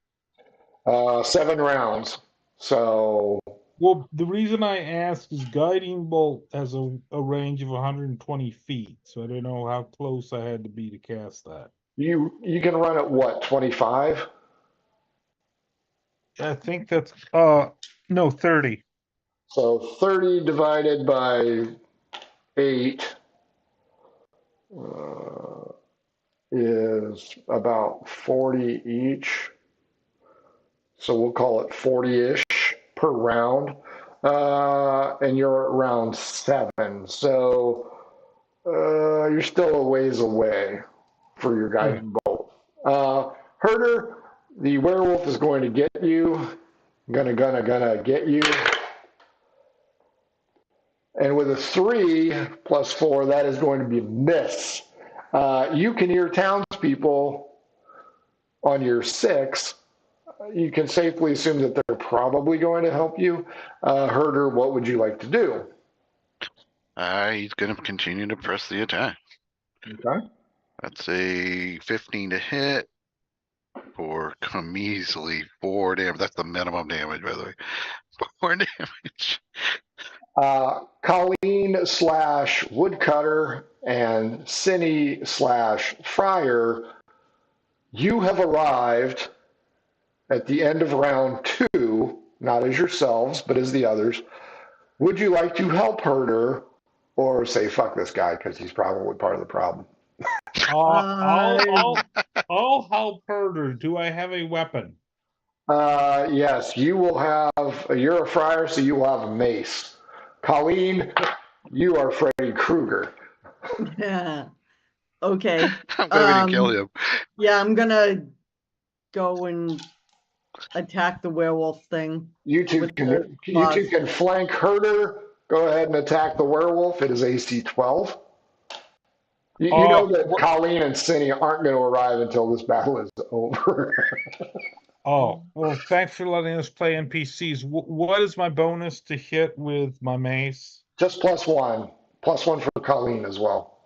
7 rounds. So. Well, the reason I ask is guiding bolt has a range of 120 feet, so I don't know how close I had to be to cast that. You can run at what, 25? I think that's no 30. So 30 divided by 8 is about 40 each. So we'll call it 40-ish per round. And you're at round 7. So you're still a ways away for your guiding bolt. Herder, the werewolf is going to get you. Gonna get you. And with a 3 plus 4, that is going to be a miss. You can hear townspeople on your 6. You can safely assume that they're probably going to help you. Herder, what would you like to do? He's going to continue to press the attack. Okay. That's a 15 to hit for a measly 4 damage. That's the minimum damage, by the way. 4 damage. Colleen / woodcutter and Cinny / friar, you have arrived at the end of round 2, not as yourselves, but as the others. Would you like to help Herder or say, fuck this guy because he's probably part of the problem? I'll help Herder. Do I have a weapon? Yes, you will have, you're a friar, so you will have a mace. Colleen, you are Freddy Krueger. Yeah. Okay. I'm going to kill him. Yeah, I'm gonna go and attack the werewolf thing. You two with can the you two claws. can flank Herder. Go ahead and attack the werewolf. It is AC 12. You know that Colleen and Cindy aren't going to arrive until this battle is over. Oh, well, thanks for letting us play NPCs. What is my bonus to hit with my mace? Just +1. +1 for Colleen as well.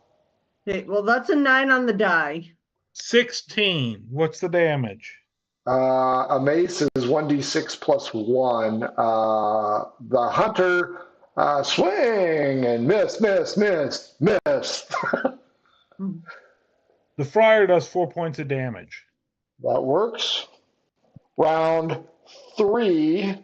Okay, well, that's a 9 on the die. 16. What's the damage? A mace is 1d6 +1. The hunter swing and miss. The friar does 4 points of damage. That works. Round 3.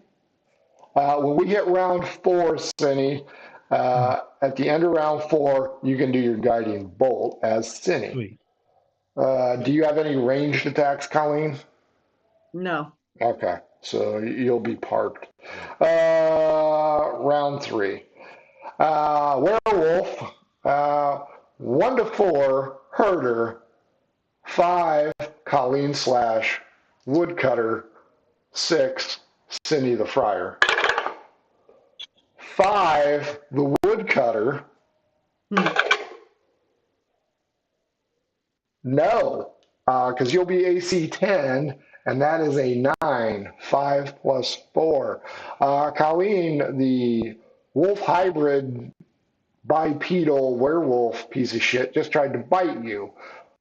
When we hit round 4, Cinny, at the end of round 4, you can do your guiding bolt as Cinny. Sweet. Do you have any ranged attacks, Colleen? No. Okay, so you'll be parked. Round 3. Werewolf, 1 to 4, Herder, 5, Colleen / Woodcutter, 6, Cindy the Friar. 5, the Woodcutter. No, because you'll be AC 10, and that is a 9. 5 + 4. Colleen, the wolf hybrid bipedal werewolf piece of shit, just tried to bite you.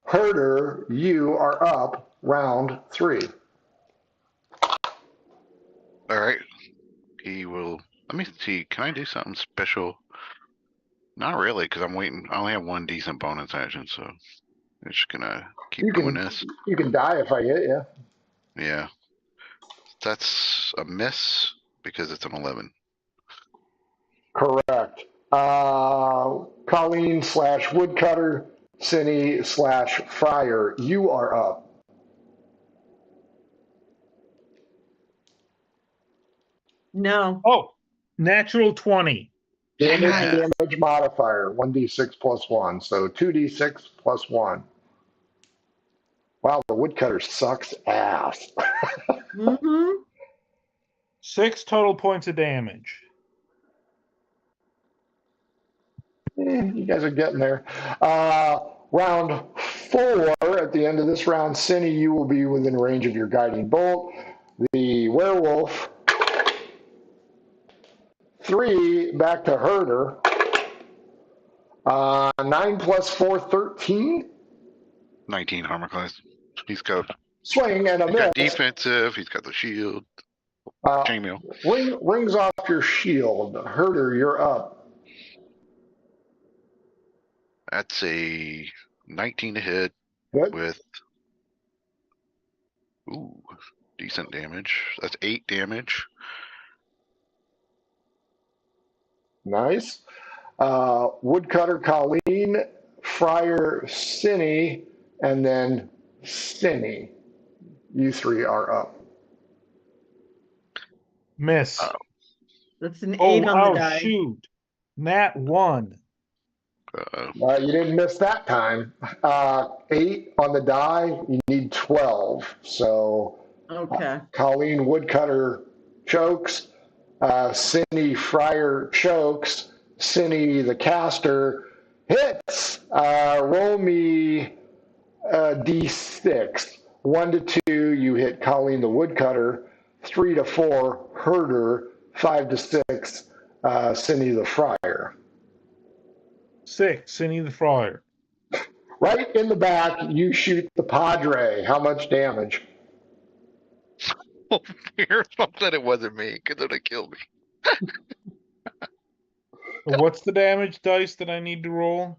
Herder, you are up round 3. All right. He will. Let me see. Can I do something special? Not really, because I'm waiting. I only have one decent bonus action, so I'm just gonna keep doing this. You can die if I hit you. Yeah. That's a miss because it's an 11. Correct. Colleen / Woodcutter, Cinny / Friar, you are up. No. Oh, natural 20. Damage modifier, 1d6 +1. So 2d6 +1. Wow, the woodcutter sucks ass. 6 total points of damage. You guys are getting there. Round 4, at the end of this round, Cinny, you will be within range of your guiding bolt. The werewolf, 3, back to Herder. 9 + 4, 13. 19 armor class. He's got. Swing and a He's miss. got defensive. He's got the shield. Chainmail. Rings off your shield. Herder, you're up. That's a 19 to hit. Good. With decent damage. That's 8 damage. Nice. Woodcutter, Colleen, Friar, Cinny, and then Cinny. You 3 are up. Miss. That's an 8 on the die. Shoot. Nat 1. You didn't miss that time. 8 on the die. You need 12. So okay. Colleen Woodcutter chokes. Cindy Friar chokes. Cindy the caster hits. Roll me d6. 1 to 2, you hit Colleen the Woodcutter. 3 to 4, Herder. 5 to 6, Cindy the Friar. 6, Cindy the Friar. Right in the back, you shoot the Padre. How much damage? You're that it wasn't me, because it would have killed me. What's the damage dice that I need to roll?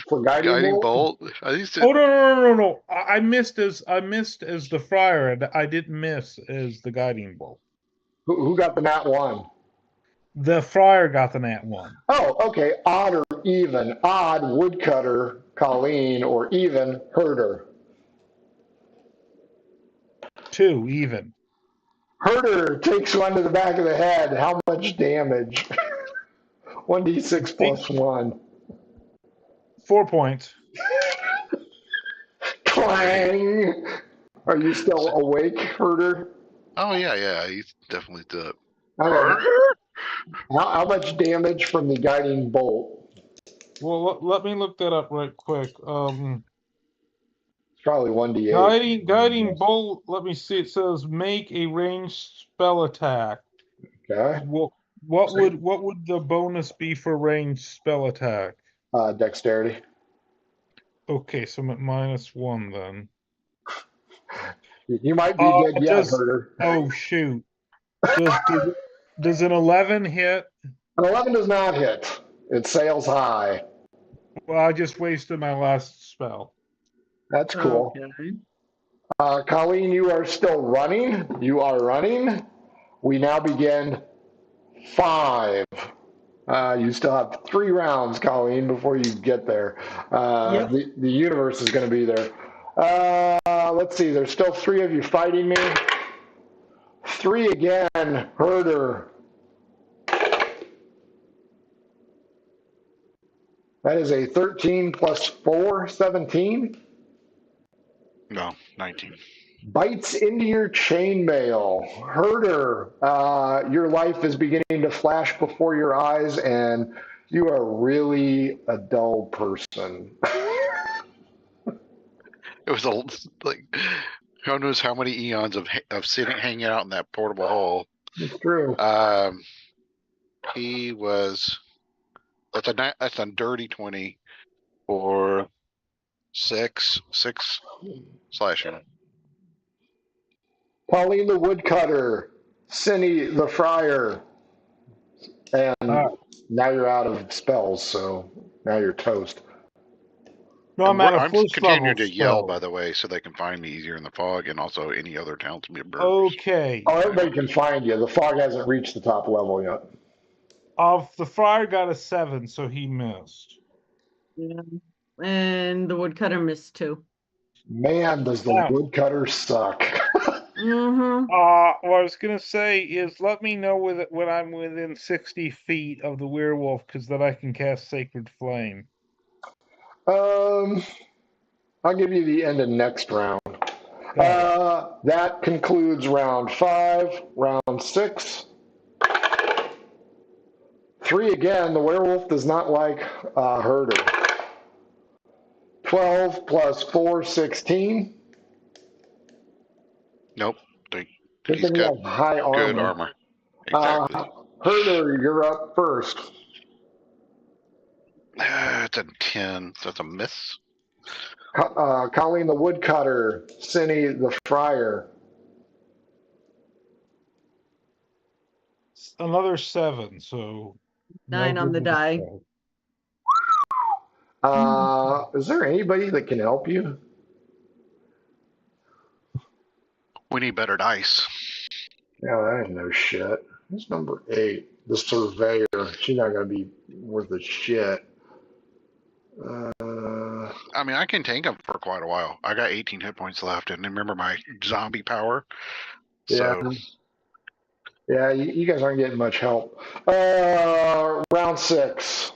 For guiding bolt? No. I missed as the friar, and I didn't miss as the guiding bolt. Who got the nat 1? The friar got the nat 1. Oh, okay. Odd or even? Odd, Woodcutter, Colleen, or even, Herder? 2, even. Herder takes 1 to the back of the head. How much damage? 1d6 + 1. 4 points. Clang! Are you still awake, Herder? Oh yeah, he's definitely still up. Okay. How much damage from the guiding bolt? Well, let me look that up right quick. It's probably 1d8. Guiding bolt. Let me see. It says make a ranged spell attack. Okay. What would the bonus be for ranged spell attack? Dexterity. Okay, so I'm at -1 then. You might be dead yet, Herder. Oh shoot! Does an 11 hit? An 11 does not hit. It sails high. Well, I just wasted my last spell. That's cool. Okay. Colleen, you are still running. You are running. We now begin 5. You still have 3 rounds, Colleen, before you get there. Yep. The universe is going to be there. Let's see. There's still 3 of you fighting me. 3 again, Herder. That is a 13 plus 4, 17. No, 19. Bites into your chainmail. Herder, your life is beginning to flash before your eyes, and you are really a dull person. It was like, who knows how many eons of sitting, hanging out in that portable hole. It's true. He was. That's a dirty 20 for 6 slashing. Pauline the woodcutter, Cinny the friar, and now you're out of spells, so now you're toast. No, I'm at a I'm first continuing level to yell, spell. by the way, so they can find me easier in the fog, and also any other towns members. Okay. Oh, everybody can find you. The fog hasn't reached the top level yet. The friar got a 7, so he missed. Yeah. And the woodcutter missed 2. Man, does the woodcutter suck. Mm-hmm. What I was gonna say is, let me know when I'm within 60 feet of the werewolf, because then I can cast Sacred Flame. I'll give you the end of next round. That concludes round 5. Round 6. 3 again. The werewolf does not like Herder. 12 plus 4, 16. Nope. Good He's thing you got have high armor. good armor. Exactly. Herder, you're up first. It's a 10. So that's a miss. Colleen the woodcutter, Cinny the friar. Another 7, so 9 on the die. Is there anybody that can help you? We need better dice. Yeah, that ain't no shit. Who's number 8? The surveyor. She's not going to be worth a shit. I mean, I can tank him for quite a while. I got 18 hit points left, and remember my zombie power. So. Yeah, you guys aren't getting much help. Round 6.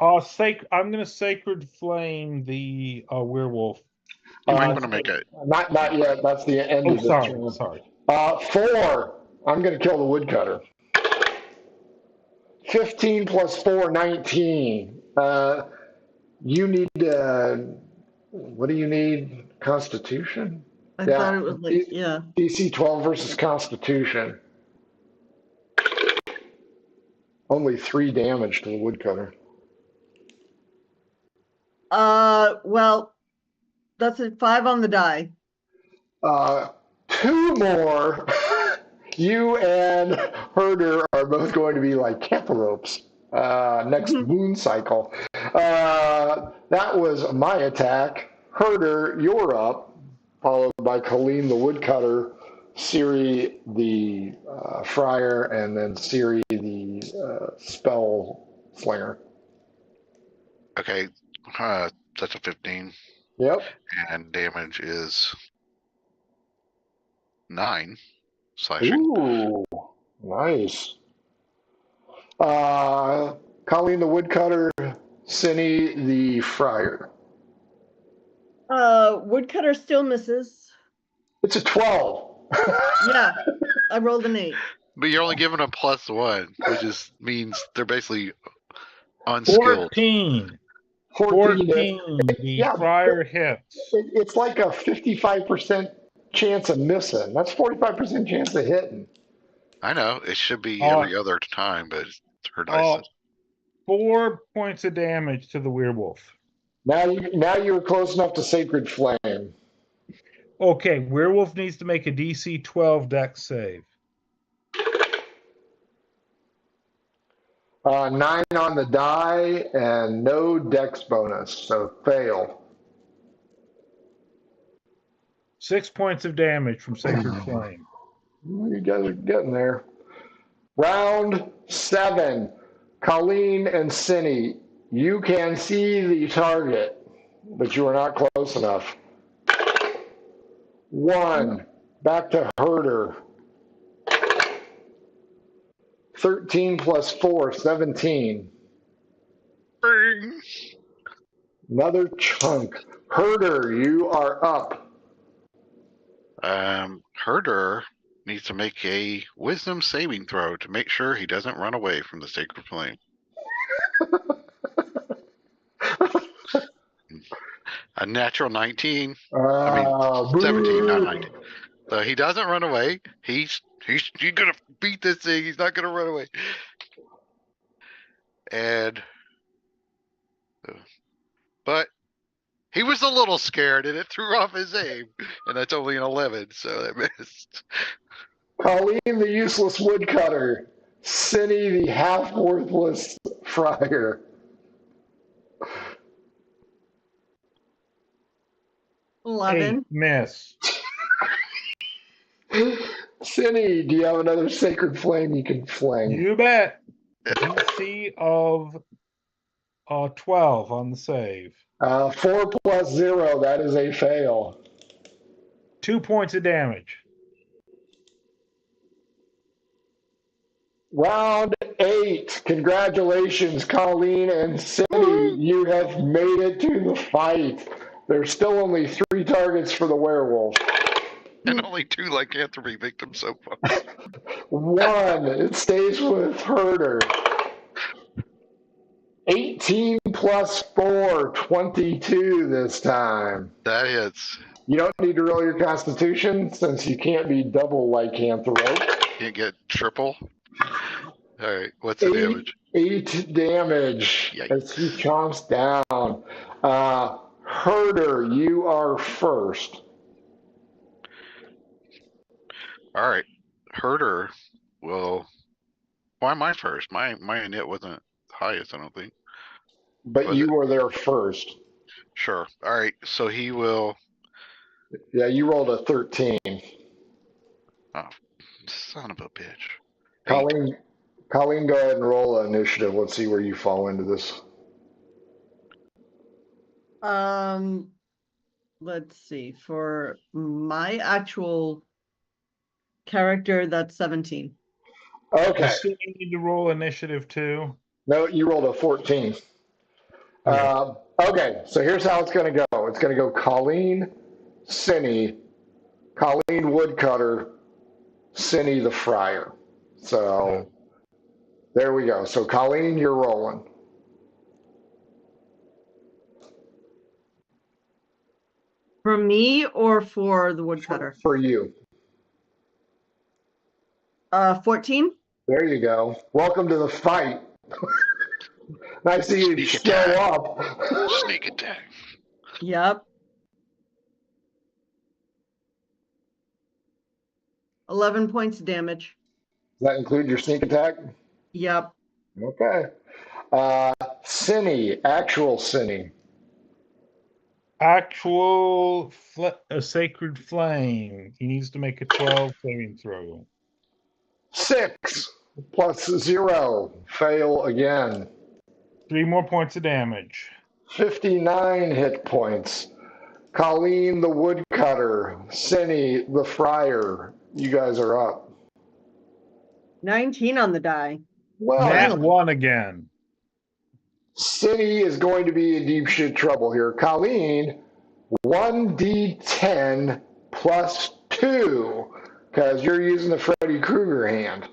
I'm gonna Sacred Flame the werewolf. You might want to make it. Not yet. That's the end of this round. Sorry. 4. I'm going to kill the woodcutter. 15 plus 4, 19. You need, what do you need? Constitution? I thought it was like, yeah. DC 12 versus Constitution. Only 3 damage to the woodcutter. Well, that's a 5 on the die. 2 more. You and Herder are both going to be like cantaloups next moon cycle. That was my attack. Herder, you're up, followed by Colleen the woodcutter, Siri the friar, and then Siri the spell slinger. Okay, that's a 15. Yep. And damage is 9 slashing. Ooh, nice. Colleen the woodcutter, Cinny the Friar. Woodcutter still misses. It's a 12. Yeah, I rolled an 8. But you're only giving them +1, which just means they're basically unskilled. 14. 14. 14. The Yeah, friar hits. it's like a 55% chance of missing. That's 45% chance of hitting. I know it should be every other time, but her dice. 4 points of damage to the werewolf. Now you're close enough to Sacred Flame. Okay, werewolf needs to make a DC 12 dex save. 9 on the die and no dex bonus, so fail. 6 points of damage from Sacred Flame. You guys are getting there. Round 7. Colleen and Cinny, you can see the target, but you are not close enough. 1. Back to Herder. 13 plus 4, 17. Bing. Another chunk. Herder, you are up. Herder needs to make a wisdom saving throw to make sure he doesn't run away from the sacred flame. A natural 19. I mean, 17, not 19. So he doesn't run away. He's gonna beat this thing. He's not gonna run away. And, but he was a little scared, and it threw off his aim. And that's only an 11, so that missed. Colleen, the useless woodcutter. Cinny, the half-worthless friar. $11. Miss. Cinny, do you have another sacred flame you can fling? You bet. DC of 12 on the save. 4 plus 0, that is a fail. 2 points of damage. Round 8. Congratulations, Colleen and Cindy. You have made it to the fight. There's still only 3 targets for the werewolf. And only 2 lycanthropy victims so far. 1. It stays with Herder. 18 plus 4, 22 this time. That hits. You don't need to roll your constitution since you can't be double lycanthrope. Can't get triple. All right, what's the damage? 8 damage Yikes. as he chomps down. Herder, you are first. All right, Herder will. Why am I first? My init wasn't highest, I don't think. But you were there first. Sure. All right, so he will. Yeah, you rolled a 13. Oh, son of a bitch. Colleen, go ahead and roll an initiative. Let's see where you fall into this. Let's see. For my actual character, that's 17. Okay. You need to roll initiative too. No, you rolled a 14. Okay, so here's how it's going to go. It's going to go Colleen, Cinny, Colleen Woodcutter, Cinny the Friar. So there we go. So Colleen, you're rolling. For me or for the woodcutter? For you. 14. There you go. Welcome to the fight. Nice to see you show up. Sneak attack. Yep. 11 points of damage. Does that include your sneak attack? Yep. Okay. Cinny, actual Cinny. Actual sacred flame. He needs to make a 12 saving throw. 6 plus 0. Fail again. 3 more points of damage. 59 hit points. Colleen the Woodcutter. Cinny the Friar. You guys are up. 19 on the die. Well, Nat 1 again. Cindy is going to be in deep shit trouble here. Colleen, 1d10 plus 2, because you're using the Freddy Krueger hand.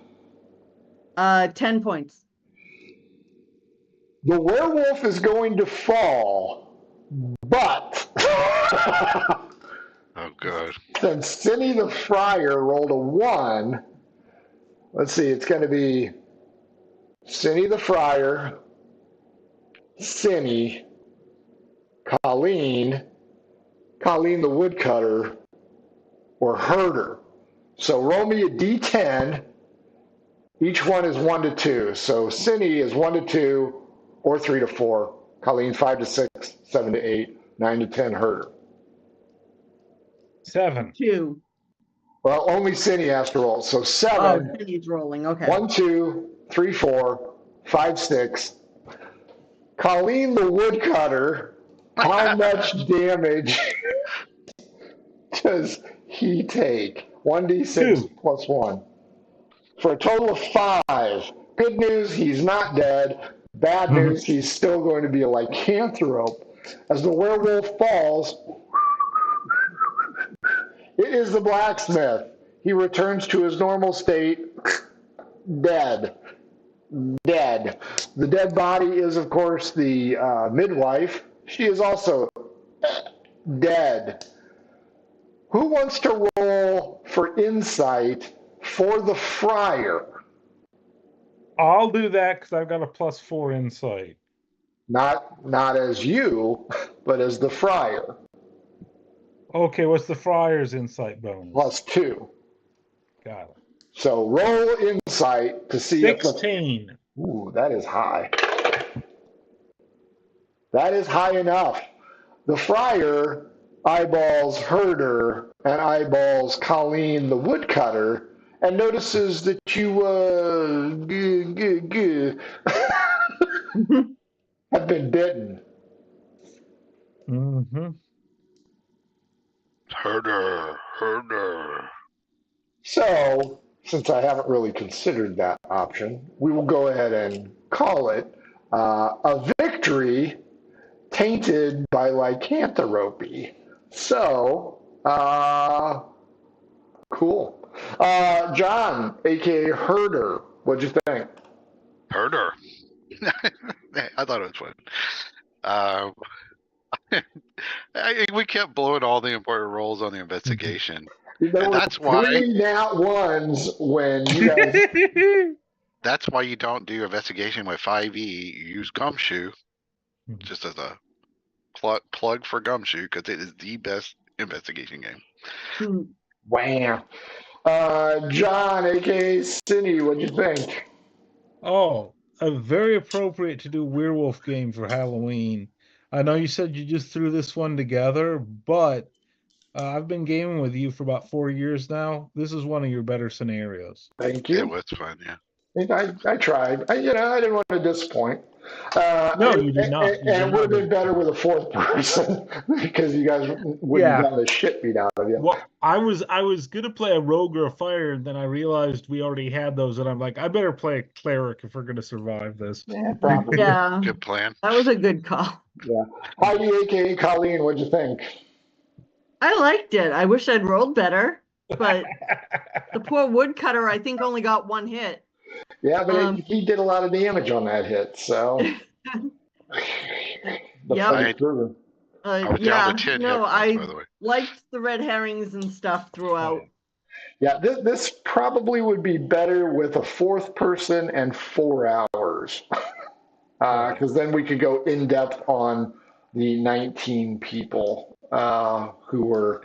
10 points. The werewolf is going to fall, but Oh, good. since Cindy the Friar rolled a 1, let's see, it's going to be Cindy the Friar, Cindy, Colleen the Woodcutter, or Herder. So roll me a d10. Each one is 1 to 2. So Cindy is 1 to 2 or 3 to 4. Colleen 5 to 6, 7 to 8, 9 to 10, Herder. 7. 2. Well, only Cindy has to roll. So 7. Oh, Cindy's rolling. Okay. 1, 2, 3, 4, 5, 6. Colleen the Woodcutter, how much damage does he take? 1d6 2. plus 1. For a total of 5. Good news, he's not dead. Bad news, he's still going to be a lycanthrope. As the werewolf falls, it is the blacksmith. He returns to his normal state, dead. Dead. The dead body is, of course, the midwife. She is also dead. Who wants to roll for insight for the friar? I'll do that because I've got a +4 insight. Not as you, but as the friar. Okay, what's the friar's insight bonus? +2. Got it. So roll insight to see if the... 16. Ooh, that is high. That is high enough. The friar eyeballs Herder and eyeballs Colleen the Woodcutter and notices that you have been bitten. Mm-hmm. Herder. So, since I haven't really considered that option, we will go ahead and call it a victory tainted by lycanthropy. So, cool. John, aka Herder, what'd you think? Herder. I thought it was fun. We kept blowing all the important rolls on the investigation. There were That's why 3 nat ones when you guys. that's why you don't do investigation with 5e. You use Gumshoe just as a plug for Gumshoe because it is the best investigation game. Wow. John, aka Cindy, what'd you think? Oh, very appropriate to do werewolf game for Halloween. I know you said you just threw this one together, but I've been gaming with you for about 4 years now. This is one of your better scenarios. Thank It you. was fun, yeah. I tried. I didn't want to disappoint. No, you did not. And it would have been better with a 4th person because you guys wouldn't have gotten the shit beat out of you. Well, I was gonna play a rogue or a fighter, and then I realized we already had those, and I'm like, I better play a cleric if we're gonna survive this. Yeah, probably. Yeah, Good plan. that was a good call. Yeah. Heidi, aka Colleen, what'd you think? I liked it. I wish I'd rolled better, but the poor woodcutter, I think, only got 1 hit. Yeah, but he did a lot of damage on that hit, so. Yep. I was down to 10 hit points, by the way. Liked the red herrings and stuff throughout. Yeah, this probably would be better with a 4th person and 4 hours. Because then we could go in depth on the 19 people who were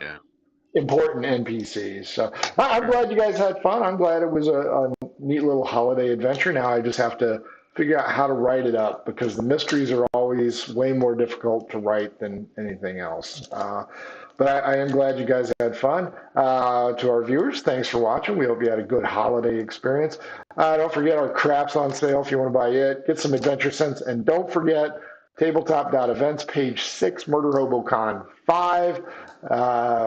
important NPCs. So I'm glad you guys had fun. I'm glad it was a neat little holiday adventure. Now I just have to figure out how to write it up because the mysteries are always way more difficult to write than anything else. But I am glad you guys had fun. To our viewers, thanks for watching. We hope you had a good holiday experience. Don't forget our crap's on sale if you want to buy it. Get some Adventure Sense. And don't forget tabletop.events, page 6, Murder HoboCon 5,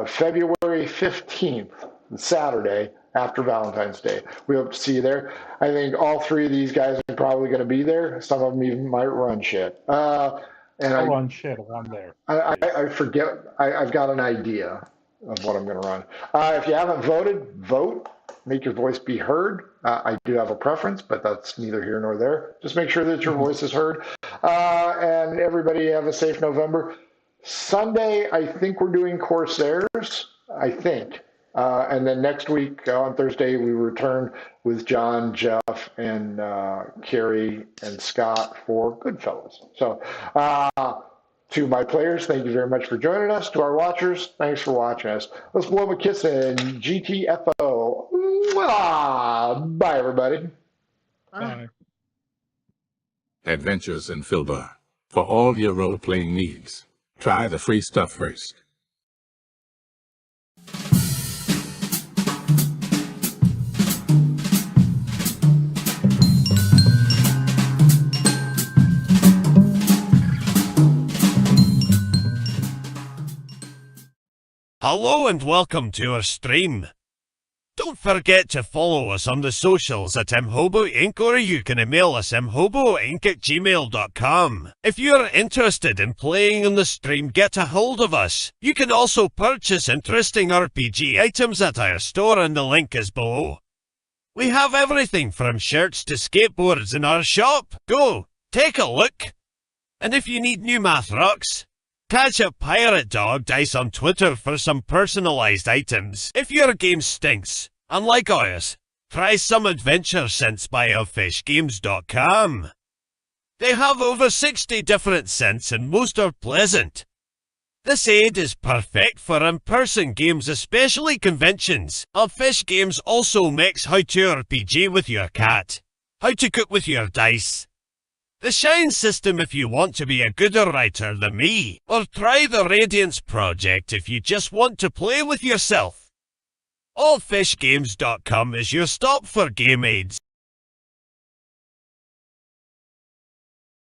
February 15th, Saturday. after Valentine's Day. We hope to see you there. I think all three of these guys are probably going to be there. Some of them even might run shit. I'll run shit on there. I forget. I've got an idea of what I'm going to run. If you haven't voted, vote. Make your voice be heard. I do have a preference, but that's neither here nor there. Just make sure that your voice is heard. And everybody have a safe November. Sunday, I think we're doing Corsairs. I think. And then next week on Thursday, we return with John, Jeff, and Carrie and Scott for Goodfellas. So to my players, thank you very much for joining us. To our watchers, thanks for watching us. Let's blow them a kiss in GTFO. Bye, everybody. Bye. Adventures in Filbar. For all your role-playing needs, try the free stuff first. Hello and welcome to our stream. Don't forget to follow us on the socials at mhoboinc, or you can email us mhoboinc@gmail.com. If you're interested in playing on the stream, get a hold of us. You can also purchase interesting RPG items at our store, and the link is below. We have everything from shirts to skateboards in our shop. Go, take a look. And if you need new math rocks, catch a Pirate Dog Dice on Twitter for some personalized items. If your game stinks, unlike ours, try some adventure scents by elfishgames.com. They have over 60 different scents and most are pleasant. This aid is perfect for in-person games, especially conventions. Elfish Games also makes how to RPG with your cat, how to cook with your dice, the Shine system if you want to be a gooder writer than me, or try the Radiance project if you just want to play with yourself. Allfishgames.com is your stop for game aids.